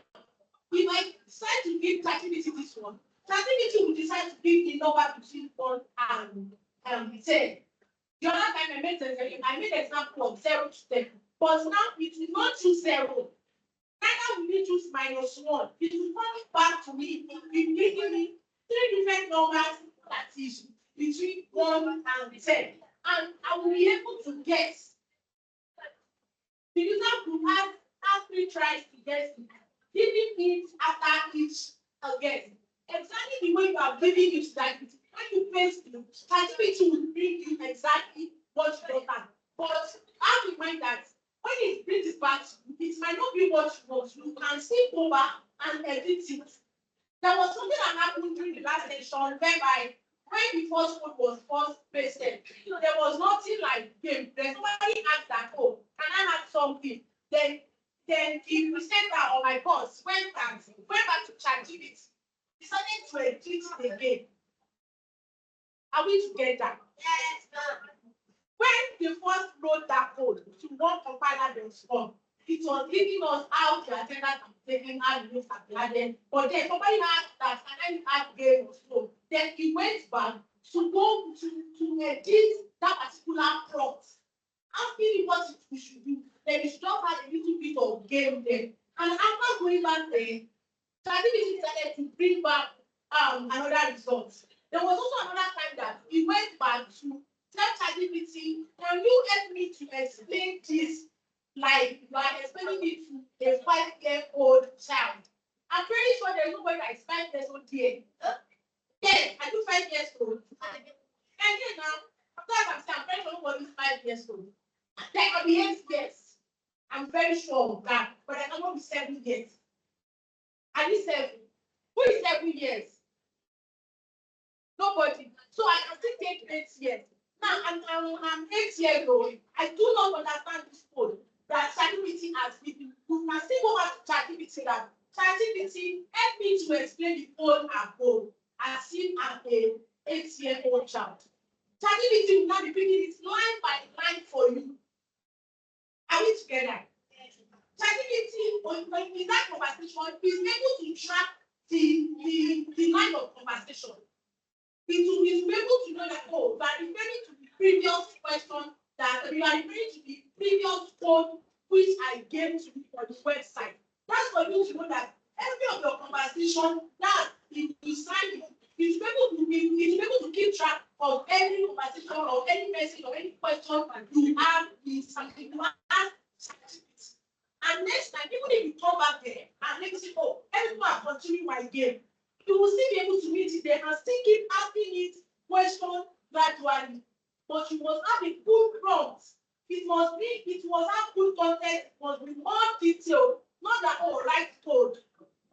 [SPEAKER 2] if I decide to give ChatGPT this one, ChatGPT will decide to give the number between 1 and 10. The other time I made an example of 0 to 10, but now it will not choose 0. Neither will it choose -1. It will come back to me. It will be giving me 3 different numbers that is between 1 and 10. And I will be able to guess. The user will have 3 tries to guess it, giving it after each guess. Exactly the way you are giving it, that when you paste the ChatGPT will bring you exactly what you want. But have in mind that when it brings it back, it might not be what you want. You can still go back and edit it. There was something that happened during the last session whereby when the first code was first pasted, there was nothing like game. Then somebody asked that, oh, can I have something? Then the presenter or my boss went back to ChatGPT, decided to edit it again. Are we together? together. Yes, when they first wrote that code to one compiler.com, it was giving us how the attendance are taken, how the notes are added. But then somebody asked that, and then add game or so. Then he went back to go to edit that particular prompt, asking him what we should do. Then he should just add a little bit of game there. And after going back there, ChatGPT decided to bring back another result. There was also another time that he went back to tell ChatGPT, can you help me to explain this like you are explaining it to a 5-year-old child? I'm very sure there's nobody that is 5 years old here. Yes, I do 5 years old. And then now, after I'm very sure nobody is 5 years old. There can be 8 years. I'm very sure of that, but I cannot be 7 years. I need 7. Who is 7 years? Nobody. So I can still take 8 years. Now I'm 8 years old. I do not understand this code that ChatGPT has given. You can still go back to ChatGPT that ChatGPT help me to explain the code at home as if I'm a 8-year-old child. ChatGPT will now be picking it line by line for you. Are we together? ChatGPT in that conversation is able to track the line of conversation. It will be able to know that, oh, you are referring to the previous question, that you are referring to the previous code which I gave to you on the website. That's for you to know that every of your conversation that you sign, it's able to keep track of any conversation or any message or any question you have in something you ask ChatGPT. And next time, even if you come back there and let me say, oh, everyone are continuing my game, you will still be able to meet it there and still keep asking it questions gradually. But you must have a good prompt. It must have good content, it must be more detailed. Not that, oh, write code,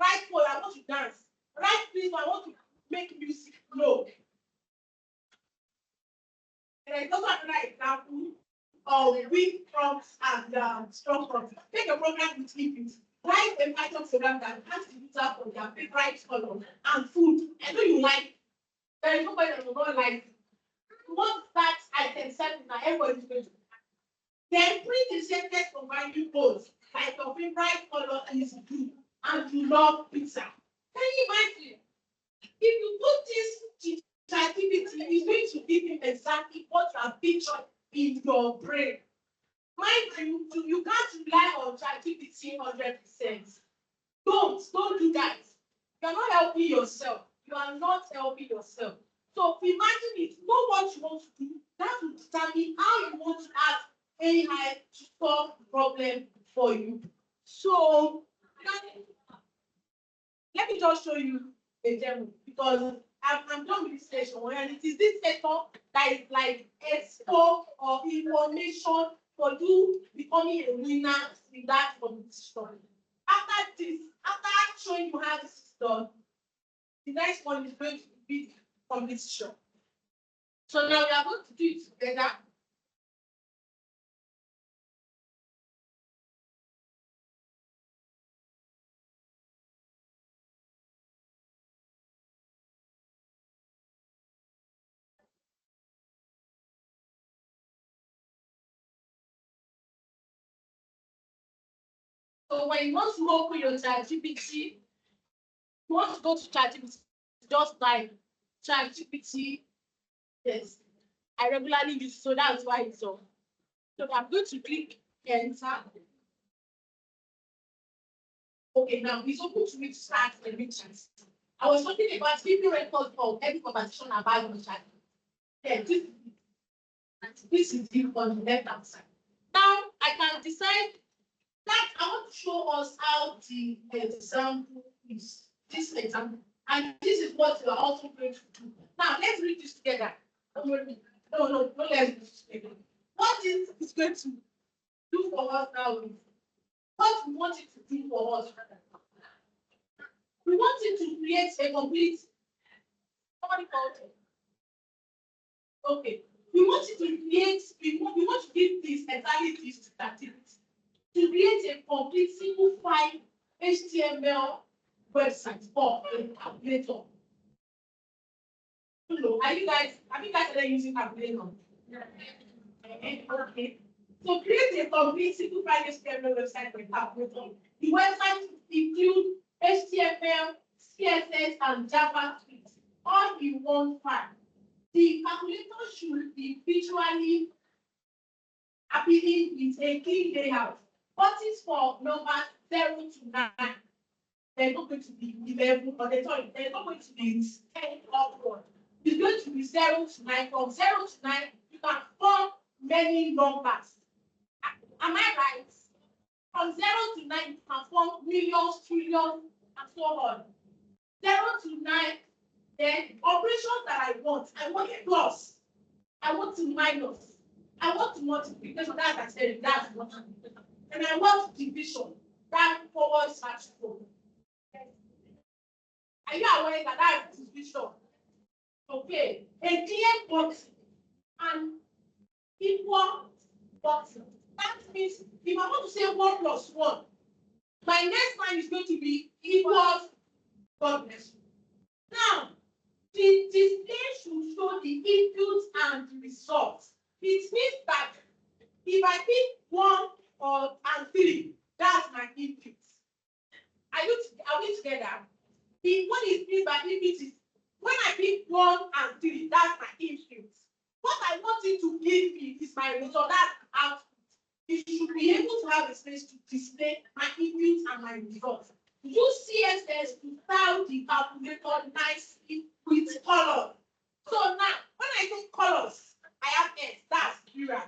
[SPEAKER 2] I want to dance. Write please, I want to make music. No. And there's also another example of weak prompts and strong prompts. Take a program with Liquid. Write a Python program that has the user for their favorite color and food. I know you like. There is nobody that will not like it. Once that item set, now everybody is going to. Then print the safest combining codes. Like your favorite color is blue and you love pizza. Can you imagine? If you put this to ChatGPT, it's going to give him exactly what you have pictured in your brain. Mind you, you can't rely on ChatGPT 100%. Don't do that. You are not helping yourself. You are not helping yourself. So imagine it. Know what you want to do. That will determine how you want to ask AI to solve the problem for you. So let me just show you a demo because I'm done with this session, and it is this session that is like expo or information for you becoming a winner in that competition. After this, after showing you how this is done, the next one is going to be the competition. So now we are going to do it together. So when you want to open your ChatGPT, you want to go to ChatGPT, just type ChatGPT. Yes, I regularly use it, so that's why it's on. So I'm going to click enter. Okay, now it's open to me to start the meetings. I was talking about keeping records of every conversation about your chat. Yeah, this is the on the left hand side. Now I can decide that I want to show us how the example is. This example, and this is what you are also going to do. Now let's read this together. No, let's read this together. What is going to do for us now is what we want it to do for us. We want it to create a complete. Somebody called it. Okay. We want it to create. We want to give this entirely this activity to create a complete single file HTML website for a calculator. No, have you guys started using calculator? Okay. So create a complete simple finance framework website for calculator. The website include HTML, CSS, and JavaScript, all in one file. The calculator should be visually appealing with a clean layout. Buttons for numbers 0 to 9. They're not going to be 11, or they're not going to be 10 upward. It's going to be 0 to 9. From 0 to 9, you can form many numbers. Am I right? From 0 to 9, you can form millions, trillions, and so on. 0 to 9, then operations that I want a plus. I want to minus. I want to multiplication. That's multiplication. And I want division. That forward slash forward. Are you aware that that is division? Okay. A clear box and equal box. That means if I want to say 1 plus 1, my next line is going to be equals God bless you. Now, the display should show the inputs and the results. It means that if I pick 1 and 3, that's my input. Are we together? What is meant by input is when I pick 1 and 3, that's my input. What I want it to give me is my result, that's output. It should be able to have a space to display my inputs and my results. Use CSS to style the calculator nicely with color. So now, when I say colors, I have S, that's plural.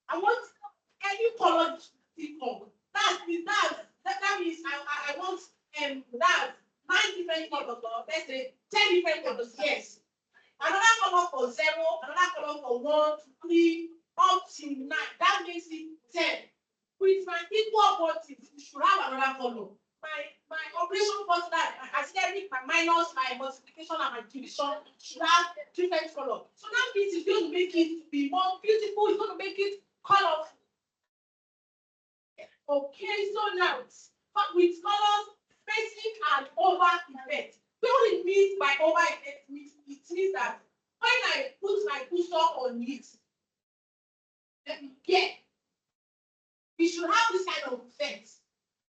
[SPEAKER 2] I want any color to pick up. That means I want that 9 different colors, or let's say 10 different colors, yes. Another color for 0, another color for 1, 2, 3, up to 9. That makes it 10. With my equal buttons, you should have another color. My operation button, my auxiliary, my minus, my multiplication, and my division should have different color. So that means it's going to make it be more beautiful. It's going to make it colorful. Okay, so now with colors, spacing and over effect. What it means by over effect, it means that when I put my cursor on it, it should have this kind of effect.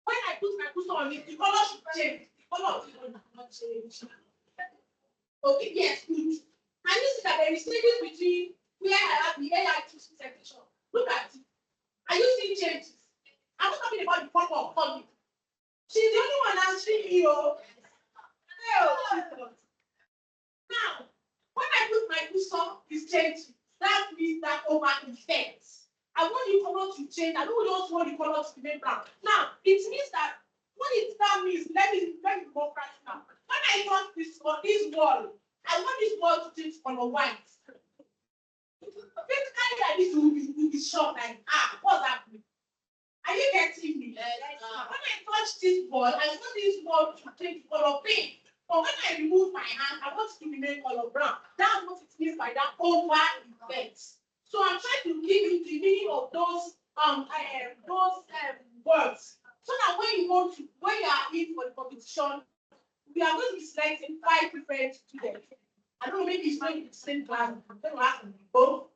[SPEAKER 2] When I put my cursor on it, the color should change. The color of the color will not change. Okay, yes, good. And you see that there is changes between where I have the AI section. Look at it. Are you seeing changes? I'm not talking about the color of comic. She's the only one answering me. Now, when I put my cursor, it's changing. That means that over effect. I want the color to change. I don't just want the color to remain brown. Now, it means that what it that means, let me be more practical. When I want this wall, I want this wall to change color white. Physically, like this will be shocked, like, what's happening? Are you getting me? Yes. When I touch this wall, I want this wall to change color pink. But when I remove my hand, I want it to remain color brown. That's what it means by that over effect. So I'm trying to give you the meaning of those words. So that when you are in for the competition, we are going to be selecting 5 different students. I don't know, maybe it's not in the same class, then we'll have to be both.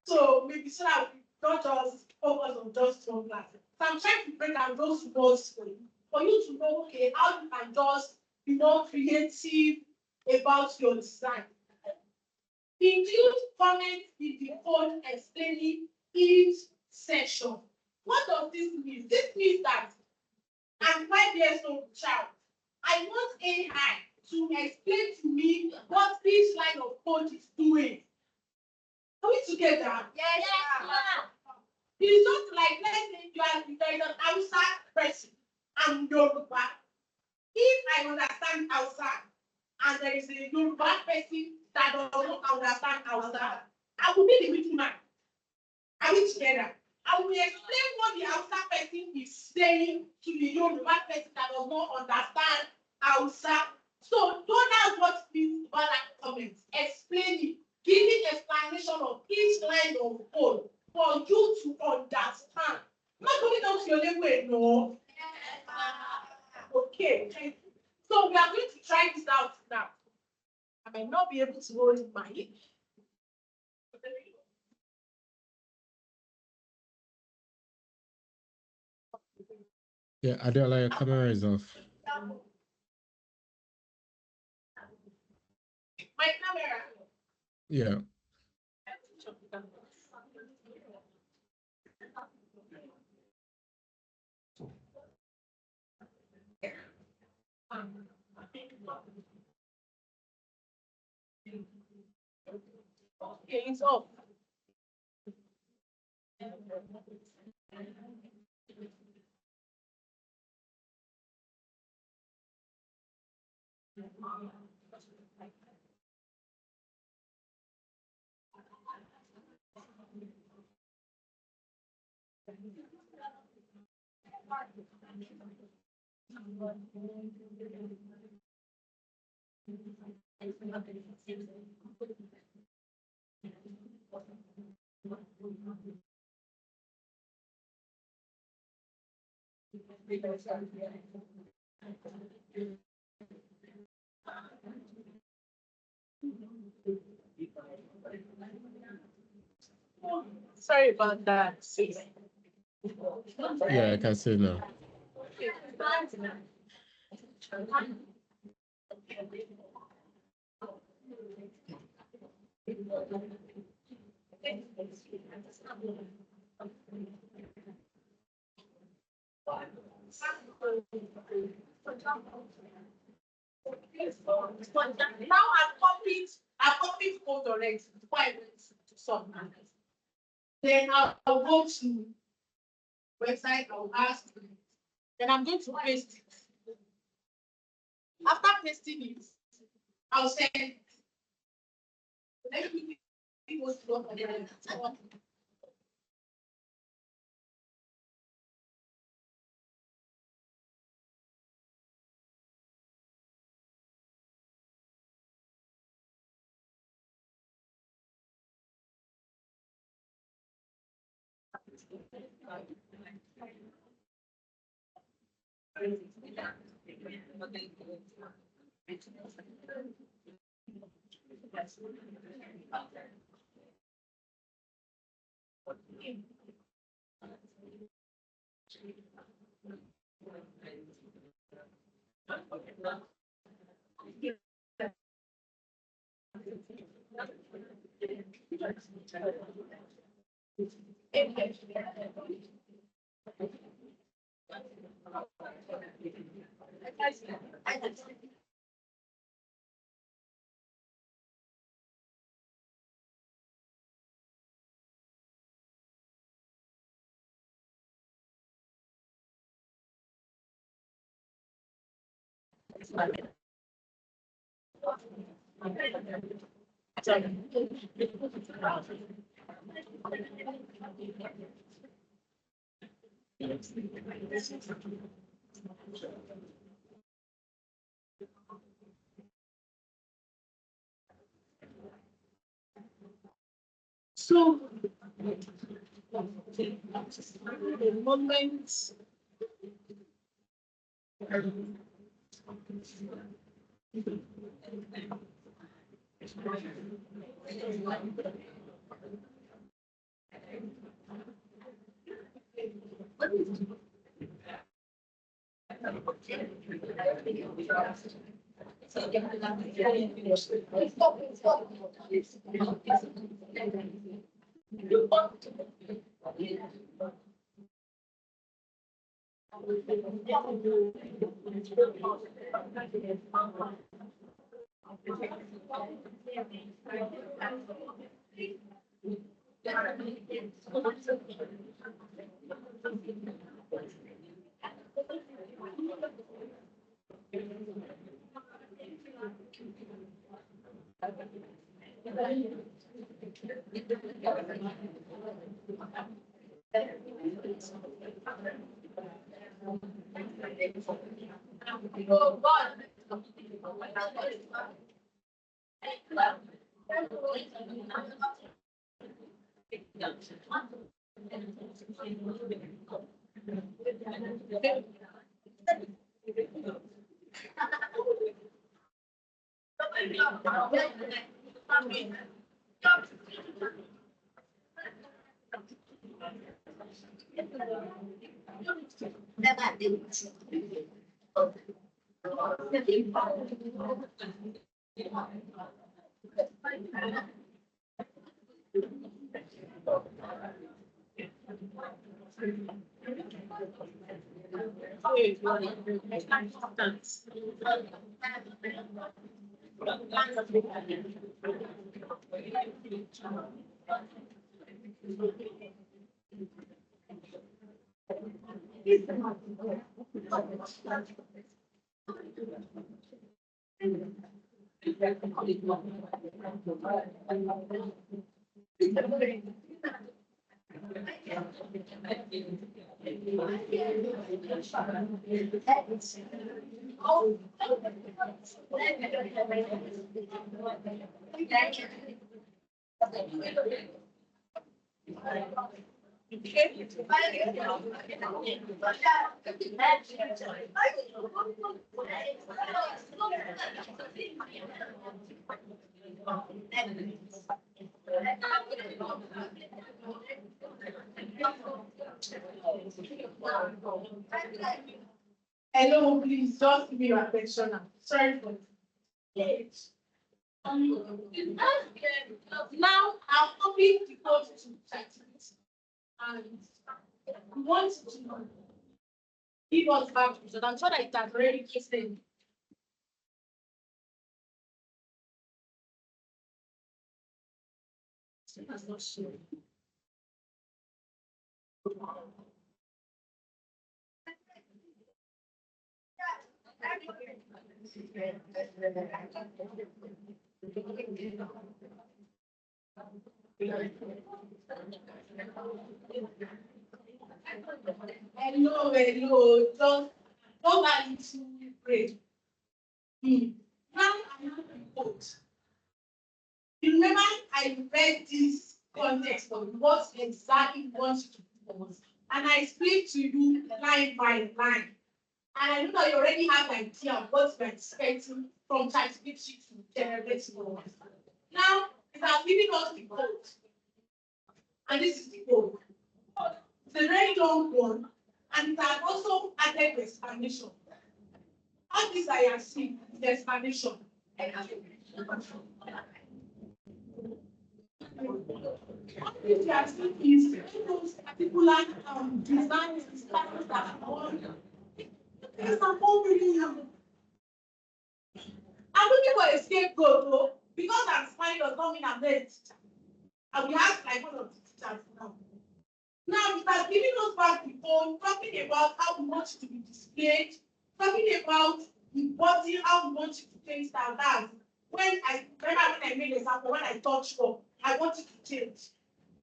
[SPEAKER 2] So maybe so that we don't just focus on just one class. So I'm trying to break down those words for you to know, okay, how you can just be more creative about your design. Include comments in the code explaining each section. What does this mean? This means that I'm 5 years old child. I want AI to explain to me what each line of code is doing. Are we together? Yes. It's just like, let's say there is an Hausa person and Yoruba. If I understand Hausa and there is a Yoruba person that does not understand Hausa, I will be the middleman. Are we together? I will explain what the Hausa person is saying to the Yoruba person that does not understand Hausa. So that's what means by that comment. Explaining, giving explanation of each line of code for you to understand. Not going down to your language, no. Okay. So we are going to try this out now. I might not be able to hold mine.
[SPEAKER 1] Yeah, Adela, your camera is off.
[SPEAKER 2] My camera.
[SPEAKER 1] Yeah.
[SPEAKER 2] Okay, it's off. Sorry about that.
[SPEAKER 1] Yeah, I can see now.
[SPEAKER 2] Now I copied code already before I went to submit. Then I'll go to website, I'll ask, then I'm going to paste it. After pasting it, I'll send it. Let me people to go for the so the moment Hello, please just give me your attention now. Sorry for it. Now I'll copy the code to ChatGPT and we want to give us back to I'm sure that it has already listened. That's not sure. Hello, don't let it to break. Now I have a quote. You remember I read this context of what exactly you want to do, and I explained to you line by line. And I know that you already have an idea of what you're expecting from ChatGPT to generate more. Now, it has given us the code. And this is the code. It's a very long one, and it has also added the explanation. All this I have seen is the explanation. What you have seen is those particular designs and styles that are all. These are all really I'm looking for a scapegoat though, because I'm smiling does not mean I'm not a teacher. And we have like one of the teachers now. Now it has given us back the phone, talking about how we want it to be displayed, talking about the body, how we want it to change that. When I remember when I made an example, when I touched up, I want it to change.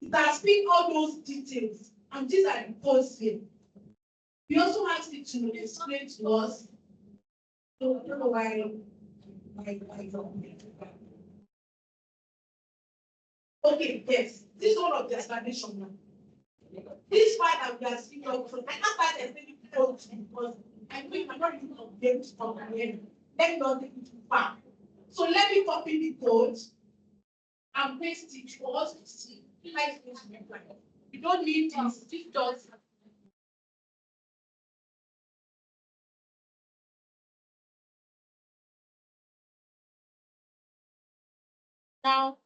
[SPEAKER 2] It has picked all those details, and these are the codes here. We also asked it to explain to us. So I don't know why. Okay, yes, this is one of the explanation now. This part that we are speaking of, I can't start explaining because I think I'm not even able to comprehend. Let me not take it too far. So let me copy the code and paste it for us to see. We don't need this. This does. Now,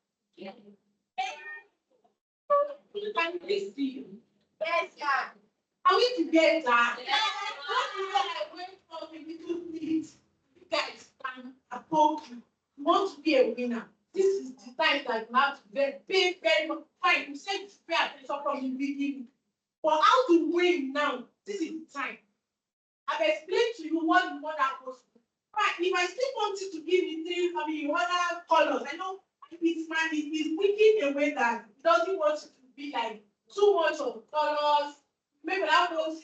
[SPEAKER 2] can please see? Yes, yeah. Are we together? What is that I went for a little bit? You guys can approach you. You want to be a winner. This is the time that you have to pay very much. Fine, you said to pay attention from the beginning. But how to win now? This is the time. I've explained to you what you want that was. Right, if I still want you to give me other colors, I know it's man is thinking a way that he doesn't want you to be like too much of colors. Maybe that was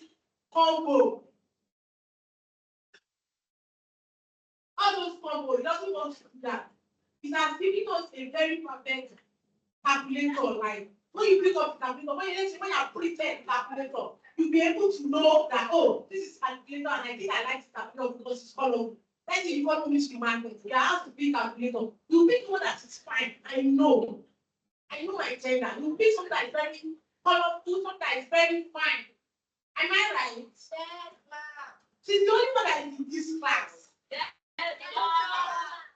[SPEAKER 2] combo. All those combo, he doesn't want to do that. It has given us a very perfect calculator. Like when you pick up the calculator, when you pretend calculator, you'll be able to know that, oh, this is calculator, and I think I like this calculator because it's colorful. Let's say you want to use the market, you have to pick calculator. You pick one that is fine. I know my gender. You pick something that is very colorful, something that is very fine. Am I right?
[SPEAKER 6] Yes, ma'am.
[SPEAKER 2] She's the only one that is in this class.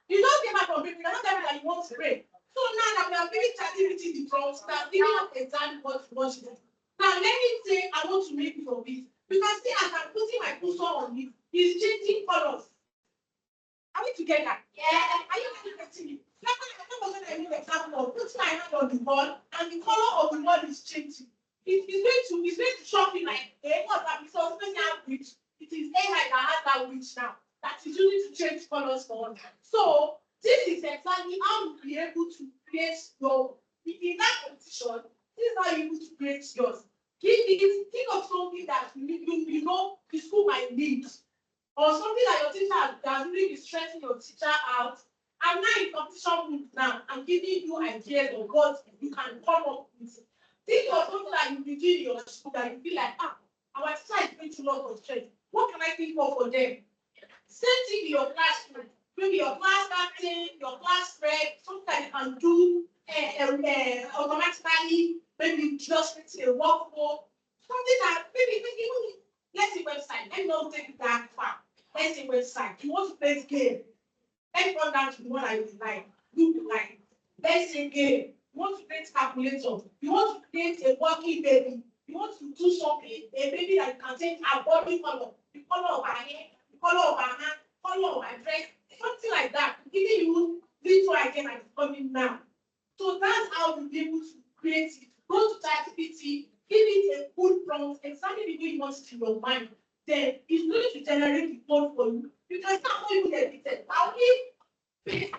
[SPEAKER 2] You don't give up on people, you're not telling me that you want to pray. So now that we are giving ChatGPT the prompts, now giving us exactly what you want to do. Now let me say I want to make it of this. You can see as I'm putting my cursor on it, it's changing colors. Are we together?
[SPEAKER 6] Yes.
[SPEAKER 2] Are you getting me? Like I'm going to give an example of putting my hand on the ball and the color of the ball is changing. It's going to shock me like, hey, what's that? It's also witch. It is AI that has that witch now. That is using to change colors for us. So this is exactly how you'll be able to create your in that competition. This is how you're able to create yours. Think of something that you know the school might need, or something that your teacher has really been stressing your teacher out. And now in competition mood now, I'm giving you ideas of what you can come up with. Think of something that you be doing in your school that you feel like, our teacher is going to lot of stress. What can I think of for them? Same thing in your classroom. Maybe your class captain, your class rep, something that you can do automatically. Maybe you just create a workflow. Something that maybe even let's say website. Let me not take it that far. Let's say website. You want to play this game. Let's run down to the one I like. You like. Let's say game. You want to create calculator. You want to create a working baby. You want to do something, a baby that you can change her body color, the color of her hair, the color of her hand, color of her dress, something like that. Giving you little idea that is coming now. So that's how you'll be able to create it. Go to ChatGPT, give it a good prompt, examine the way you want it in your mind. Then it's going to generate the code for you. You can start even edited. Now if pasted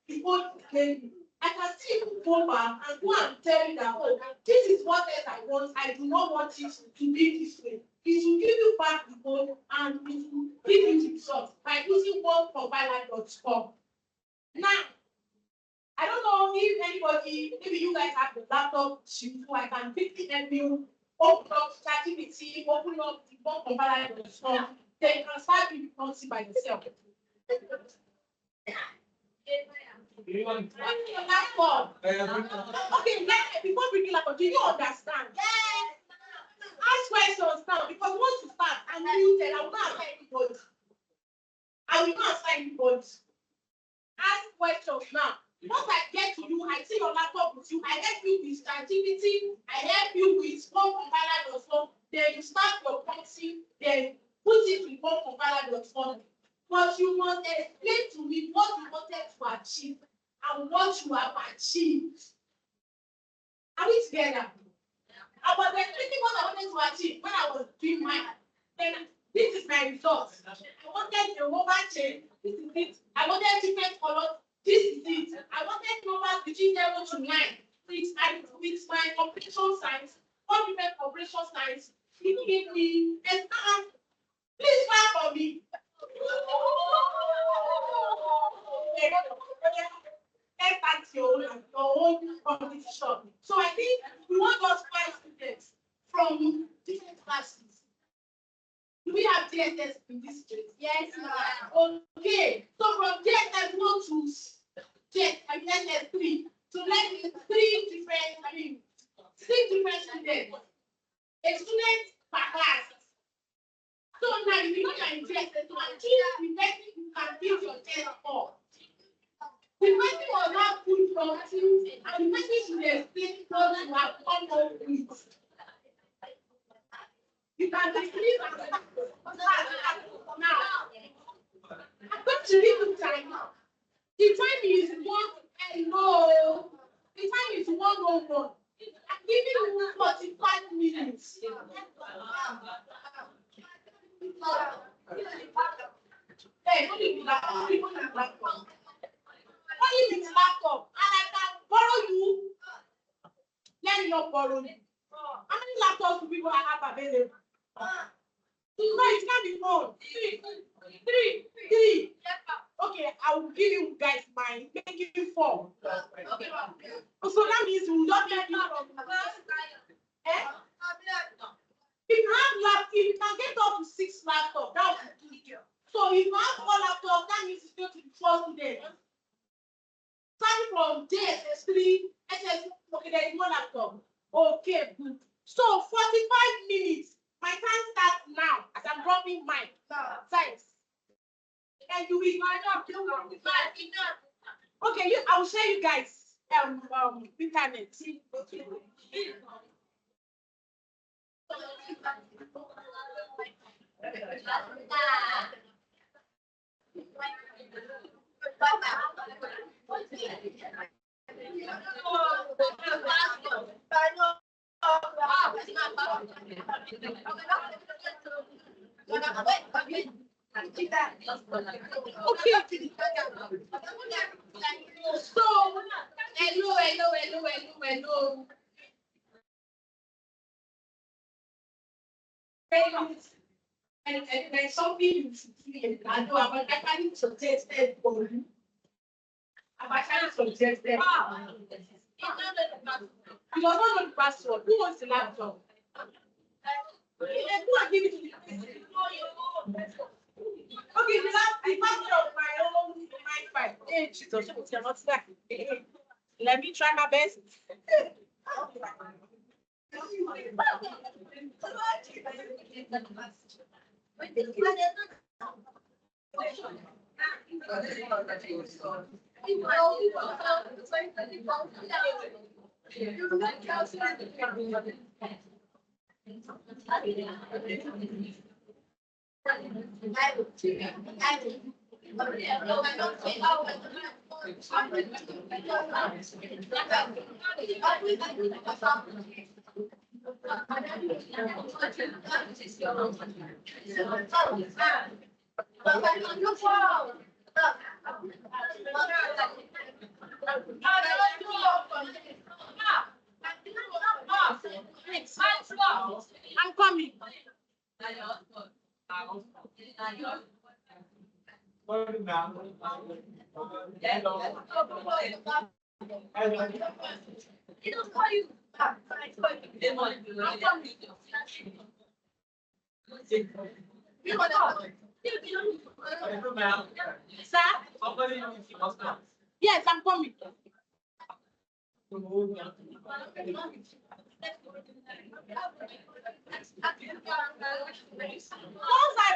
[SPEAKER 2] the code again, I can still go back and go and tell you that, oh, this is what else I want. I do not want it to be this way. It will give you back the code and it will give you the results by using wordcompiler.com. Now, I don't know if anybody, maybe you guys have the laptop sheet, so I can quickly help you open up ChatGPT, open up the wordcompiler.com, then you can start doing it by yourself. Your laptop. Okay, before bringing laptop, do you understand? Yes. Ask questions now, because once you start, I'm muted. I will not assign anybody. I will not assign anybody. Ask questions now. Once I get to you, I see your laptop with you. I help you with ChatGPT. I help you with wordcompiler.com. Then you start your prompting. Then put it with wordcompiler.com. But you must explain to me what you wanted to achieve and what you have achieved. Are we together? I was explaining what I wanted to achieve when I was doing mine. Then this is my result. I wanted a mobile chain. This is it. I wanted different colors. This is it. I wanted numbers between 0 to 9 with my computation science, all different operation science. It gave me a science. Please clap for me. Let's your own competition. So I think we want those 5 students from different classes. Do we have DSS in this case? Yes, ma'am. Okay. So from DSS 1 to DSS 3. So let me 6 different students. A student per class. So now if you know you're in DSS 1, choose the best you can give your test for. The person was not good from you, and the person should explain what you have come up with. You can decrease now. I'm going to read the time. The time is 1. Hello. The time is 1:01. I'm giving you 45 minutes. Hey, what is that? Only with laptop, and I can borrow you. Let me not borrow you. How many laptops do people have available? No, it can't be more. 3. Okay, I will give you guys mine. Make you 4. So that means we will not get you from. Eh? If you can get up to 6 laptops, that would be good. So if you have 4 laptops, that means Okay. So 45 minutes. My time starts now as I'm dropping mine. Thanks. And you will okay, I will share you guys internet. Okay. So hello. And there's something you should feel. I know I'm actually suggested for you. I'm actually suggested. You don't know the password. Who wants the laptop? Who are giving you the okay, the password of my own Wi-Fi. Hey, Jesus, you're not that. Let me try my best. I'm coming. Sir? Yes, I'm coming. Once I